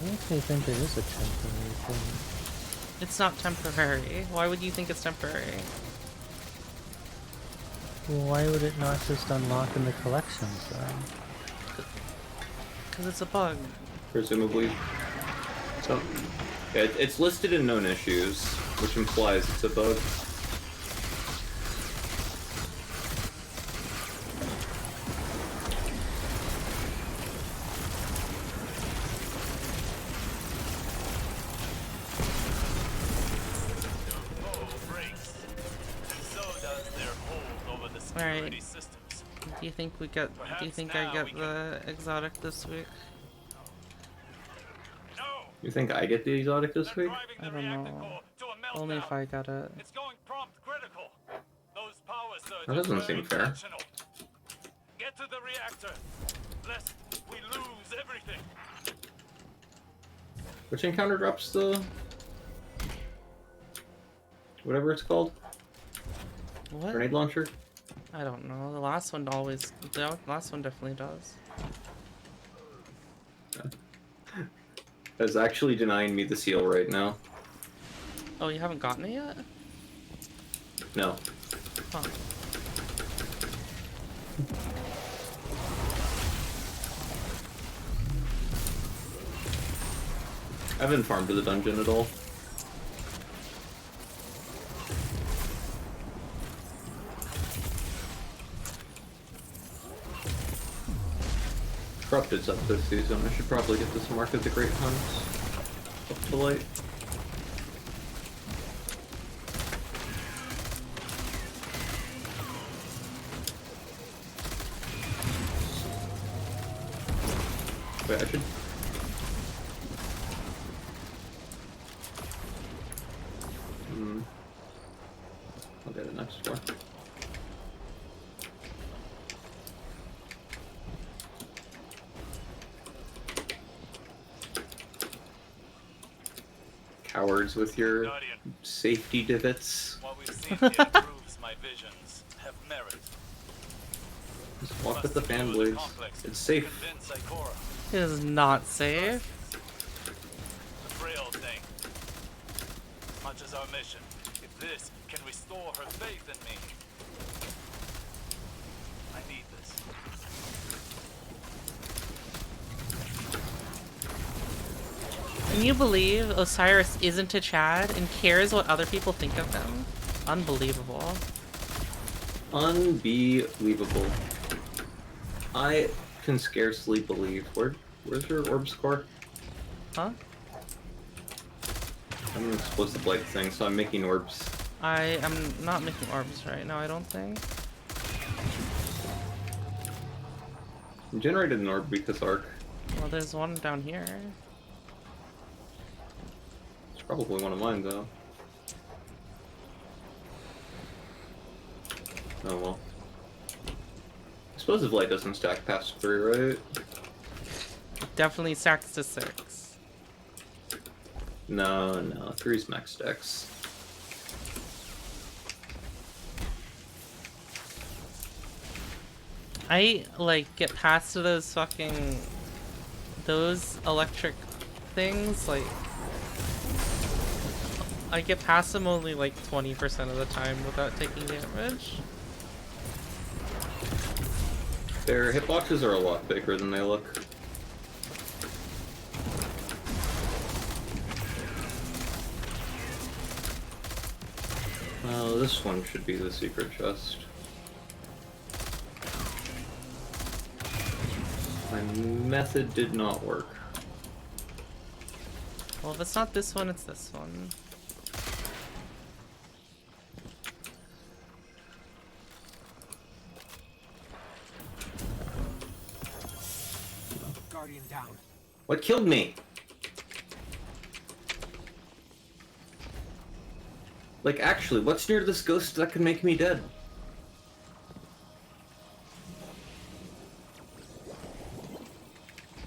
I actually think there is a temporary thing. It's not temporary. Why would you think it's temporary? Why would it not just unlock in the collections then? Because it's a bug. Presumably. So, it's listed in known issues, which implies it's a bug. Alright. Do you think we get? Do you think I get the exotic this week? You think I get the exotic this week? I don't know. Only if I got it. It's going prompt critical. Those power surges That doesn't were seem fair. intentional. Get to the reactor, lest we lose everything. Which encounter drops the... whatever it's called? What? Grenade launcher? I don't know. The last one always. The last one definitely does. It's actually denying me the seal right now. Oh, you haven't gotten it yet? No. Huh. I haven't farmed to the dungeon at all. Corrupted's up this season. I should probably get this Mark of the Great Hunts up to light. Wait, I should... I'll get it next door. Cowards with your Guardian, safety divots. what we've seen here proves my visions have merit. Just walk with the fan blades. It's safe. Convince Ikora. It is not safe. The frail thing. Much as our mission, if this can restore her faith in me. I need this. Can you believe Osiris isn't a Chad and cares what other people think of him? Unbelievable. Unbelievable. I can scarcely believe. Where's your orb score? Huh? I'm an explosive light thing, so I'm making orbs. I am not making orbs right now, I don't think. I generated an orb because arc. Well, there's one down here. It's probably one of mine, though. Oh well. Explosive light doesn't stack past 3, right? Definitely stacks to 6. No, 3's max stacks. I, like, get past to those fucking... those electric things, like... I get past them only, like, 20% of the time without taking damage. Their hitboxes are a lot bigger than they look. Well, this one should be the secret chest. My method did not work. Well, if it's not this one, it's this one. Guardian down. What killed me? Like, actually, what's near this ghost that could make me dead?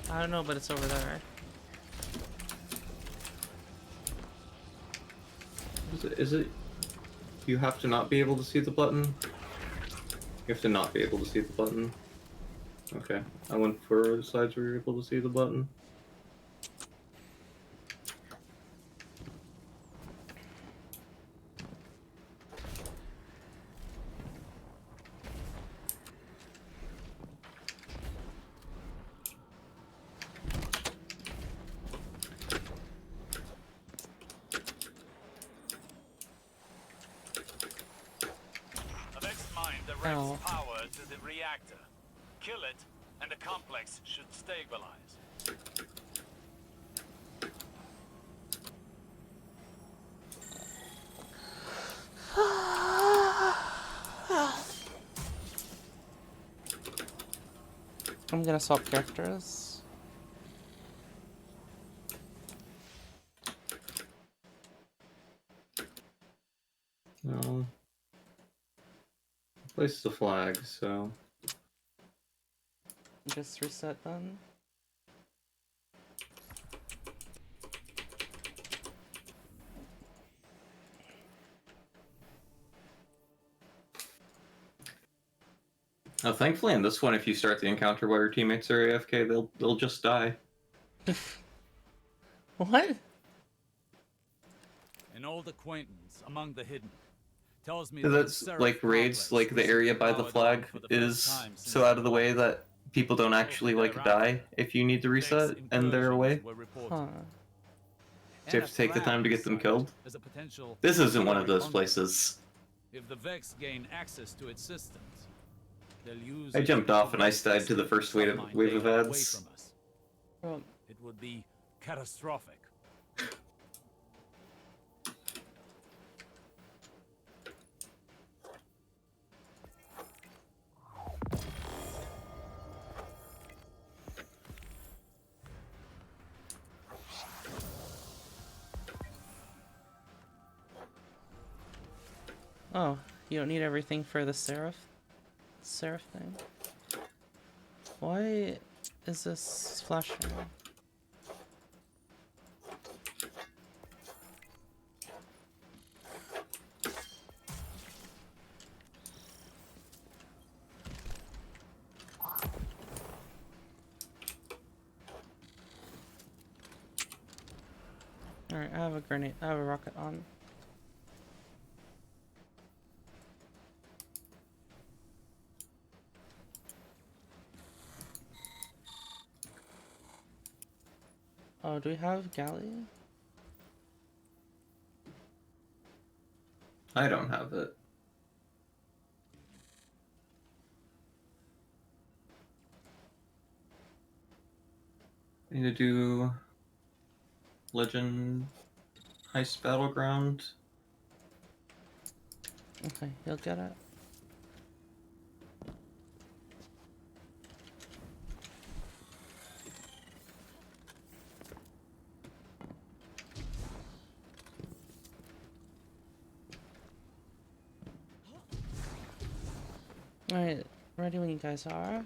I don't know, but it's over there. Is it? You have to not be able to see the button? You have to not be able to see the button. Okay, I went for the sides where you're able to see the button. directs Oh. power to the reactor. Kill it, and the complex should stabilize. I'm gonna swap characters. No. Place the flag, so. Just reset then. Oh, thankfully in this one, if you start the encounter while your teammates are AFK, they'll just die. What? An old acquaintance among the hidden tells me That's like raids, like the area by the flag is so out of the way that people don't actually like die if you need to reset and they're away. Huh. So you have to take the time to get them killed. This isn't one of those places. If the Vex gain access to its systems, they'll use I jumped off and I died to the first wave of ads. Well, It would be catastrophic. oh, you don't need everything for the Seraph thing. Why is this flashing? Alright, I have a grenade. I have a rocket on. Oh, do we have galley? I don't have it. I need to do Legend Heist Battleground. Okay, you'll get it. Alright, ready when you guys are.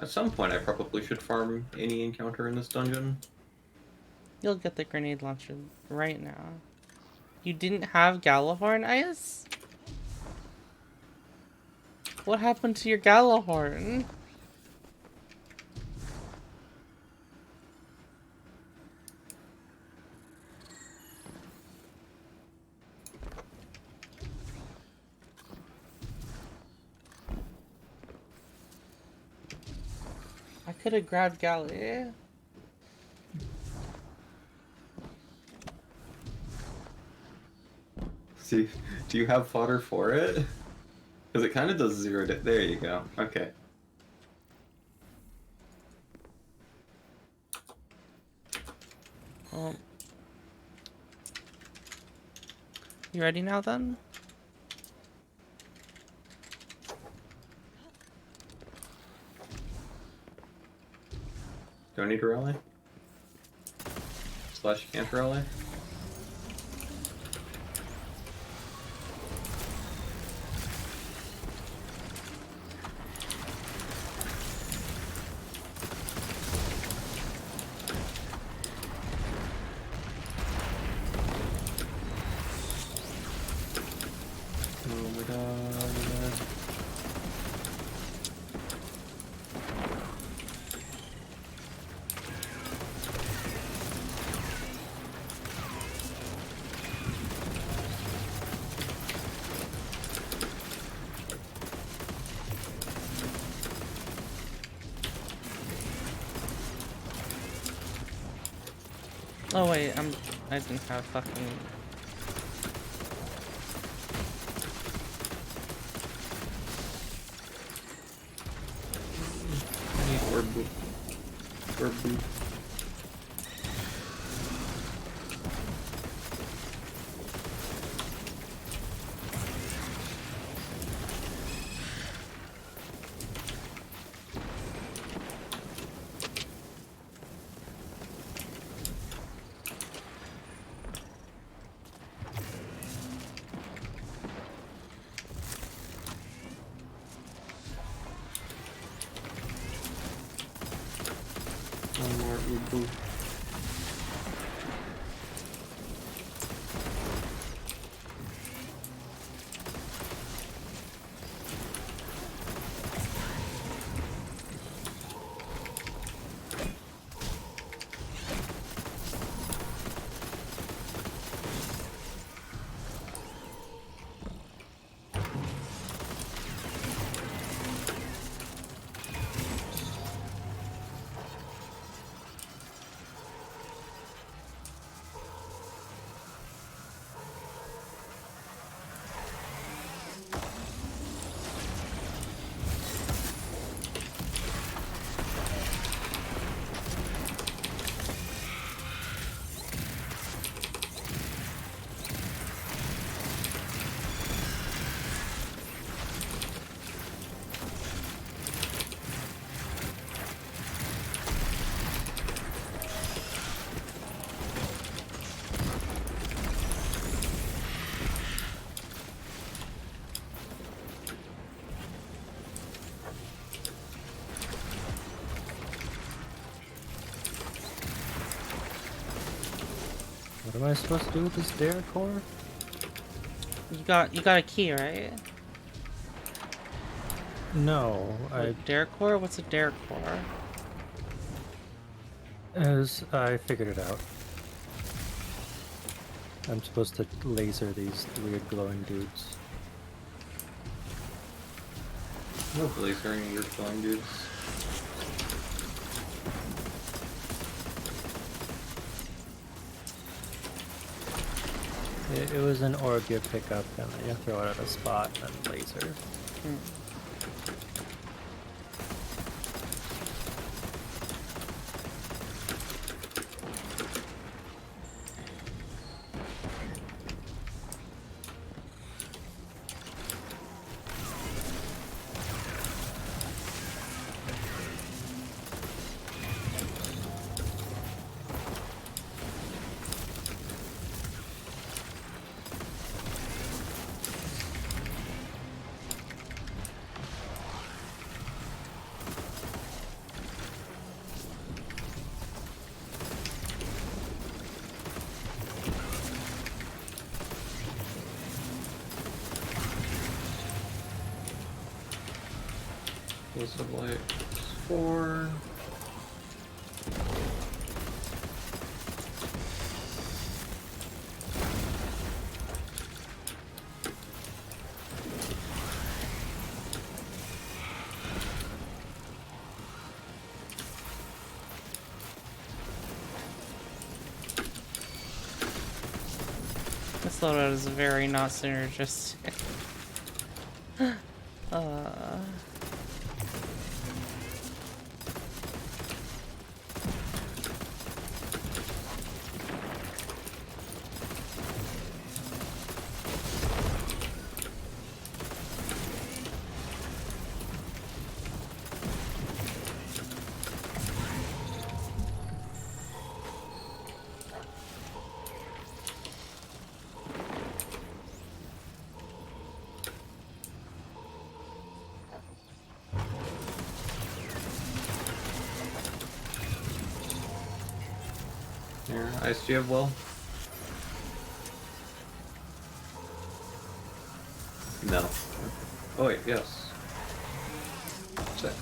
At some point, I probably should farm any encounter in this dungeon. You'll get the grenade launcher right now. You didn't have Gallahorn Ice? What happened to your Gallahorn? I could have grabbed Galley. See, do you have fodder for it? Because it kind of does zero. There you go. Okay. Well, you ready now then? Do I need to rally? Slash you can't rally? Oh wait, I didn't have fucking. Or boop. Or boop. One more boop. What am I supposed to do with this dare core? You got a key, right? No, A dare core? What's a dare core? I figured it out. I'm supposed to laser these weird glowing dudes. No lasering your glowing dudes. It was an orb you pick up and then you throw it at a spot and then laser. Pulse of light 4. This loadout is very not synergistic. Here, Ice, do you have well? No. Oh wait, yes. Check.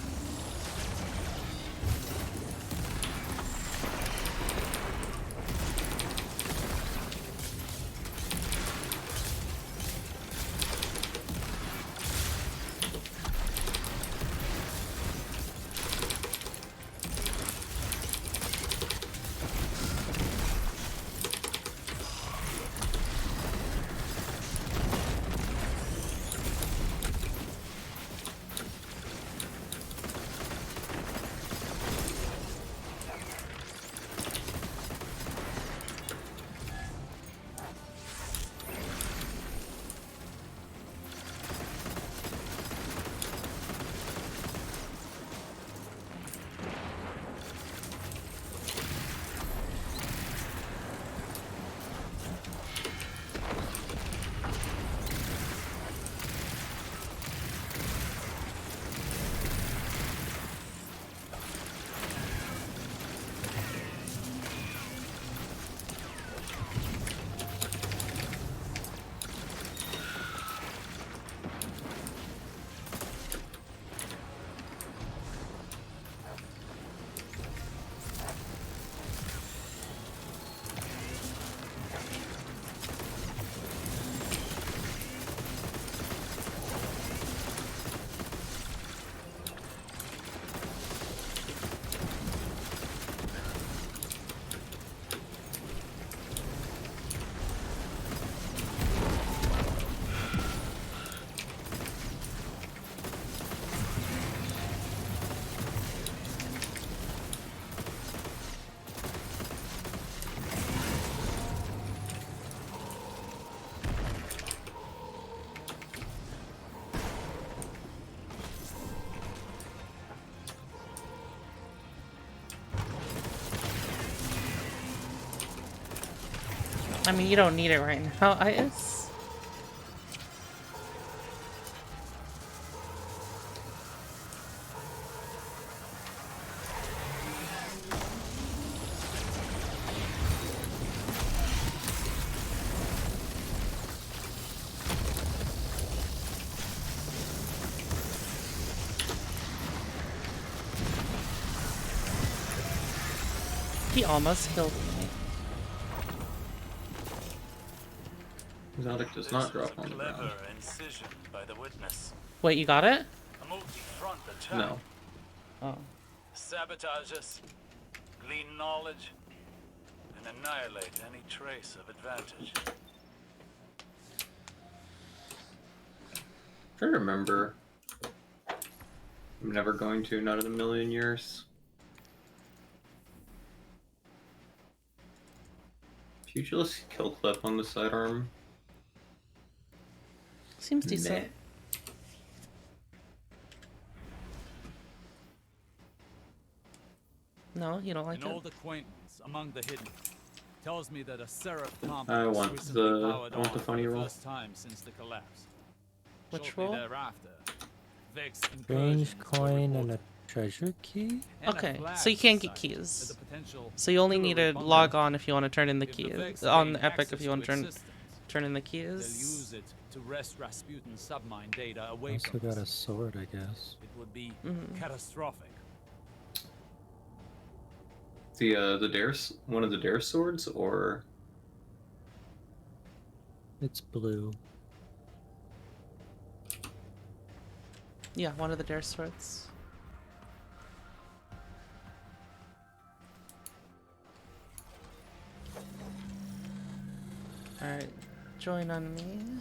I mean, you don't need it right now, Ice. He almost killed me. Exotic does This not was drop a on the clever ground. incision by the witness. Wait, you got it? A multi-front attack. No. Oh. Sabotage us, glean knowledge, and annihilate any trace of advantage. I remember. I'm never going to, not in a million years. Pugilist kill clip on the sidearm. Seems decent. Meh. No, you don't like An it? old acquaintance among the hidden tells me that a Seraph complex I want recently the powered I want the on funny for the roll. first time since the collapse. Which Shortly roll? thereafter, Vex Strange incursions were coin and a reported, treasure key? and a Okay, flag so you can't get society keys. as a potential So you only need to pillory bunker. log on if you want to turn in the If the keys. Vex On gain Epic if access you want to to its turn systems, in the they'll keys. use it to wrest Rasputin's submine data away Also from got a us. sword, I guess. It would be Mhm. catastrophic. The dare one of the dare swords or It's blue. Yeah, one of the dare swords. Alright, join on me.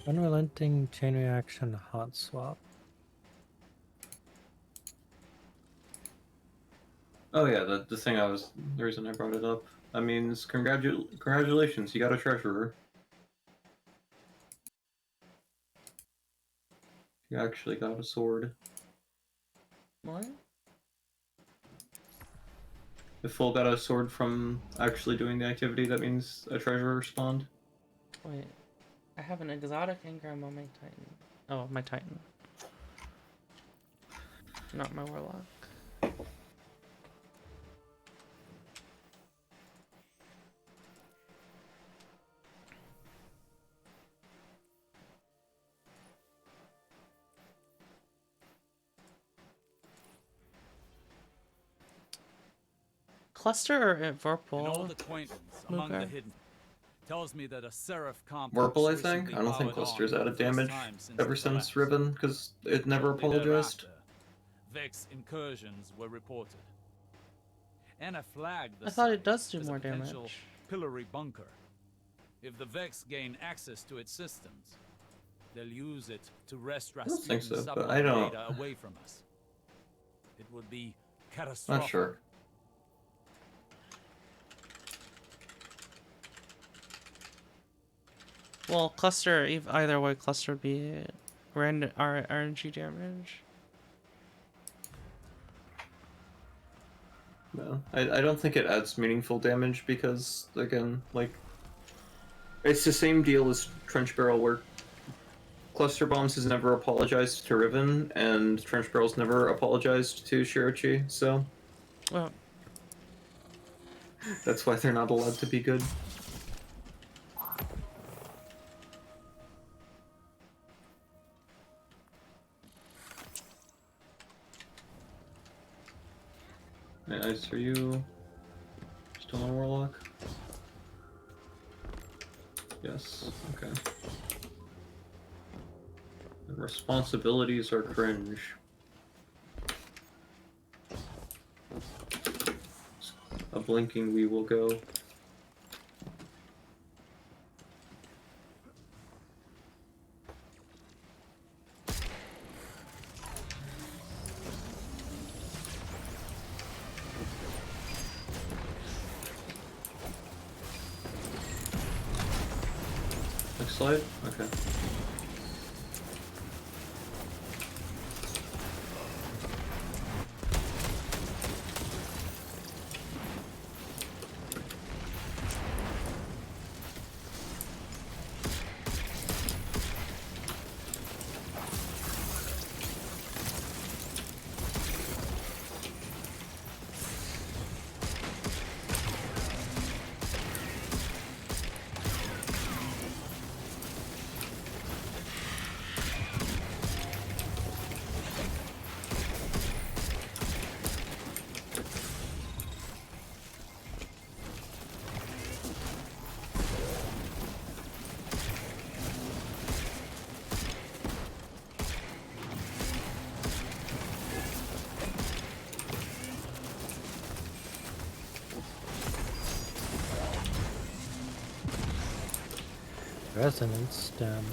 Unrelenting chain reaction hot swap. oh yeah, the thing the reason I brought it up. That means congratulations, you got a treasurer. You actually got a sword. What? If Full got a sword from actually doing the activity, that means a treasurer spawned. Wait. I have an exotic engram on my Titan. Oh, my Titan. Not my Warlock. Cluster or An Vorpal? old acquaintance among the Okay. hidden tells me that a Seraph complex Vorpal, I think. recently I don't think powered Cluster's on for added the first damage time since ever the since collapse. Riven, because it never Shortly apologized. thereafter, Vex incursions were reported. And a flag I thought it site does do as a more potential damage. pillory bunker. If the Vex gain access to its systems, they'll use it to wrest don't think Rasputin's so, but submine I don't- data away from us. It would be Not catastrophic. sure. Well, cluster, either way, cluster would be random RNG damage. No, I don't think it adds meaningful damage because, again, like, it's the same deal as Trench Barrel where Cluster Bombs has never apologized to Riven, and Trench Barrel's never apologized to Shirochi, so Well, that's why they're not allowed to be good. Nice, are you still on Warlock? Yes, okay. The responsibilities are cringe. A blinking we will go. slide? Okay. Resonance stem.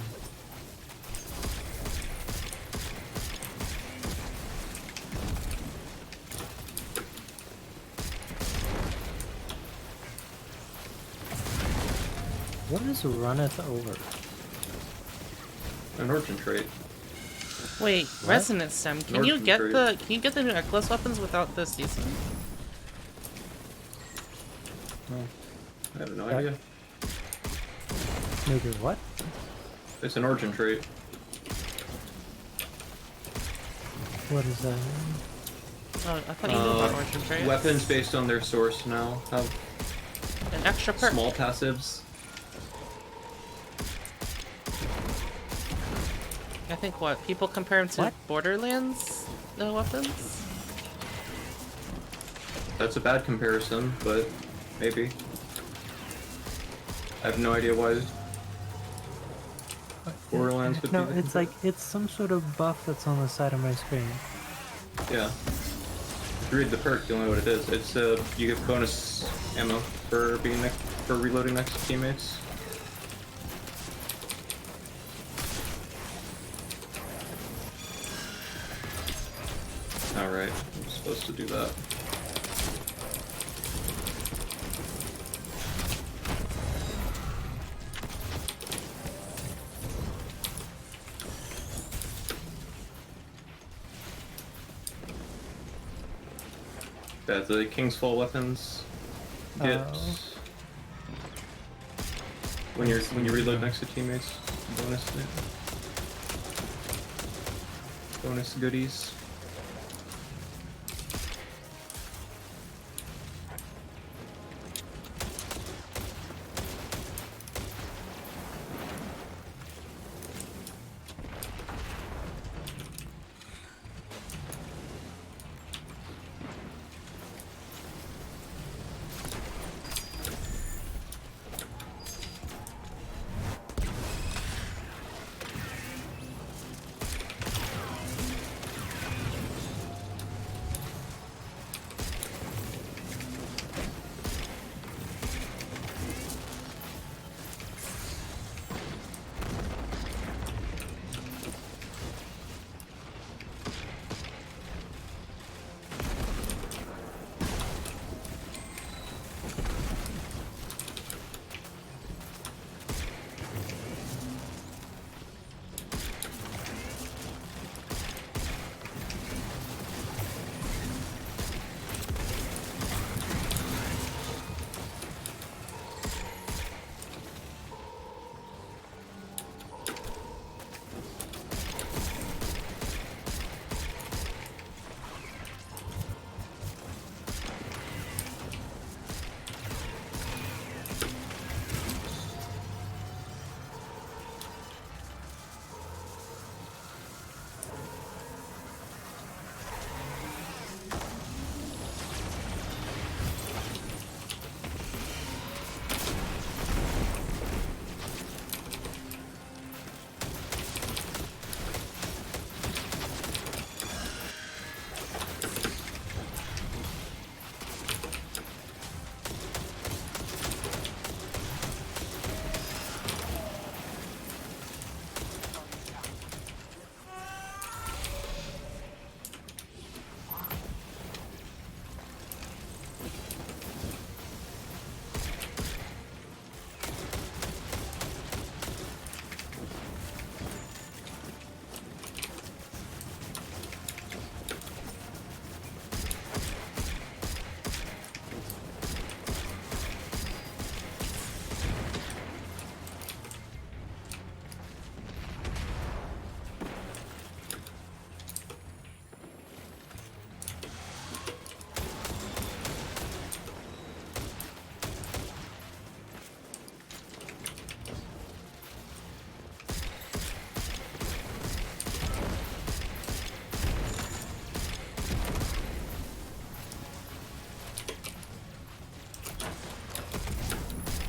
What is runneth over? An origin trait. Wait, What? resonance stem. Can you get the new Echoes weapons without the season? I have no Yeah. idea. Maybe what? It's an origin trait. What is that? Oh, I thought you knew about origin traits. Weapons based on their source now have An extra perk. small passives. I think what people compare them to What? Borderlands weapons. That's a bad comparison, but maybe. I have no idea why Borderlands would No, be the it's like it's some sort of buff that's on the side of my screen. Yeah. If you read the perk, you'll know what it is. It's you get bonus ammo for being for reloading next to teammates. Alright, I'm supposed to do that. Yeah, the King's Fall weapons get when you reload next to teammates, bonus goodies.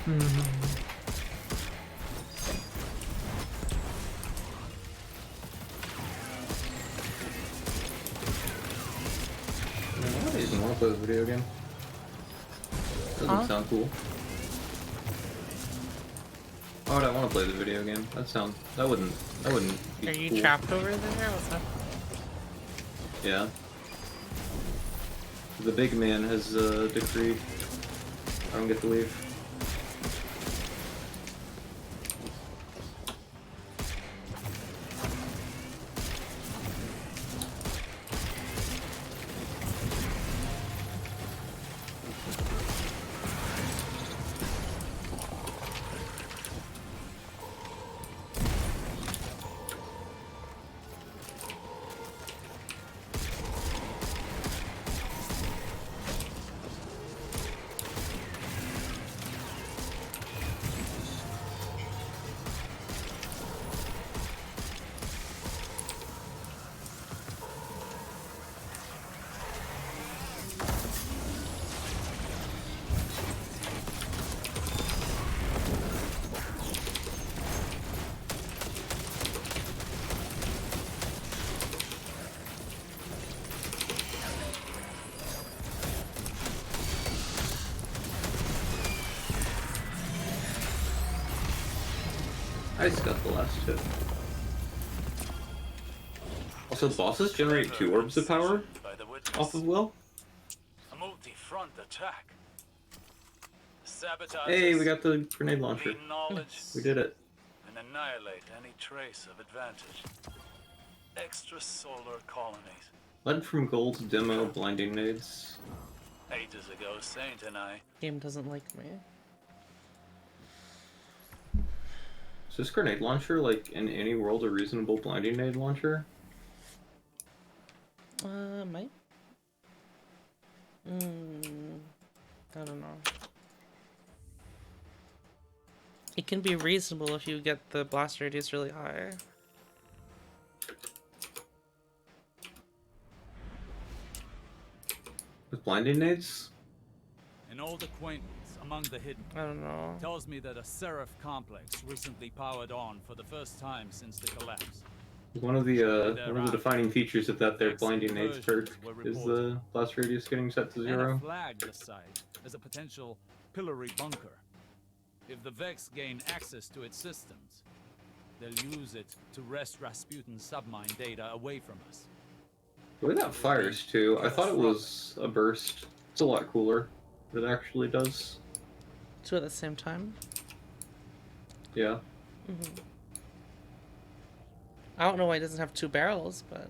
I don't even want to play this video game. Doesn't sound cool. Why would I want to play the video game? That wouldn't be Are you cool. trapped over there? What's up? Yeah. The big man has decreed I don't get to leave. I just got the last hit. Also, bosses generate 2 orbs of power off of Will. A multi-front attack. Sabotage. Hey, we got the grenade launcher. Gain knowledge We did it. and annihilate any trace of advantage. Extrasolar colonies. Led from gold demo blinding nades. Ages ago, Saint and I. Game doesn't like me. Is this grenade launcher like in any world a reasonable blinding nade launcher? Might. I don't know. It can be reasonable if you get the blast radius really high. With blinding nades? An old acquaintance among the hidden. I don't know. Tells me that a Seraph complex recently powered on for the first time since the collapse. One of the defining features of that their blinding nades perk is the blast radius getting set to Anna 0. flagged the site as a potential pillory bunker. If the Vex gain access to its systems, they'll use it to wrest Rasputin's submine data away from us. The way that fires too, I thought it was a burst. It's a lot cooler. It actually does. 2 at the same time? Yeah. I don't know why it doesn't have 2 barrels, but...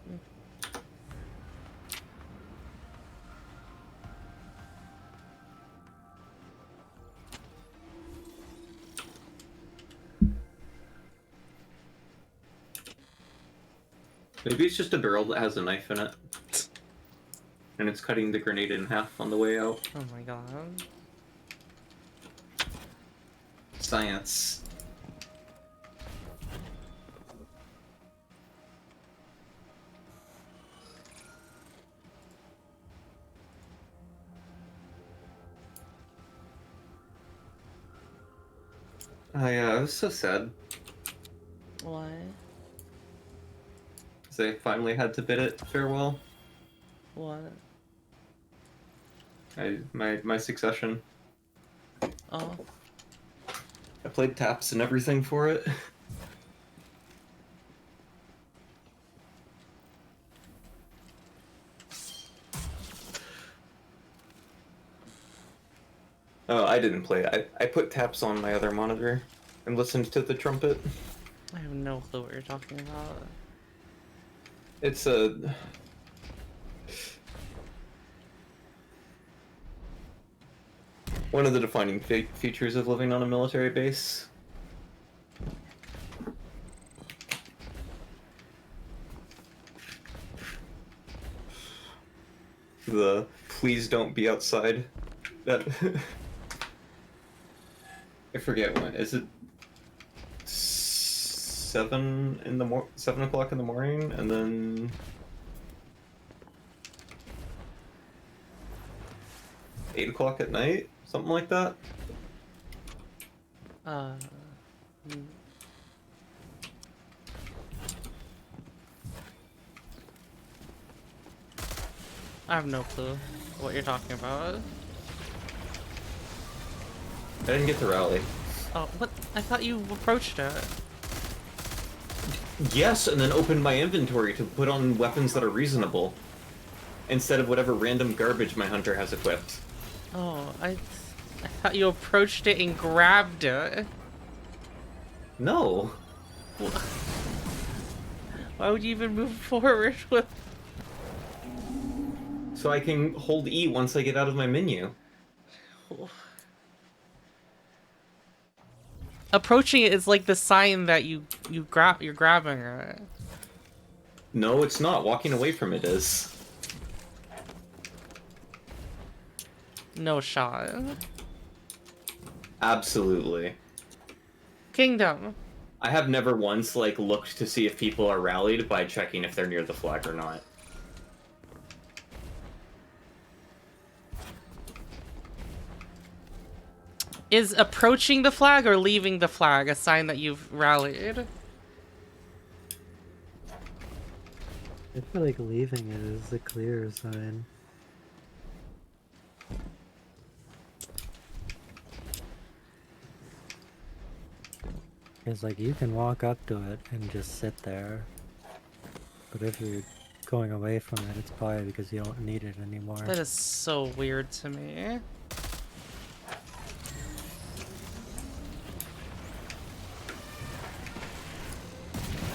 Maybe it's just a barrel that has a knife in it. And it's cutting the grenade in half on the way out. Oh my god. Science. Oh yeah, I was so sad. Why? Because I finally had to bid it farewell. What? My succession. Oh. I played taps and everything for it. Oh, I didn't play it. I put taps on my other monitor and listened to the trumpet. I have no clue what you're talking about. It's a... one of the defining features of living on a military base. The please don't be outside. That I forget when. Is it 7 o'clock in the morning, and then 8 o'clock at night, something like that. Hmm. I have no clue what you're talking about. I didn't get to rally. Oh, what? I thought you approached it. Yes, and then opened my inventory to put on weapons that are reasonable. Instead of whatever random garbage my hunter has equipped. Oh, I thought you approached it and grabbed it. No. Why would you even move forward with... So I can hold E once I get out of my menu. Approaching it is like the sign that you're grabbing it. No, it's not. Walking away from it is. No shot. Absolutely. Kingdom. I have never once, like, looked to see if people are rallied by checking if they're near the flag or not. Is approaching the flag or leaving the flag a sign that you've rallied? I feel like leaving it is a clear sign. It's like you can walk up to it and just sit there. But if you're going away from it, it's probably because you don't need it anymore. That is so weird to me.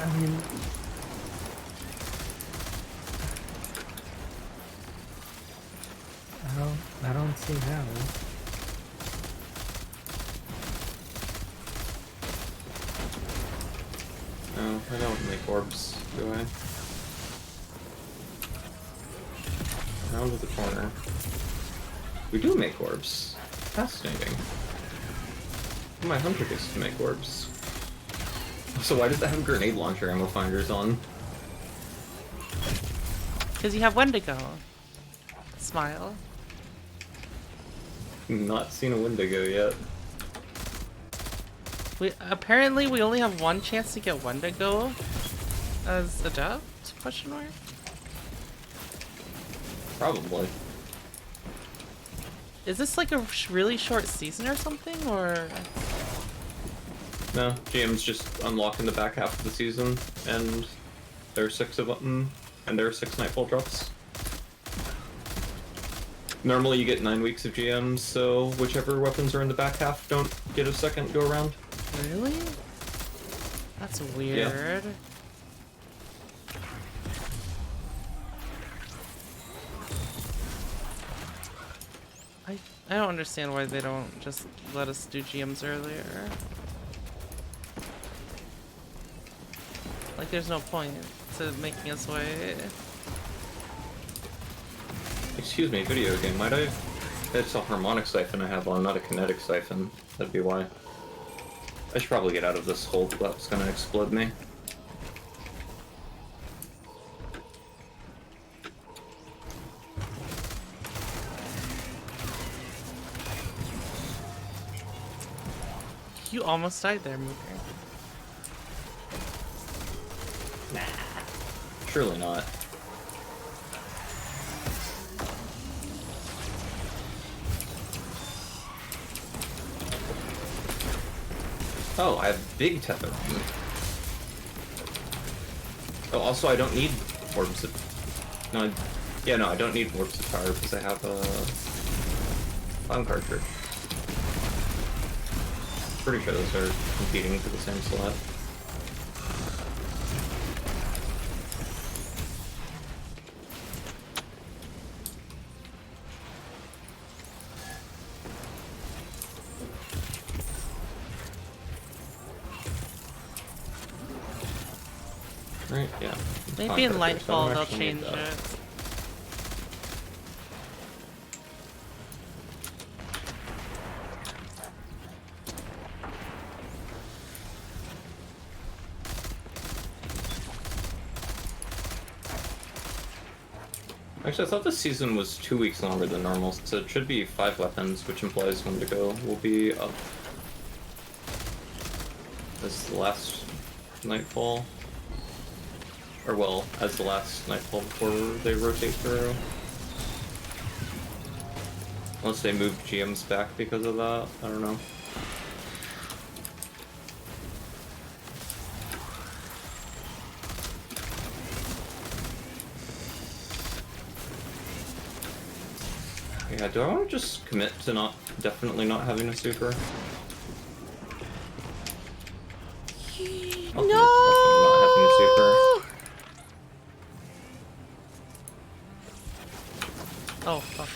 I mean, I don't see how. No, I don't make orbs, do I? Round to the corner. We do make orbs. Fascinating. My hunter gets to make orbs. So why does that have grenade launcher ammo finders on? Because you have Wendigo. Smile. Not seen a Wendigo yet. Apparently we only have one chance to get Wendigo as adept? Question mark? Probably. Is this like a really short season or something, or? No, GM's just unlocking the back half of the season, and there are 6 of them, and there are 6 Nightfall drops. Normally you get 9 weeks of GMs, so whichever weapons are in the back half don't get a second go around. Really? That's weird. Yeah. I don't understand why they don't just let us do GMs earlier. Like, there's no point to making us wait. Excuse me, video game, might I? It's a harmonic siphon I have on, not a kinetic siphon. That'd be why. I should probably get out of this hole, that's gonna explode me. You almost died there, Mooker. Nah. Surely not. Oh, I have big tether. Oh, also I don't need orbs of... No, no, I don't need orbs of power because I have a... Clown cartridge. Pretty sure those are competing for the same slot. Right, yeah. Maybe in Lightfall they'll actually need change that. it. Actually, I thought this season was 2 weeks longer than normal, so it should be 5 weapons, which implies Wendigo will be up. as the last nightfall. Or well, as the last nightfall before they rotate through. Unless they moved GMs back because of that, I don't know. Yeah, do I want to just commit to definitely not having a super? I'll commit to definitely not having a super. Oh, fuck.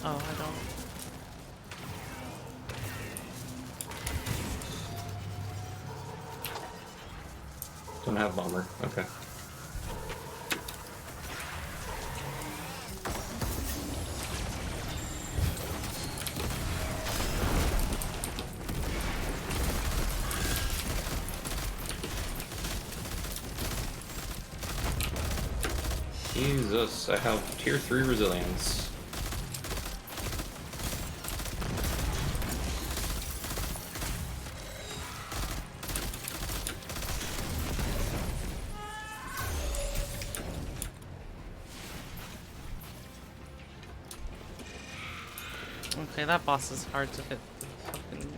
Oh, I don't. Don't have bomber. Okay. Jesus, I have tier 3 resilience. Okay, that boss is hard to hit. Fucking...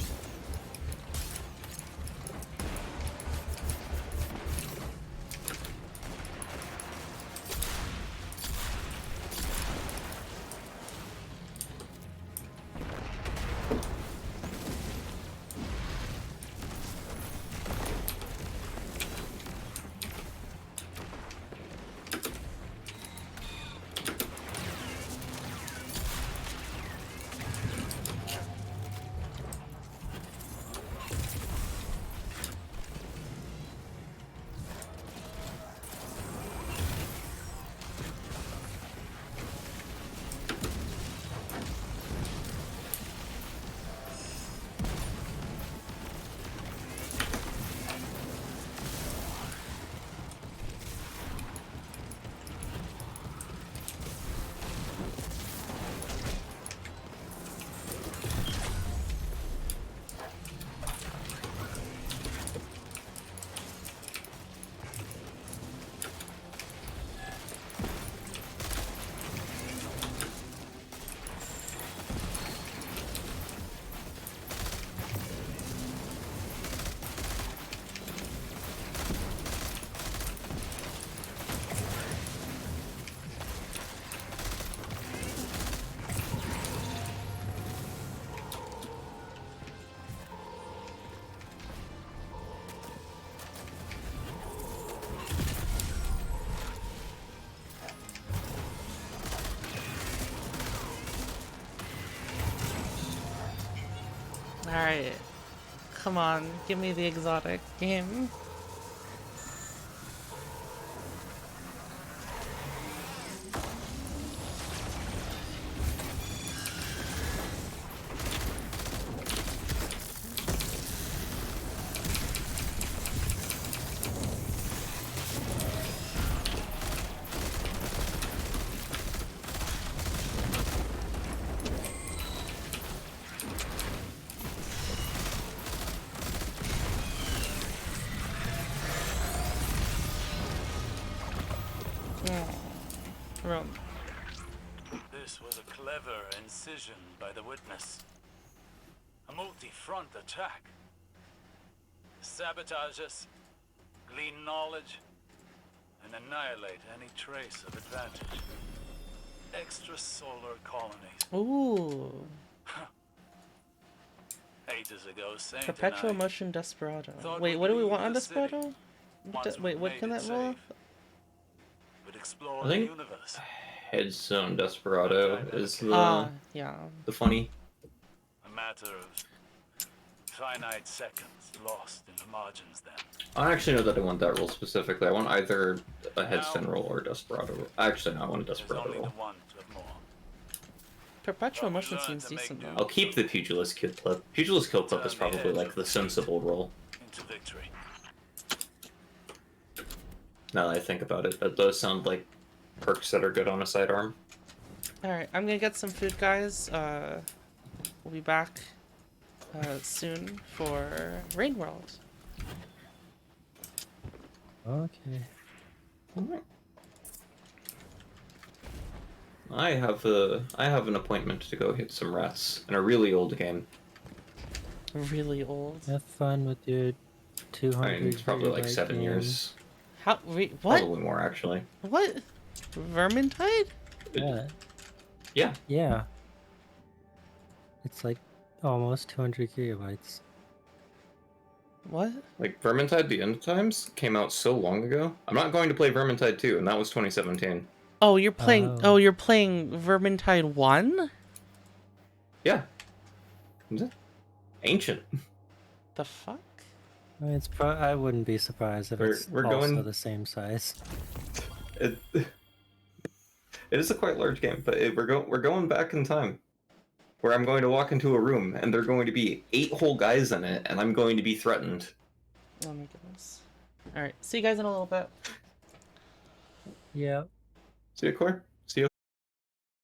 Alright. Come on, give me the exotic game. Wrong. This was a clever incision by the witness. A multi-front attack. Sabotage us, glean knowledge, and annihilate any trace of advantage. Extrasolar colonies. Ooh. Ages ago, Saint Perpetual and I Motion Desperado. thought Wait, we'd what do we leave want on the city Desperado? once Wait, we'd what made can it that roll? safe. We'd explore I the think universe. Headzone Desperado is Yeah. the funny. A matter of finite seconds lost in the margins then. I actually know that I want that roll specifically. I want either a Headstone roll or a Desperado roll. Actually, no, I want a There's Desperado only the roll. one of more. Perpetual But we Motion learned seems to make decent do. though. I'll keep the Pugilist Kill Clip. Pugilist Kill Clip is Turn the probably edge like of the the sensible roll. Into victory. Now that I think about it, that does sound like perks that are good on a sidearm. Alright, I'm gonna get some food, guys. We'll be back soon for Rain World. Okay. I have an appointment to go hit some rats in a really old game. Really old. Have fun with your 200. I mean, it's probably like gigabyte 7 game. years. How? What? Probably more actually. What? Vermintide? Yeah. Yeah. Yeah. It's like almost 200 gigabytes. What? Like Vermintide: The End Times came out so long ago. I'm not going to play Vermintide 2, and that was 2017. Oh, you're playing. Oh. Oh, you're playing Vermintide 1? Yeah. Is it? Ancient. The fuck? I mean, I wouldn't be surprised if it's We're also going- the same size. It is a quite large game, but we're going back in time, where I'm going to walk into a room and there are going to be 8 whole guys in it, and I'm going to be threatened. Oh my goodness. Alright, see you guys in a little bit. Yeah. See you, Core?